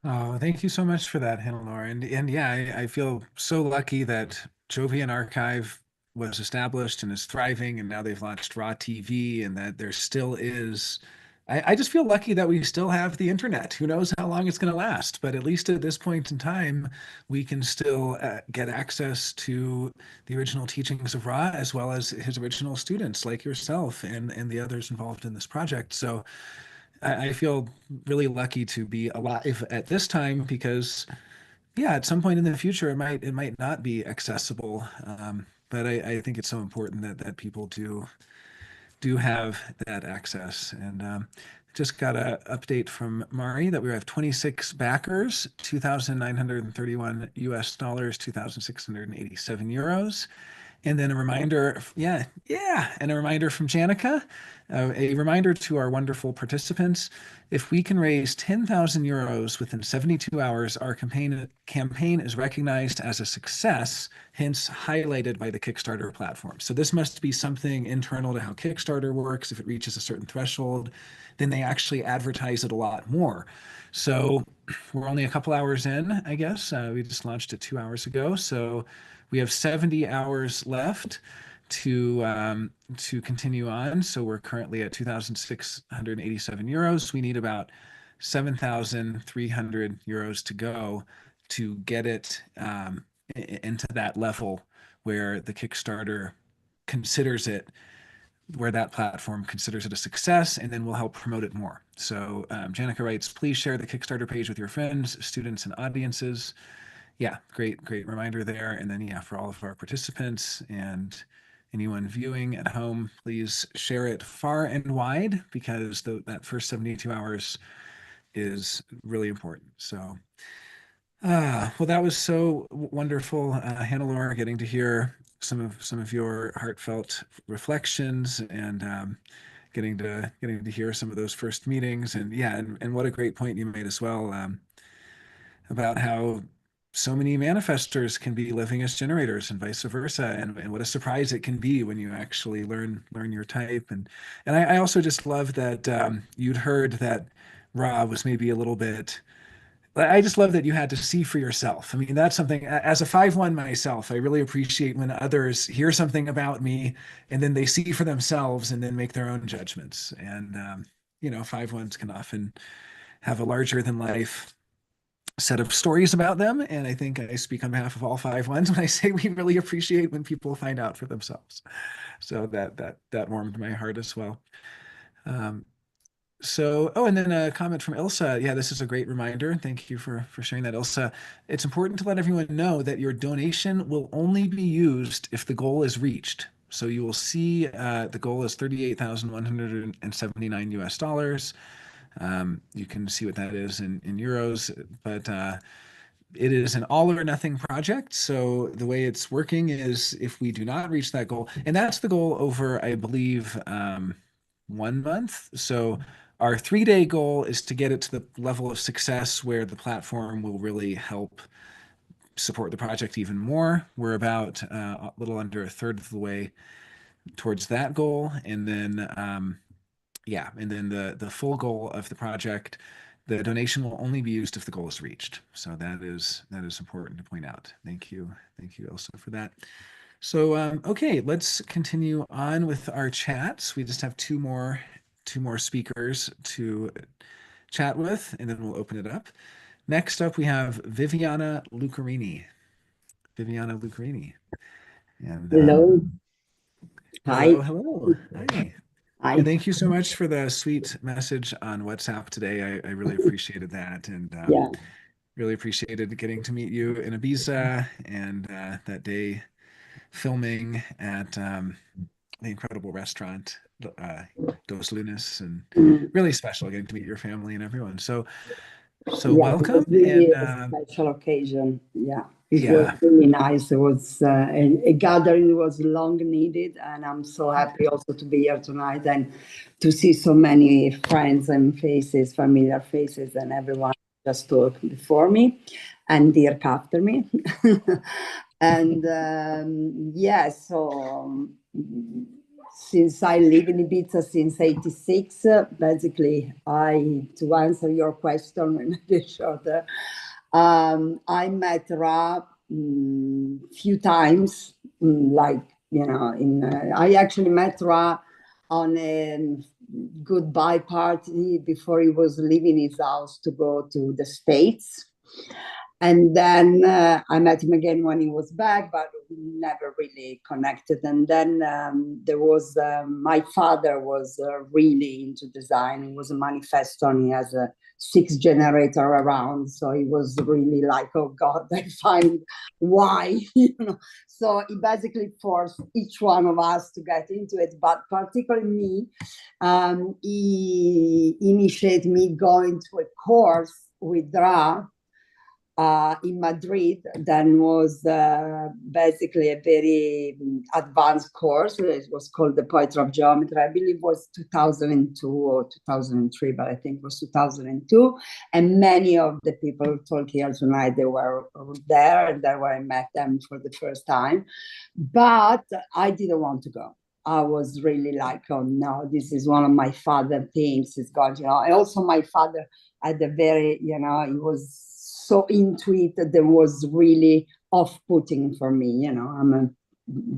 Oh, thank you so much for that, Hannelore. And yeah, I feel so lucky that Jovian Archive was established and is thriving, and now they've launched Raw TV, and that there still is. I just feel lucky that we still have the internet. Who knows how long it's going to last, but at least at this point in time, we can still get access to the original teachings of Ra, as well as his original students like yourself and the others involved in this project. So I feel really lucky to be alive at this time, because yeah, at some point in the future, it might not be accessible. But I think it's so important that people do have that access. And just got an update from Mari that we have 26 backers, $2,931 US, 2,687 euros. And then a reminder, and a reminder from Janica, a reminder to our wonderful participants: if we can raise 10,000 euros within 72 hours, our campaign is recognized as a success, hence highlighted by the Kickstarter platform. So this must be something internal to how Kickstarter works. If it reaches a certain threshold, then they actually advertise it a lot more. So we're only a couple hours in, I guess. We just launched it 2 hours ago. So we have 70 hours left to continue on. So we're currently at 2,687 euros. We need about 7,300 euros to go to get it into that level where the Kickstarter considers it, where that platform considers it a success, and then we'll help promote it more. So Janica writes, please share the Kickstarter page with your friends, students, and audiences. Yeah, great reminder there. And then, yeah, for all of our participants and anyone viewing at home, please share it far and wide, because that first 72 hours is really important. So, well, that was so wonderful, Hannelore, getting to hear some of your heartfelt reflections, and getting to hear some of those first meetings. And yeah, and what a great point you made as well, about how so many manifestors can be living as generators and vice versa, and what a surprise it can be when you actually learn your type. And I also just love that you'd heard that Ra was maybe a little bit. I just love that you had to see for yourself. I mean, that's something, as a 5/1 myself, I really appreciate when others hear something about me and then they see for themselves and then make their own judgments. And 5/1s can often have a larger than life set of stories about them. And I think I speak on behalf of all 5/1s when I say we really appreciate when people find out for themselves. So that warmed my heart as well. And then a comment from Ilse. Yeah, this is a great reminder. Thank you for sharing that, Ilse. It's important to let everyone know that your donation will only be used if the goal is reached. So you will see the goal is $38,179 US. You can see what that is in euros, but it is an all or nothing project. So the way it's working is, if we do not reach that goal, and that's the goal over, I believe, 1 month. So our 3-day goal is to get it to the level of success where the platform will really help support the project even more. We're about a little under a third of the way towards that goal. And then, the full goal of the project, the donation will only be used if the goal is reached. So that is important to point out. Thank you, Ilse, for that. So, okay, let's continue on with our chats. We just have two more speakers to chat with, and then we'll open it up. Next up, we have Viviana Lucarini. And, hello. Hi. Hello. Hi. Hi. And thank you so much for the sweet message on WhatsApp today. I really appreciated that, and really appreciated getting to meet you in Ibiza, and that day filming at the incredible restaurant Dos Lunas, and really special getting to meet your family and everyone. So welcome. It was really and a special occasion. It was really nice. It was a gathering was long needed, and I'm so happy also to be here tonight and to see so many friends and faces, familiar faces, and everyone just talked before me and Dirk after me. And since I live in Ibiza since '86, basically, to answer your question in a bit shorter, I met Ra few times, I actually met Ra on a goodbye party before he was leaving his house to go to the States. And then I met him again when he was back, but we never really connected. And then there was, my father was really into design. He was a manifestor, and he has a 6 generator around. So he was really like, oh God, I find why, So he basically forced each one of us to get into it, but particularly me. He initiated me going to a course with Ra in Madrid. Then was basically a very advanced course. It was called the Poetry of Geometry. I believe it was 2002 or 2003, but I think it was 2002. And many of the people talking here tonight, they were there, and that's where I met them for the first time. But I didn't want to go. I was really like, oh no, this is one of my father things. It's God, And also my father had a very, he was so into it that there was really off-putting for me. I'm a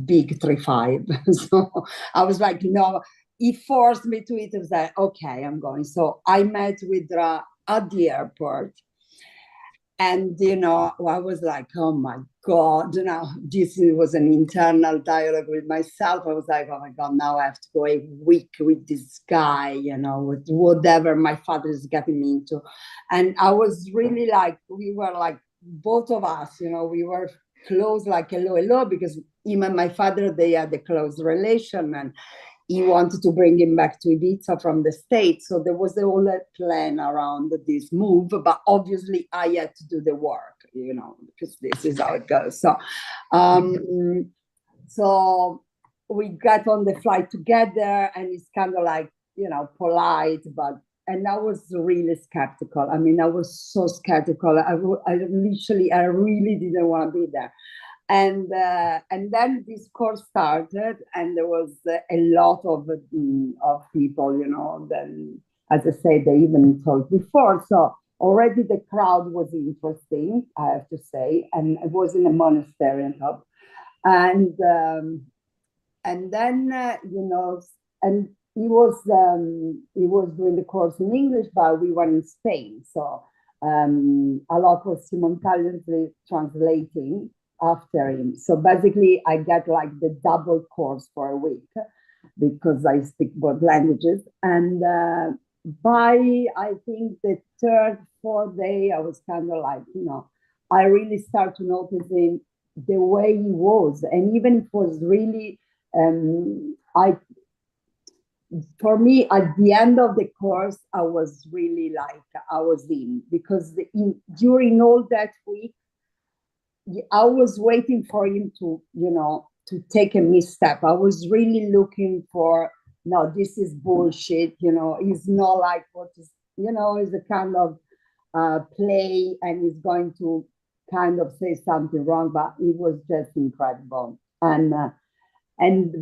big 3-5. So I was like, no, he forced me to it. I was like, okay, I'm going. So I met with Ra at the airport. And, I was like, oh my God, this was an internal dialogue with myself. I was like, oh my God, now I have to go a week with this guy, with whatever my father is getting me into. And I was really like, we were like, both of us, we were close, like hello, because him and my father, they had a close relation, and he wanted to bring him back to Ibiza from the States. So there was a whole plan around this move, but obviously I had to do the work, because this is how it goes. So, so we got on the flight together, and it's kind of like, polite, and I was really skeptical. I mean, I was so skeptical. I really didn't want to be there. And then this course started, and there was a lot of people, then, as I said, they even talked before. So already the crowd was interesting, I have to say, and it was in a monastery and hub. And then, and he was doing the course in English, but we were in Spain. So a lot was simultaneously translating after him. So basically I get like the double course for a week because I speak both languages. And by, I think, the third, fourth day, I was kind of like, I really start to notice him, the way he was. And even it was really, for me, at the end of the course, I was really like, I was in, because during all that week, I was waiting for him to, to take a misstep. I was really looking for, no, this is bullshit, he's not like what is, is a kind of play, and he's going to kind of say something wrong, but it was just incredible. And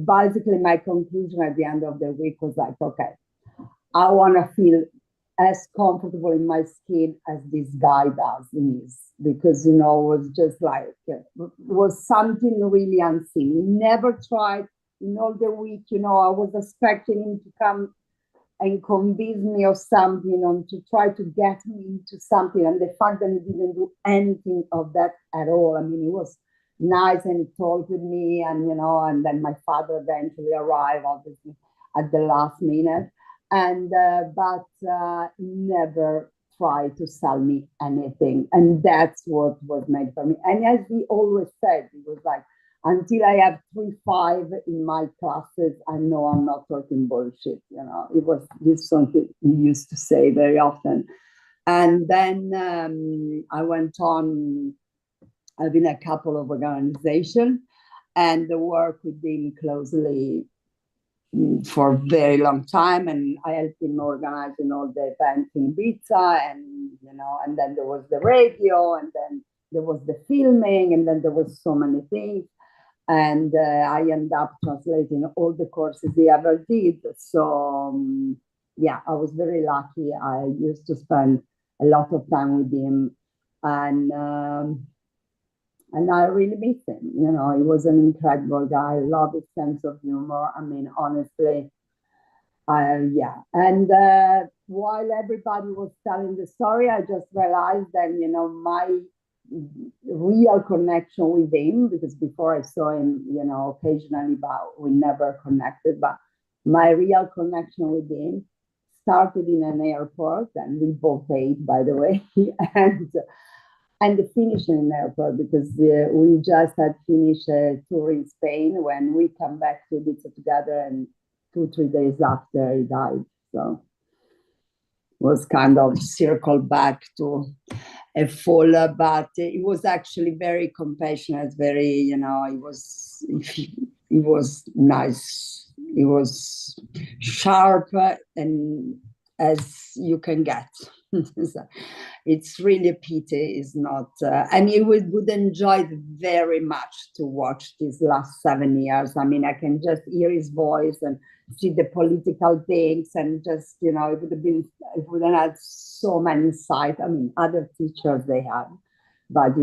basically my conclusion at the end of the week was like, okay, I want to feel as comfortable in my skin as this guy does in his, because, it was just like, it was something really unseen. He never tried in all the week, I was expecting him to come and convince me of something, to try to get me into something. And the fact that he didn't do anything of that at all. I mean, he was nice and he talked with me, and, and then my father eventually arrived, obviously, at the last minute. And but never try to sell me anything, and that's what was made for me. And as he always said, he was like, until I have 3-5 in my classes, I know I'm not talking bullshit. It was this something he used to say very often. And then I went on. I've been a couple of organizations, and the work with him closely for a very long time, and I helped him organizing all the events in Ibiza, and and then there was the radio, and then there was the filming, and then there was so many things, and I ended up translating all the courses he ever did. So yeah, I was very lucky. I used to spend a lot of time with him, and I really miss him. He was an incredible guy. I love his sense of humor. I mean, honestly, yeah. And while everybody was telling the story, I just realized that, my real connection with him, because before I saw him, occasionally, but we never connected. But my real connection with him started in an airport, and we both ate, by the way, and the finishing in the airport, because we just had finished a tour in Spain when we come back to Ibiza together, and 2-3 days after he died. So it was kind of circled back to a full, but it was actually very compassionate, very, he was nice. He was sharp, and as you can get. It's really a pity is not, and you would enjoy it very much to watch these last 7 years. I mean, I can just hear his voice and see the political things, and just, it would have had so many insight. I mean, other teachers they had, but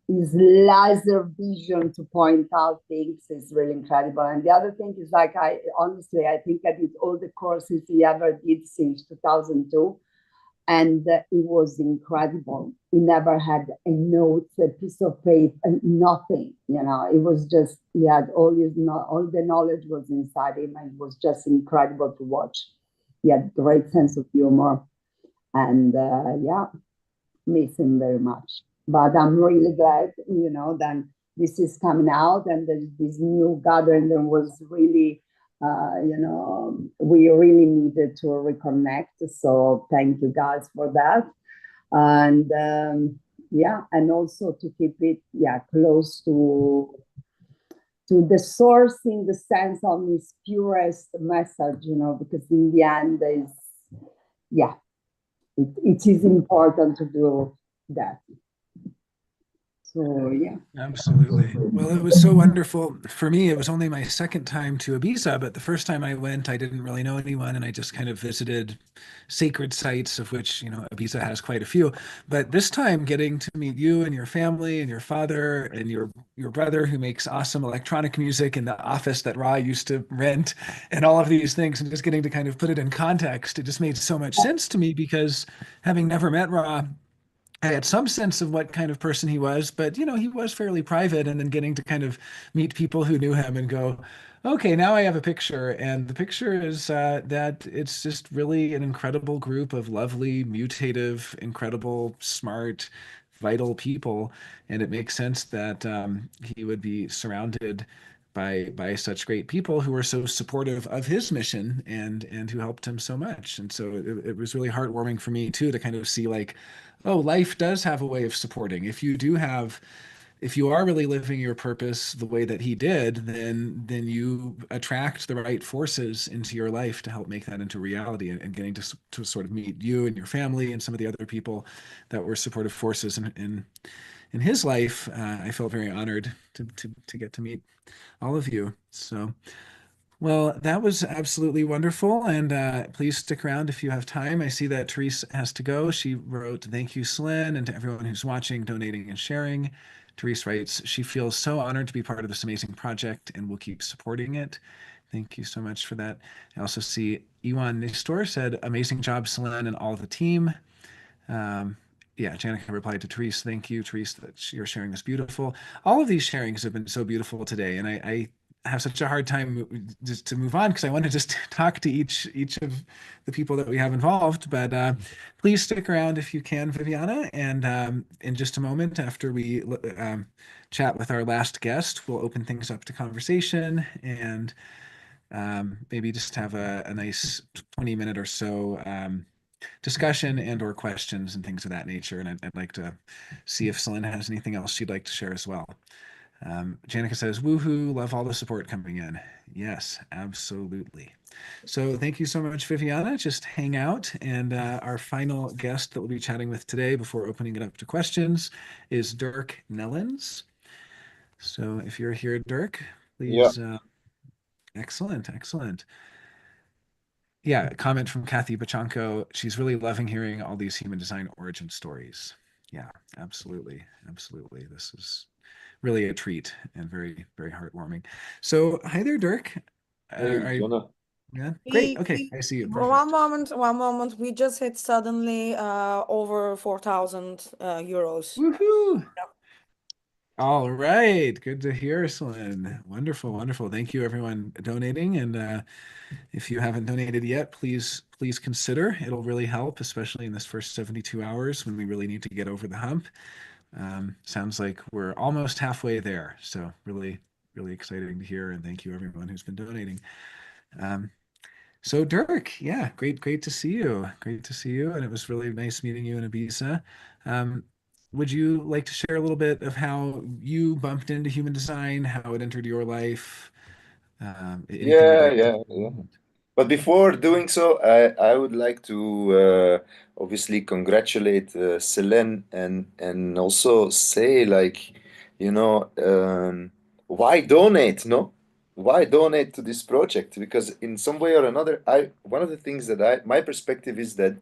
his laser vision to point out things is really incredible. And the other thing is, like, I think I did all the courses he ever did since 2002. And it was incredible. He never had a note, a piece of paper, nothing. It was just, he had all the knowledge was inside him, and it was just incredible to watch. He had great sense of humor, and miss him very much. But I'm really glad, that this is coming out, and there's this new gathering that was really, we really needed to reconnect. So thank you guys for that. And and also to keep it, close to the source, in the sense of its purest message, because in the end, it is important to do that. So, Absolutely. Well, it was so wonderful. For me, it was only my second time to Ibiza, but the first time I went, I didn't really know anyone, and I just kind of visited sacred sites, of which, Ibiza has quite a few. But this time, getting to meet you and your family and your father and your brother, who makes awesome electronic music, in the office that Ra used to rent, and all of these things, and just getting to kind of put it in context, it just made so much sense to me, because having never met Ra, I had some sense of what kind of person he was, but he was fairly private, and then getting to kind of meet people who knew him and go, okay, now I have a picture. And the picture is that it's just really an incredible group of lovely, mutative, incredible, smart, vital people. And it makes sense that he would be surrounded by such great people who were so supportive of his mission, and who helped him so much. And so it was really heartwarming for me too, to kind of see, like, oh, life does have a way of supporting. If you are really living your purpose the way that he did, then you attract the right forces into your life to help make that into reality. And getting to sort of meet you and your family and some of the other people that were supportive forces in his life, I felt very honored to get to meet all of you. So, well, that was absolutely wonderful. And please stick around if you have time. I see that Therese has to go. She wrote, "Thank you, Celine, and to everyone who's watching, donating, and sharing." Therese writes, "She feels so honored to be part of this amazing project and will keep supporting it." Thank you so much for that. I also see Iwan Nistor said, "Amazing job, Celine, and all the team." Janica replied to Therese, "Thank you, Therese, that your sharing is beautiful." All of these sharings have been so beautiful today, and I have such a hard time just to move on, because I want to just talk to each of the people that we have involved. But please stick around if you can, Viviana. And in just a moment, after we chat with our last guest, we'll open things up to conversation, and maybe just have a nice 20-minute or so discussion and/or questions and things of that nature. And I'd like to see if Celine has anything else she'd like to share as well. Janica says, "Woohoo, love all the support coming in." Yes, absolutely. So thank you so much, Viviana. Just hang out. And our final guest that we'll be chatting with today, before opening it up to questions, is Dirk Nellens. So if you're here, Dirk, please. Yeah. Excellent. Yeah, a comment from Kathy Bachanko. She's really loving hearing all these human design origin stories. Yeah, absolutely. This is really a treat and very, very heartwarming. So, hi there, Dirk. Hey, Jonah. Yeah, great. Okay, I see you. One moment. We just hit suddenly over 4,000 euros. Woohoo! All right, good to hear, Celine. Wonderful. Thank you, everyone donating. And if you haven't donated yet, please consider. It'll really help, especially in this first 72 hours when we really need to get over the hump. Sounds like we're almost halfway there. So really exciting to hear. And thank you, everyone who's been donating. So Dirk, yeah, great to see you. And it was really nice meeting you in Ibiza. Would you like to share a little bit of how you bumped into human design, how it entered your life? Anything you'd like to- Yeah. But before doing so, I would like to obviously congratulate Celine and also say, like, why donate, no? Why donate to this project? Because in some way or another, one of the things that my perspective is that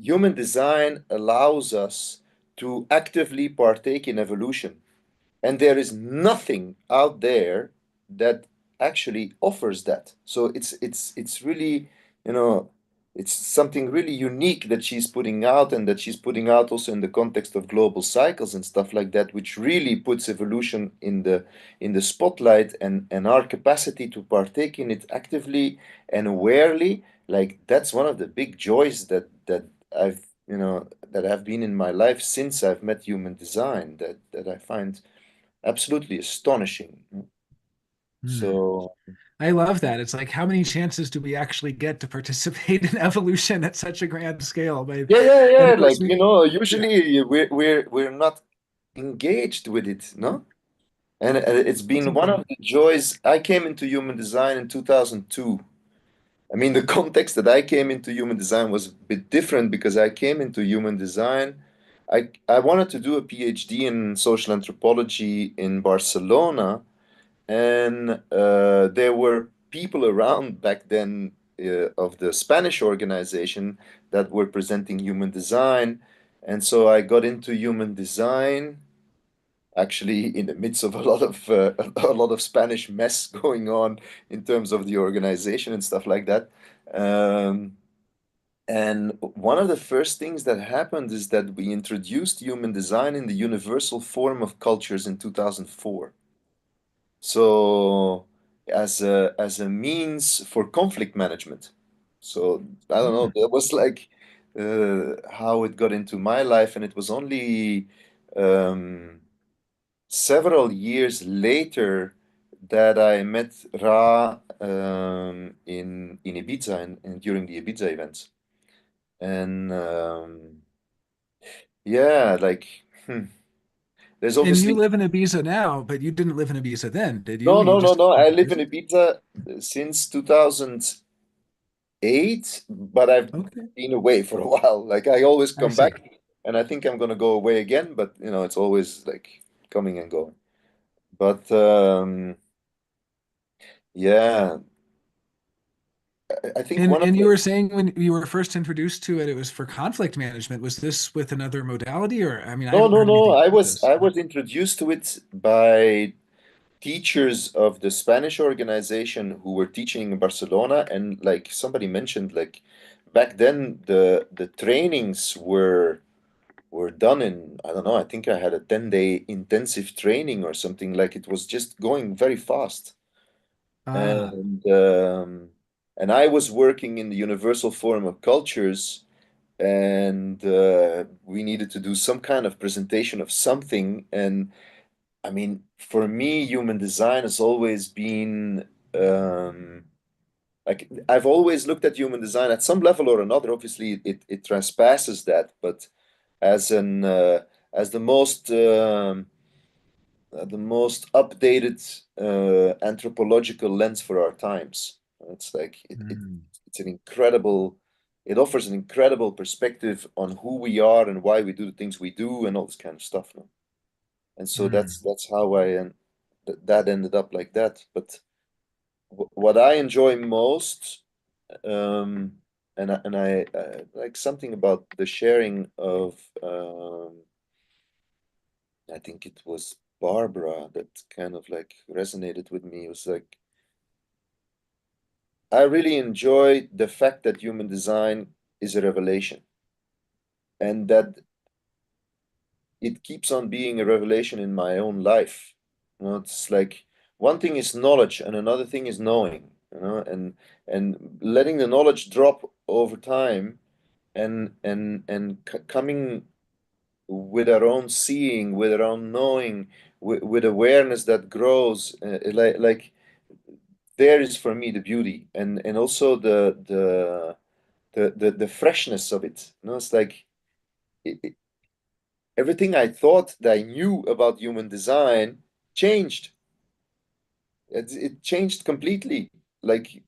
human design allows us to actively partake in evolution. And there is nothing out there that actually offers that. So it's really, it's something really unique that she's putting out, and that she's putting out also in the context of global cycles and stuff like that, which really puts evolution in the spotlight, and our capacity to partake in it actively and awarely. Like, that's one of the big joys that I've that have been in my life since I've met human design, that I find absolutely astonishing. So I love that. It's like, how many chances do we actually get to participate in evolution at such a grand scale? But yeah, of course like, usually we're not engaged with it, no? And it's been one of the joys. I came into human design in 2002. I mean, the context that I came into human design was a bit different, because I came into human design. I wanted to do a PhD in social anthropology in Barcelona, and there were people around back then of the Spanish organization that were presenting human design. And so I got into human design, actually in the midst of a lot of Spanish mess going on in terms of the organization and stuff like that. And one of the first things that happened is that we introduced human design in the Universal Forum of Cultures in 2004. So as a means for conflict management. So I don't know, that was like how it got into my life, and it was only several years later that I met Ra in Ibiza, and during the Ibiza events. And yeah, like there's And obviously you live in Ibiza now, but you didn't live in Ibiza then, did you? no, You no, no, just no. I live in Ibiza since 2008, but I've been away for a while. Like, I always I come see. back, and I think I'm gonna go away again, but it's always like coming and going. But yeah, I think one of And you the were saying when you were first introduced to it, it was for conflict management. Was this with another modality, or I mean, I no, haven't no, heard no. anything I about was this. I was introduced to it by teachers of the Spanish organization who were teaching in Barcelona, and like somebody mentioned, like back then the trainings were done in, I don't know, I think I had a 10-day intensive training or something. Like, it was just going very fast. Ah. And I was working in the Universal Forum of Cultures, and we needed to do some kind of presentation of something. And I mean, for me, human design has always been like, I've always looked at human design at some level or another. Obviously, it transpasses that, but as an as the most updated anthropological lens for our times. It's like it's an incredible. It offers an incredible perspective on who we are and why we do the things we do and all this kind of stuff. No? And so that's how that ended up like that. But what I enjoy most, and I like something about the sharing of, I think it was Barbara that kind of like resonated with me. It was like, I really enjoy the fact that human design is a revelation, and that it keeps on being a revelation in my own life. It's like, one thing is knowledge and another thing is knowing, and letting the knowledge drop over time, and coming with our own seeing, with our own knowing, with awareness that grows, like there is for me the beauty, and also the freshness of it. It's like, everything I thought that I knew about human design changed. It changed completely. Like,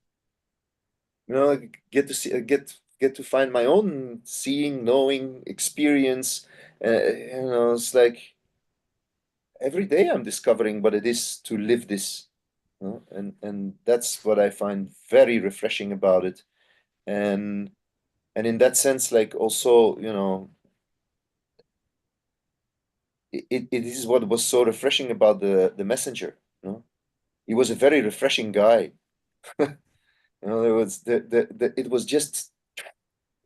get to see, get to find my own seeing, knowing, experience. It's like every day I'm discovering what it is to live this. And that's what I find very refreshing about it. And in that sense, like, also, it is what was so refreshing about the messenger. He was a very refreshing guy. It was it was just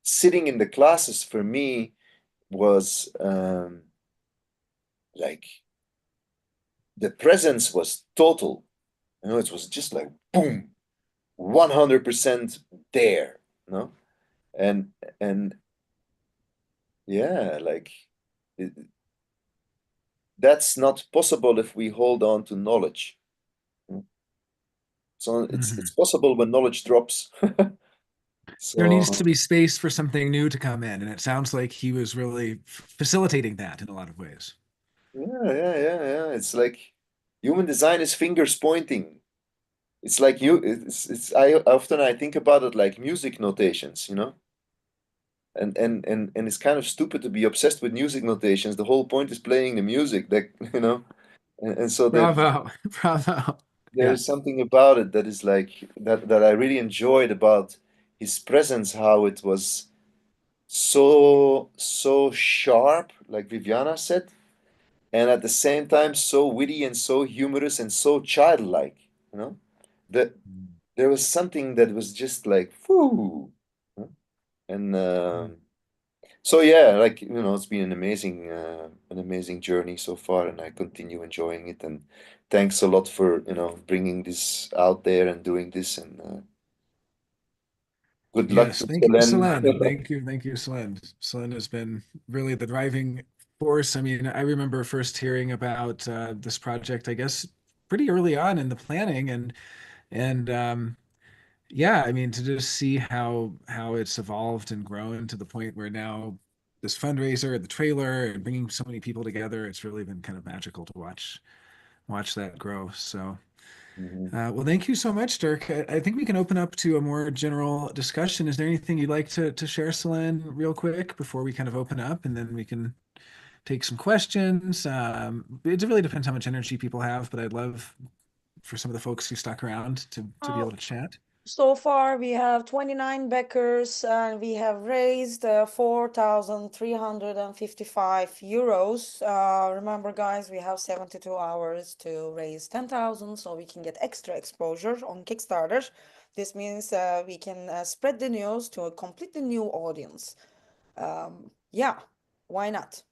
sitting in the classes for me was like the presence was total. You know, it was just like boom, 100% there. You know, and yeah, like that's not possible if we hold on to knowledge. So it's possible when knowledge drops. So, there needs to be space for something new to come in, and it sounds like he was really facilitating that in a lot of ways. yeah. It's like human design is fingers pointing. It's like it's I think about it like music notations, you know? And it's kind of stupid to be obsessed with music notations. The whole point is playing the music, that you know, and so Bravo, bravo. there's something about it that is like that I really enjoyed about his presence, how it was so sharp, like Viviana said, and at the same time so witty and so humorous and so childlike, you know, that there was something that was just like whoo, and so yeah, like you know, it's been an amazing journey so far, and I continue enjoying it. And thanks a lot for you know bringing this out there and doing this, and good luck Yes, to thank you, Selene. Selene. Thank you, Selene. Selene has been really the driving force. I mean, I remember first hearing about this project, I guess, pretty early on in the planning, and yeah, I mean, to just see how it's evolved and grown to the point where now this fundraiser, the trailer, and bringing so many people together, it's really been kind of magical to watch that grow. So. Well, thank you so much, Dirk. I think we can open up to a more general discussion. Is there anything you'd like to share, Selene, real quick before we kind of open up, and then we can take some questions? It really depends how much energy people have, but I'd love for some of the folks who stuck around to be able to chat. So far, we have 29 backers, and we have raised 4,355 euros. Remember, guys, we have 72 hours to raise 10,000, so we can get extra exposure on Kickstarter. This means we can spread the news to a completely new audience. Yeah, why not?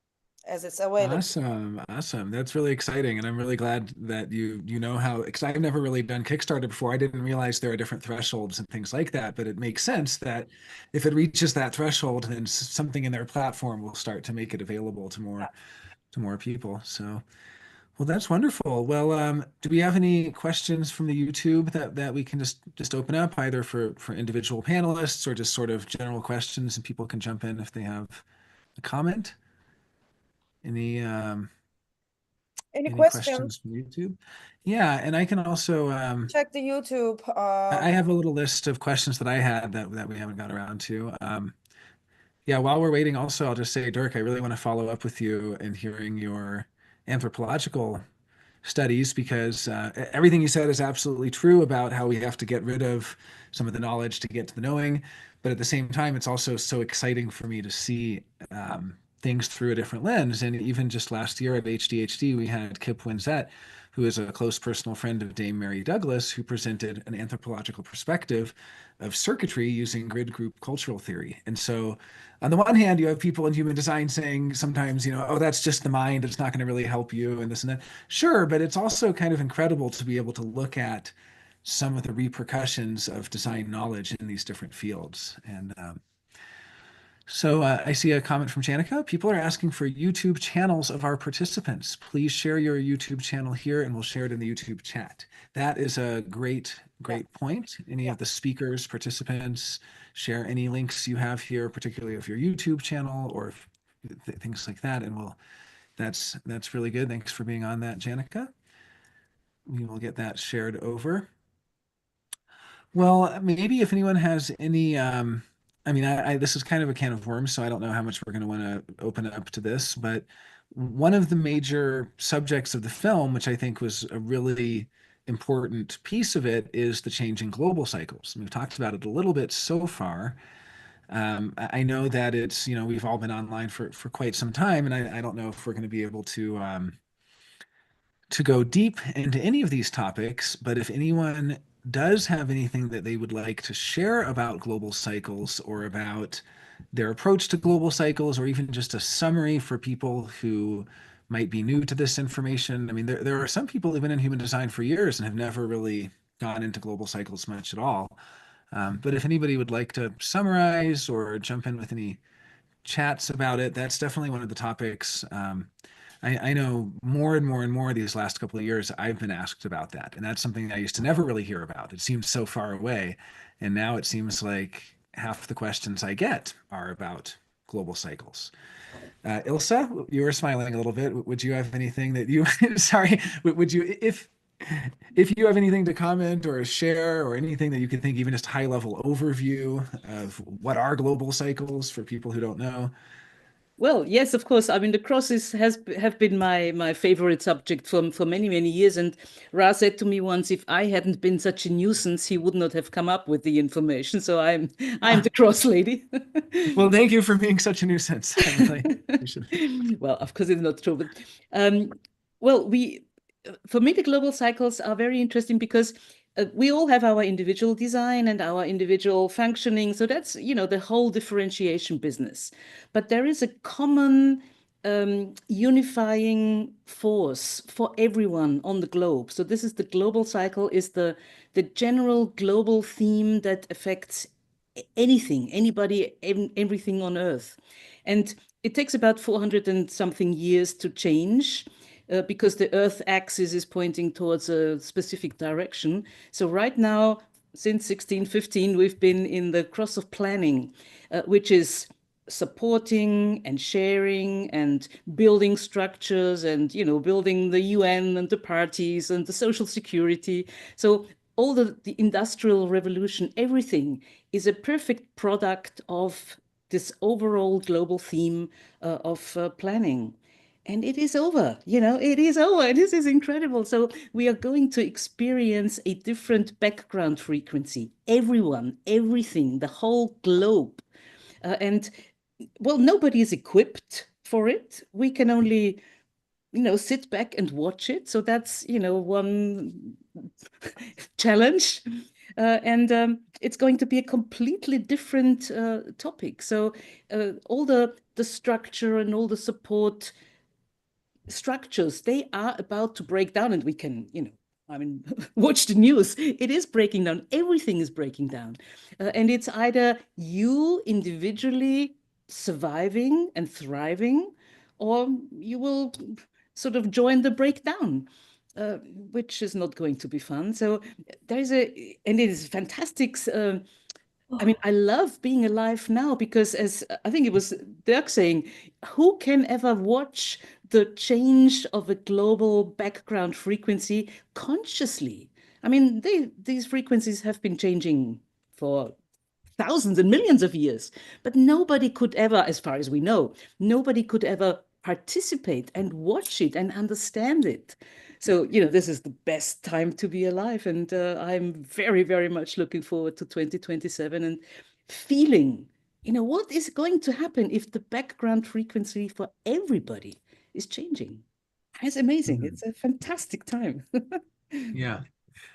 As it's available. Awesome. That's really exciting, and I'm really glad that you know how, because I've never really done Kickstarter before. I didn't realize there are different thresholds and things like that, but it makes sense that if it reaches that threshold, then something in their platform will start to make it available to more people. So, well, that's wonderful. Well, do we have any questions from the YouTube that we can just open up, either for individual panelists or just sort of general questions, and people can jump in if they have a comment? Any questions from YouTube? Yeah, and I can also check the YouTube. I have a little list of questions that I had that we haven't got around to. Yeah, while we're waiting, also I'll just say, Dirk, I really want to follow up with you and hearing your anthropological studies, because everything you said is absolutely true about how we have to get rid of some of the knowledge to get to the knowing. But at the same time, it's also so exciting for me to see things through a different lens. And even just last year at HDHD, we had Kip Winsett, who is a close personal friend of Dame Mary Douglas, who presented an anthropological perspective of circuitry using grid group cultural theory. And so on the one hand, you have people in human design saying sometimes, oh, that's just the mind, it's not going to really help you and this and that. Sure, but it's also kind of incredible to be able to look at some of the repercussions of design knowledge in these different fields. And so I see a comment from Janica. People are asking for YouTube channels of our participants. Please share your YouTube channel here and we'll share it in the YouTube chat. That is a great point. Any of the speakers, participants, share any links you have here, particularly of your YouTube channel or things like that. And that's really good. Thanks for being on that, Janica. We will get that shared over. Well, maybe if anyone has any, I mean, this is kind of a can of worms, so I don't know how much we're going to want to open up to this, but one of the major subjects of the film, which I think was a really important piece of it, is the changing global cycles. We've talked about it a little bit so far. I know that it's, we've all been online for quite some time, and I don't know if we're going to be able to go deep into any of these topics, but if anyone does have anything that they would like to share about global cycles or about their approach to global cycles, or even just a summary for people who might be new to this information. I mean, there are some people who've been in human design for years and have never really gone into global cycles much at all. But if anybody would like to summarize or jump in with any chats about it, that's definitely one of the topics. I know more and more and more these last couple of years, I've been asked about that. And that's something I used to never really hear about. It seems so far away. And now it seems like half the questions I get are about global cycles. Ilse, you were smiling a little bit. Would you have anything that you, sorry, would you, if you have anything to comment or share, or anything that you could think, even just high level overview of what are global cycles for people who don't know? Well, yes, of course. I mean, the crosses have been my favorite subject for many years. And Ra said to me once, if I hadn't been such a nuisance, he would not have come up with the information. So I'm the cross lady. Well, thank you for being such a nuisance. I really appreciate it. Well, of course, it's not true. But well, for me, the global cycles are very interesting because we all have our individual design and our individual functioning. So that's, the whole differentiation business. But there is a common unifying force for everyone on the globe. So this is the global cycle, is the general global theme that affects anything, anybody, everything on Earth. And it takes about 400 and something years to change. Because the Earth axis is pointing towards a specific direction. So right now, since 1615, we've been in the cross of planning, which is supporting and sharing and building structures and, building the UN and the parties and the social security. So all the industrial revolution, everything is a perfect product of this overall global theme of planning. And it is over, it is over. This is incredible. So we are going to experience a different background frequency. Everyone, everything, the whole globe. And well, nobody is equipped for it. We can only, sit back and watch it. So that's, one challenge. And it's going to be a completely different topic. So all the structure and all the support structures, they are about to break down, and we can, watch the news. It is breaking down. Everything is breaking down. And it's either you individually surviving and thriving, or you will sort of join the breakdown, which is not going to be fun. So and it is fantastic. I mean, I love being alive now because, as I think it was Dirk saying, who can ever watch the change of a global background frequency consciously? I mean, these frequencies have been changing for thousands and millions of years, but nobody could ever, as far as we know, nobody could ever participate and watch it and understand it. So, this is the best time to be alive. And I'm very, very much looking forward to 2027 and feeling, what is going to happen if the background frequency for everybody is changing. It's amazing. It's a fantastic time. Yeah.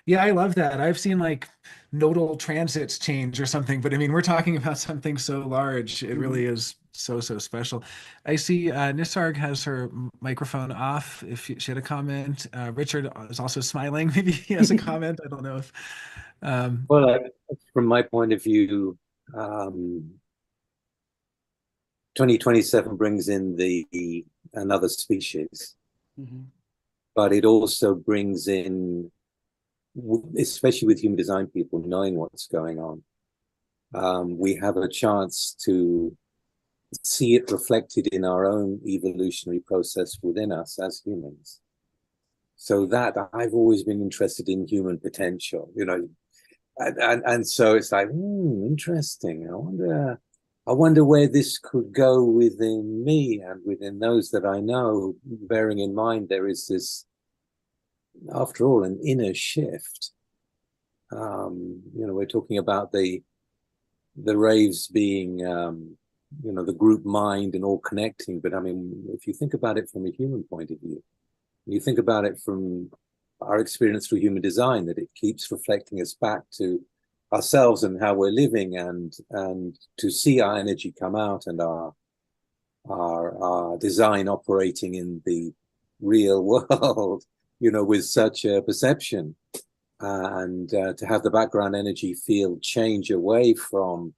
Yeah, I love that. I've seen like nodal transits change or something, but I mean, we're talking about something so large. It really is so special. I see Nisarg has her microphone off. If she had a comment, Richard is also smiling. Maybe he has a comment. I don't know if. Well, from my point of view, 2027 brings in another species, but it also brings in, especially with human design people knowing what's going on, we have a chance to see it reflected in our own evolutionary process within us as humans. So that I've always been interested in human potential, and so it's like, interesting. I wonder where this could go within me and within those that I know, bearing in mind there is this, after all, an inner shift. We're talking about the raves being, the group mind and all connecting. But I mean, if you think about it from a human point of view, you think about it from our experience through human design, that it keeps reflecting us back to ourselves and how we're living, and to see our energy come out and our design operating in the real world, with such a perception, and to have the background energy field change away from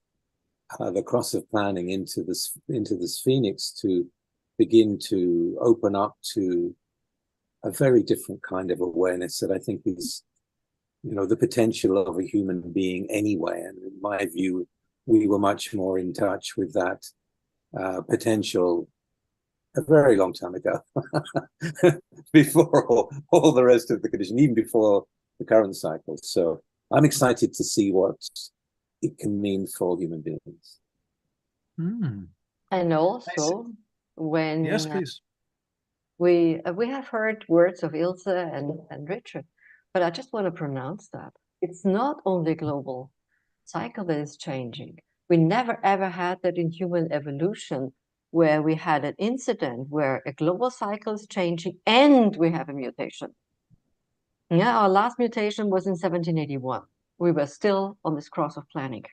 the cross of planning into this phoenix, to begin to open up to a very different kind of awareness that I think is, the potential of a human being anyway. And in my view, we were much more in touch with that potential a very long time ago, before all the rest of the condition, even before the current cycle. So I'm excited to see what it can mean for human beings. And also, when yes, please. We have heard words of Ilse and Richard, but I just want to pronounce that it's not only global cycle that is changing. We never ever had that in human evolution, where we had an incident where a global cycle is changing and we have a mutation. Yeah, our last mutation was in 1781. We were still on this cross of planning.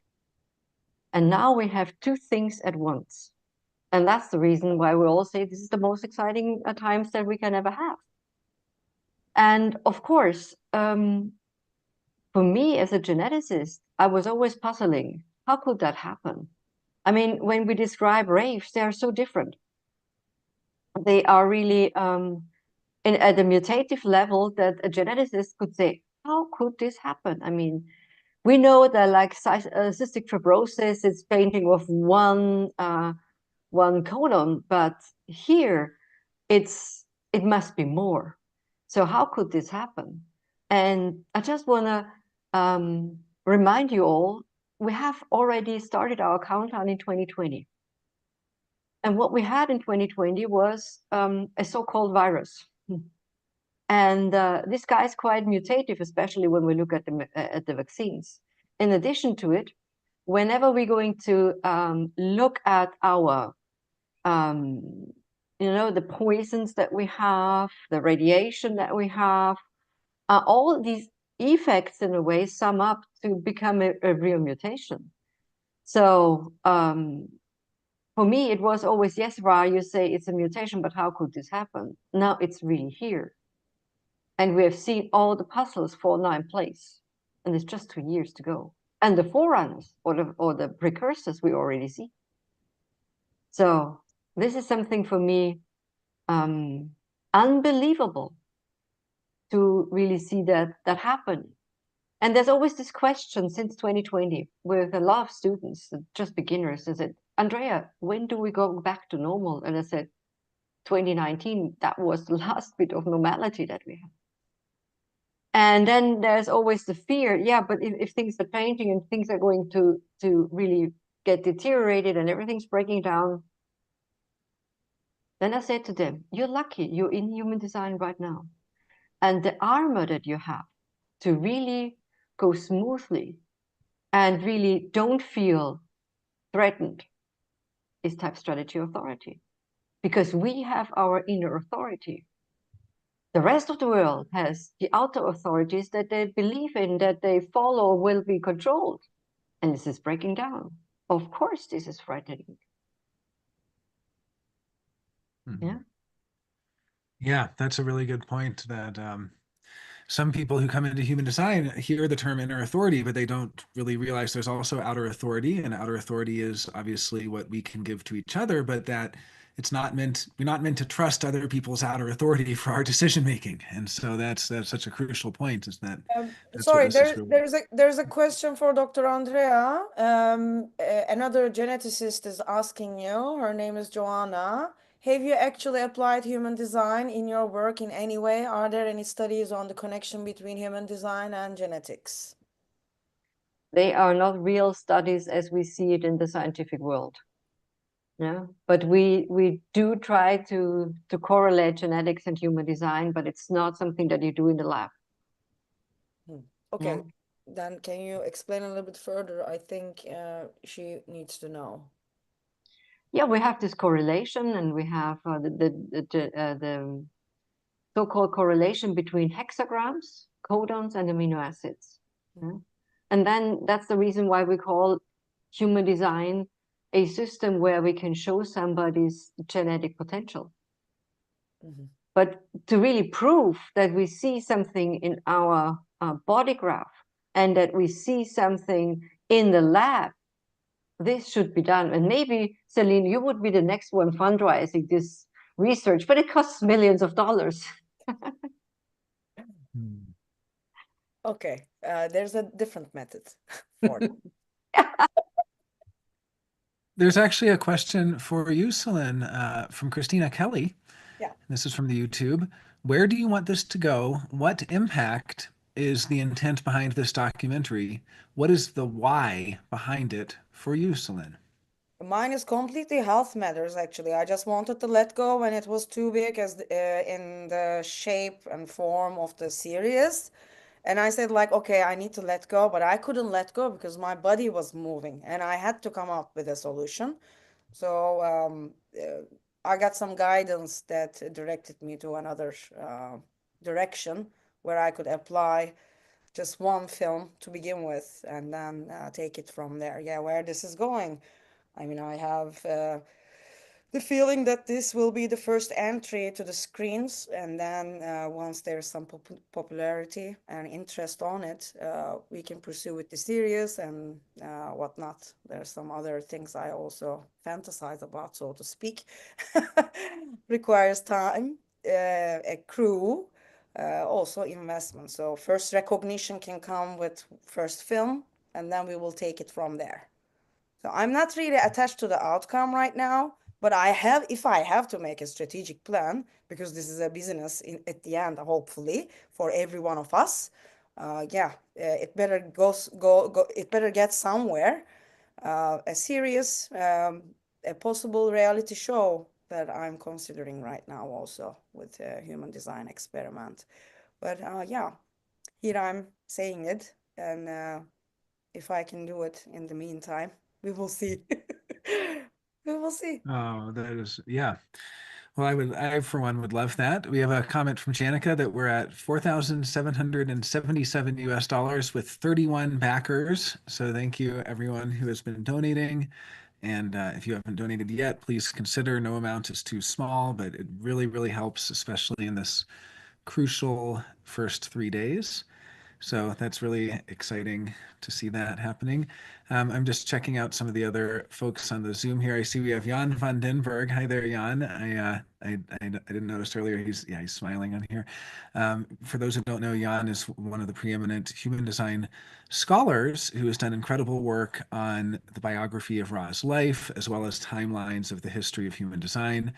And now we have two things at once. And that's the reason why we all say this is the most exciting times that we can ever have. And of course, for me as a geneticist, I was always puzzling, how could that happen? I mean, when we describe raves, they are so different. They are really at a mutative level that a geneticist could say, how could this happen? I mean, we know that like cystic fibrosis is painting of one codon, but here it must be more. So how could this happen? And I just want to remind you all, we have already started our countdown in 2020. And what we had in 2020 was a so-called virus. And this guy is quite mutative, especially when we look at the vaccines. In addition to it, whenever we're going to look at our, the poisons that we have, the radiation that we have, all these effects in a way sum up to become a real mutation. So for me, it was always, yes, Ra, you say it's a mutation, but how could this happen? Now it's really here. And we have seen all the puzzles fall now in place. And it's just 2 years to go. And the forerunners or the precursors we already see. So this is something for me unbelievable to really see that happen. And there's always this question since 2020 with a lot of students, just beginners, they said, Andrea, when do we go back to normal? And I said, 2019, that was the last bit of normality that we had. And then there's always the fear, yeah, but if things are changing and things are going to really get deteriorated and everything's breaking down, then I said to them, you're lucky, you're in human design right now. And the armor that you have to really go smoothly and really don't feel threatened is type strategy authority. Because we have our inner authority. The rest of the world has the outer authorities that they believe in, that they follow, will be controlled. And this is breaking down. Of course, this is frightening. Yeah. Yeah, that's a really good point, that some people who come into human design hear the term inner authority, but they don't really realize there's also outer authority, and outer authority is obviously what we can give to each other, but that we're not meant to trust other people's outer authority for our decision making. And so that's such a crucial point, is that sorry, there's a question for Dr. Andrea. Another geneticist is asking you. Her name is Joanna. Have you actually applied human design in your work in any way? Are there any studies on the connection between human design and genetics? They are not real studies as we see it in the scientific world. Yeah, but we do try to correlate genetics and human design, but it's not something that you do in the lab. Okay, Yeah. then can you explain a little bit further? I think she needs to know. Yeah, we have this correlation, and we have the so-called correlation between hexagrams, codons, and amino acids. Yeah? And then that's the reason why we call human design a system where we can show somebody's genetic potential. But to really prove that we see something in our body graph and that we see something in the lab, this should be done. And maybe, Celine, you would be the next one fundraising this research, but it costs millions of dollars. Okay, there's a different method for it. There's actually a question for you, Celine, from Christina Kelly. Yeah. This is from the YouTube. Where do you want this to go? What impact is the intent behind this documentary? What is the why behind it for you, Celine? Mine is completely health matters, actually. I just wanted to let go when it was too big as in the shape and form of the series. And I said, like, okay, I need to let go, but I couldn't let go because my body was moving and I had to come up with a solution. So I got some guidance that directed me to another direction where I could apply just one film to begin with and then take it from there. Yeah, where this is going. I mean, I have the feeling that this will be the first entry to the screens, and then once there's some popularity and interest on it, we can pursue with the series and whatnot. There's some other things I also fantasize about, so to speak. Requires time, a crew, also investment. So first recognition can come with first film, and then we will take it from there. So I'm not really attached to the outcome right now, but if I have to make a strategic plan, because this is a business at the end, hopefully, for every one of us, it better it better get somewhere. A series, a possible reality show that I'm considering right now also with a human design experiment. But here I'm saying it, and if I can do it in the meantime, we will see. We will see. Oh, that is, yeah. Well, I for one would love that. We have a comment from Janica that we're at $4,777 US with 31 backers. So thank you everyone who has been donating. And if you haven't donated yet, please consider. No amount is too small, but it really, really helps, especially in this crucial first 3 days. So that's really exciting to see that happening. I'm just checking out some of the other folks on the Zoom here. I see we have Jan van den Berg. Hi there, Jan. I didn't notice earlier. He's smiling on here. For those who don't know, Jan is one of the preeminent human design scholars who has done incredible work on the biography of Ra's life, as well as timelines of the history of human design.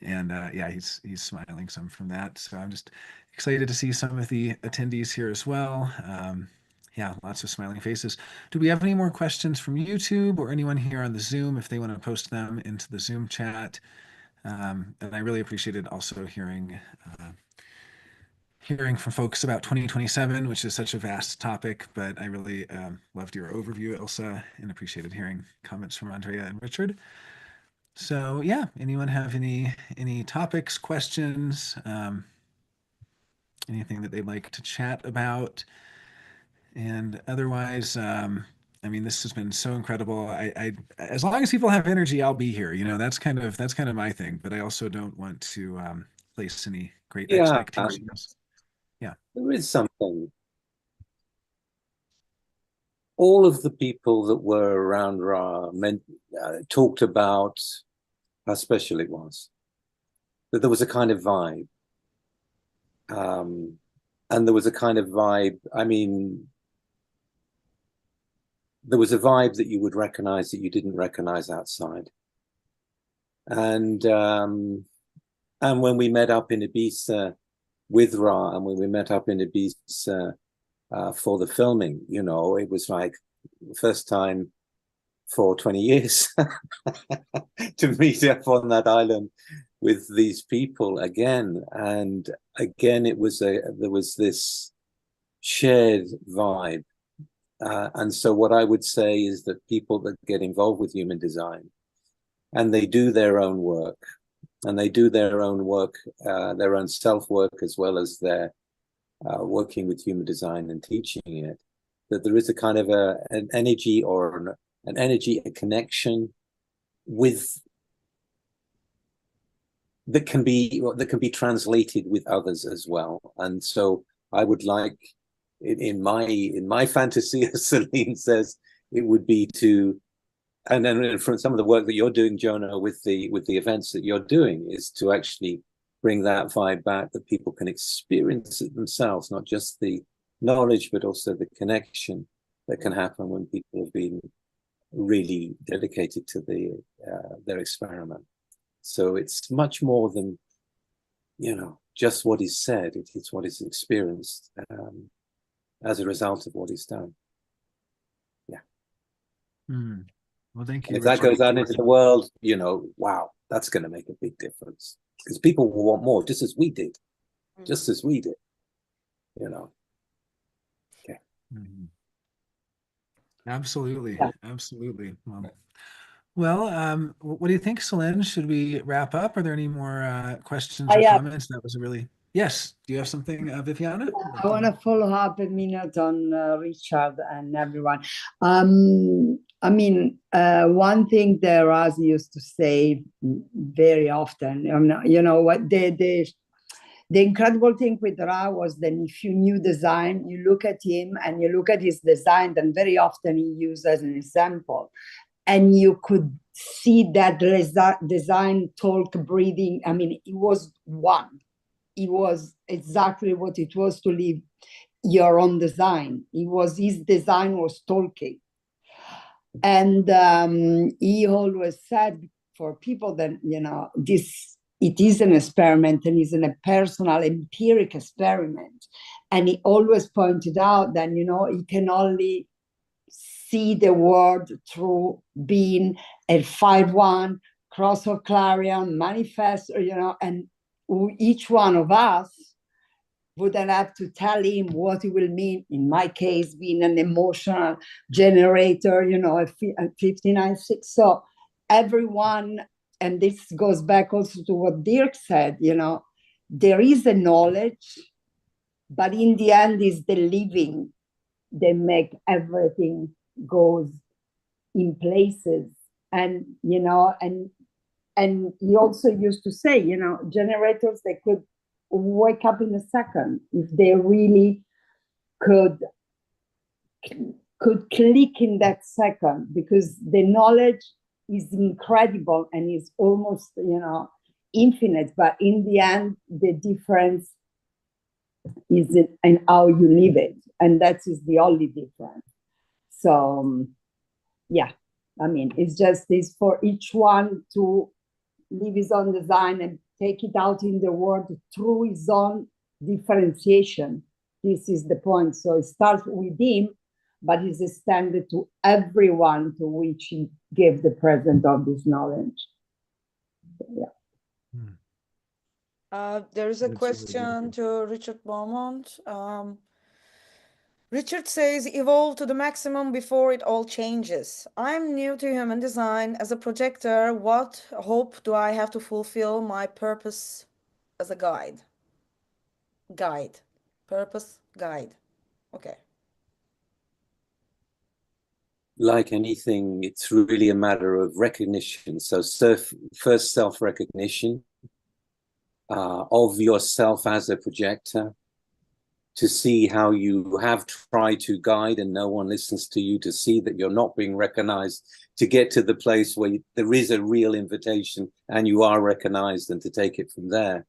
And he's smiling some from that. So I'm just excited to see some of the attendees here as well. Lots of smiling faces. Do we have any more questions from YouTube or anyone here on the Zoom if they want to post them into the Zoom chat? And I really appreciated also hearing from folks about 2027, which is such a vast topic, but I really loved your overview, Elsa, and appreciated hearing comments from Andrea and Richard. So anyone have any topics, questions, anything that they'd like to chat about? And otherwise, this has been so incredible. I as long as people have energy, I'll be here. That's kind of my thing. But I also don't want to place any great expectations. There is something. All of the people that were around Ra talked about how special it was. That there was a kind of vibe. And there was a kind of vibe. There was a vibe that you would recognize that you didn't recognize outside. And when we met up in Ibiza with Ra, and when we met up in Ibiza for the filming, it was like the first time for 20 years to meet up on that island with these people again. And again, there was this shared vibe. And so what I would say is that people that get involved with human design and they do their own work, and they do their own work, their own self-work, as well as their working with human design and teaching it, that there is a kind of an energy or an energy, a connection with that can be translated with others as well. And so I would like, in my fantasy, as Celine says, it would be to, and then from some of the work that you're doing, Jonah, with the events that you're doing, is to actually bring that vibe back, that people can experience it themselves, not just the knowledge, but also the connection that can happen when people have been really dedicated to their experiment. So it's much more than, just what is said. It's what is experienced as a result of what is done. Yeah. Well, thank you. And if that goes out into the world, wow, that's going to make a big difference, because people will want more, just as we did. Okay. Absolutely. Well, what do you think, Celine? Should we wrap up? Are there any more questions or comments? That was a really... Yes. Do you have something, Viviana? I want to follow up a minute on Richard and everyone. One thing that Raz used to say very often, what the incredible thing with Ra was that if you knew design, you look at him and you look at his design, then very often he used as an example. And you could see that design, talk, breathing. It was one. It was exactly what it was to live your own design. His design was talking. And he always said for people that, it is an experiment and it's a personal empiric experiment. And he always pointed out that, you can only see the world through being a 5-1, cross of clarion, manifestor, and each one of us would have to tell him what it will mean. In my case, being an emotional generator, a 59-6. So everyone, and this goes back also to what Dirk said, there is a knowledge, but in the end is the living that make everything goes in places. And and he also used to say, generators, they could wake up in a second if they really could click in that second, because the knowledge is incredible and is almost infinite, but in the end the difference is in how you live it, and that is the only difference. So it's for each one to live his own design and take it out in the world through his own differentiation. This is the point. So it starts with him, but it's extended to everyone to which he gave the present of this knowledge. There is a question to Richard Beaumont. Richard says, evolve to the maximum before it all changes. I'm new to human design. As a projector, what hope do I have to fulfill my purpose as a guide? Purpose, guide. Okay. Like anything, it's really a matter of recognition. So first self-recognition of yourself as a projector, to see how you have tried to guide and no one listens to you, to see that you're not being recognized, to get to the place where there is a real invitation and you are recognized, and to take it from there.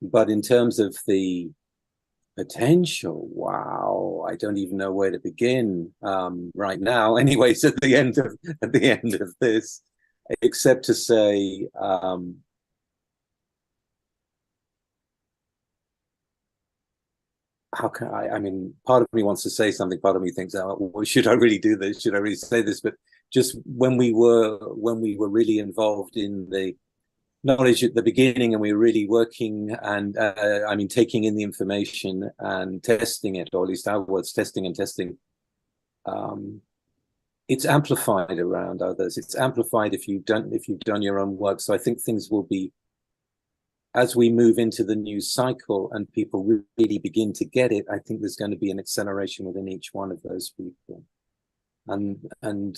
But in terms of the potential, wow, I don't even know where to begin right now. Anyways, at the end of this, except to say, how can I mean, part of me wants to say something, part of me thinks, oh, well, should I really do this? Should I really say this? But just when we were really involved in the knowledge at the beginning, and we were really working and taking in the information and testing it, or at least our words, testing and testing, it's amplified around others. It's amplified if you've done your own work. So I think things will be as we move into the new cycle and people really begin to get it, I think there's going to be an acceleration within each one of those people. And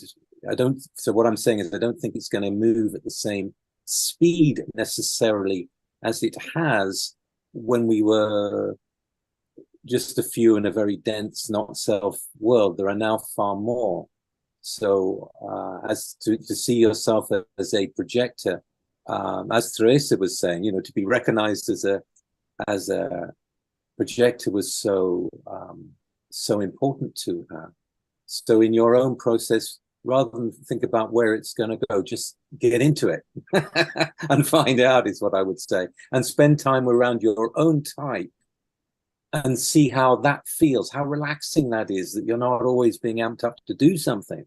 so what I'm saying is I don't think it's going to move at the same speed necessarily as it has when we were just a few in a very dense, not self world. There are now far more. So as to see yourself as a projector, as Therese was saying, to be recognized as a projector was so important to her. So in your own process, rather than think about where it's going to go, just get into it and find out is what I would say, and spend time around your own type and see how that feels, how relaxing that is, that you're not always being amped up to do something,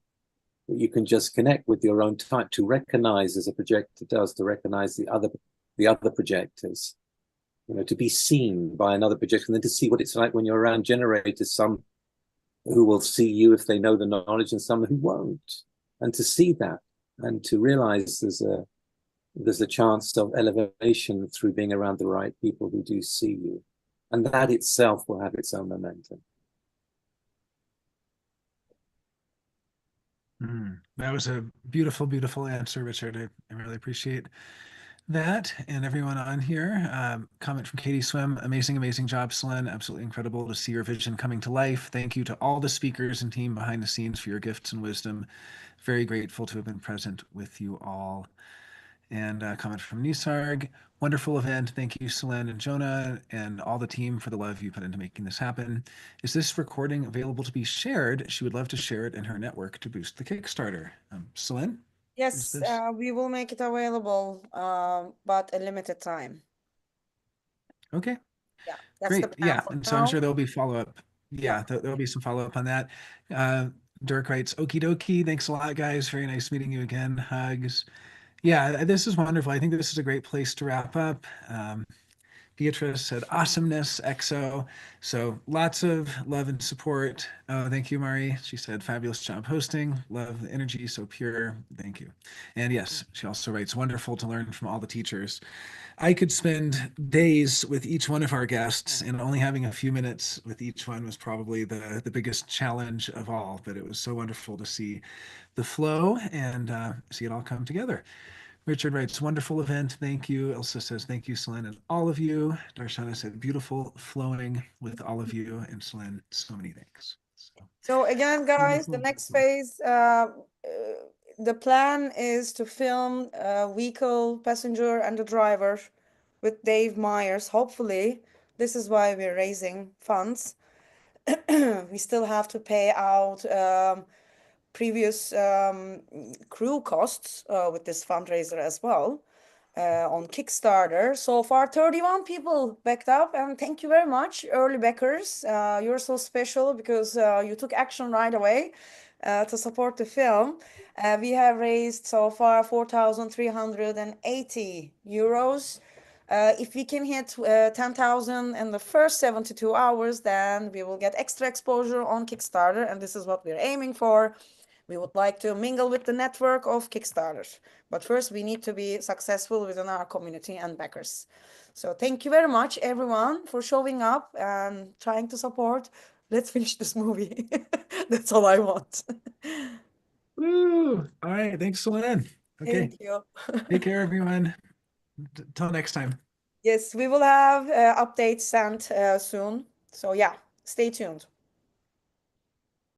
that you can just connect with your own type, to recognize, as a projector does, to recognize the other projectors, to be seen by another projector, and then to see what it's like when you're around generators, some who will see you if they know the knowledge and some who won't, and to see that and to realize there's a chance of elevation through being around the right people who do see you, and that itself will have its own momentum. That was a beautiful, beautiful answer, Richard. I really appreciate that. And everyone on here, comment from Katie Swim, amazing, amazing job, Celine. Absolutely incredible to see your vision coming to life. Thank you to all the speakers and team behind the scenes for your gifts and wisdom. Very grateful to have been present with you all. And a comment from Nisarg, wonderful event. Thank you, Celine and Jonah, and all the team for the love you put into making this happen. Is this recording available to be shared? She would love to share it in her network to boost the Kickstarter. Celine? Yes, we will make it available, but a limited time. Okay. Yeah, that's Great. the plan Yeah, for and so I'm now. sure there'll be follow-up. Yeah, there'll be some follow-up on that. Dirk writes, okie dokie. Thanks a lot, guys. Very nice meeting you again. Hugs. Yeah, this is wonderful. I think this is a great place to wrap up. Beatrice said, awesomeness, EXO. So lots of love and support. Oh, thank you, Mari. She said, fabulous job hosting. Love the energy, so pure. Thank you. And yes, she also writes, wonderful to learn from all the teachers. I could spend days with each one of our guests, and only having a few minutes with each one was probably the biggest challenge of all. But it was so wonderful to see the flow and see it all come together. Richard writes, wonderful event. Thank you. Elsa says, thank you, Celine, and all of you. Darshana said, beautiful flowing with all of you. And Celine, so many thanks. So again, guys, the next phase, the plan is to film vehicle passenger and the driver with Dave Myers. Hopefully, this is why we're raising funds. We still have to pay out previous crew costs with this fundraiser as well on Kickstarter. So far, 31 people backed up, and thank you very much, early backers. You're so special because you took action right away to support the film. We have raised so far 4,380 euros. If we can hit 10,000 in the first 72 hours, then we will get extra exposure on Kickstarter, and this is what we're aiming for. We would like to mingle with the network of Kickstarters. But first, we need to be successful within our community and backers. So thank you very much, everyone, for showing up and trying to support. Let's finish this movie. That's all I want. Woo! All right. Thanks, Celine. Okay. Thank you. Take care, everyone. Till next time. Yes, we will have updates sent soon. So yeah, stay tuned.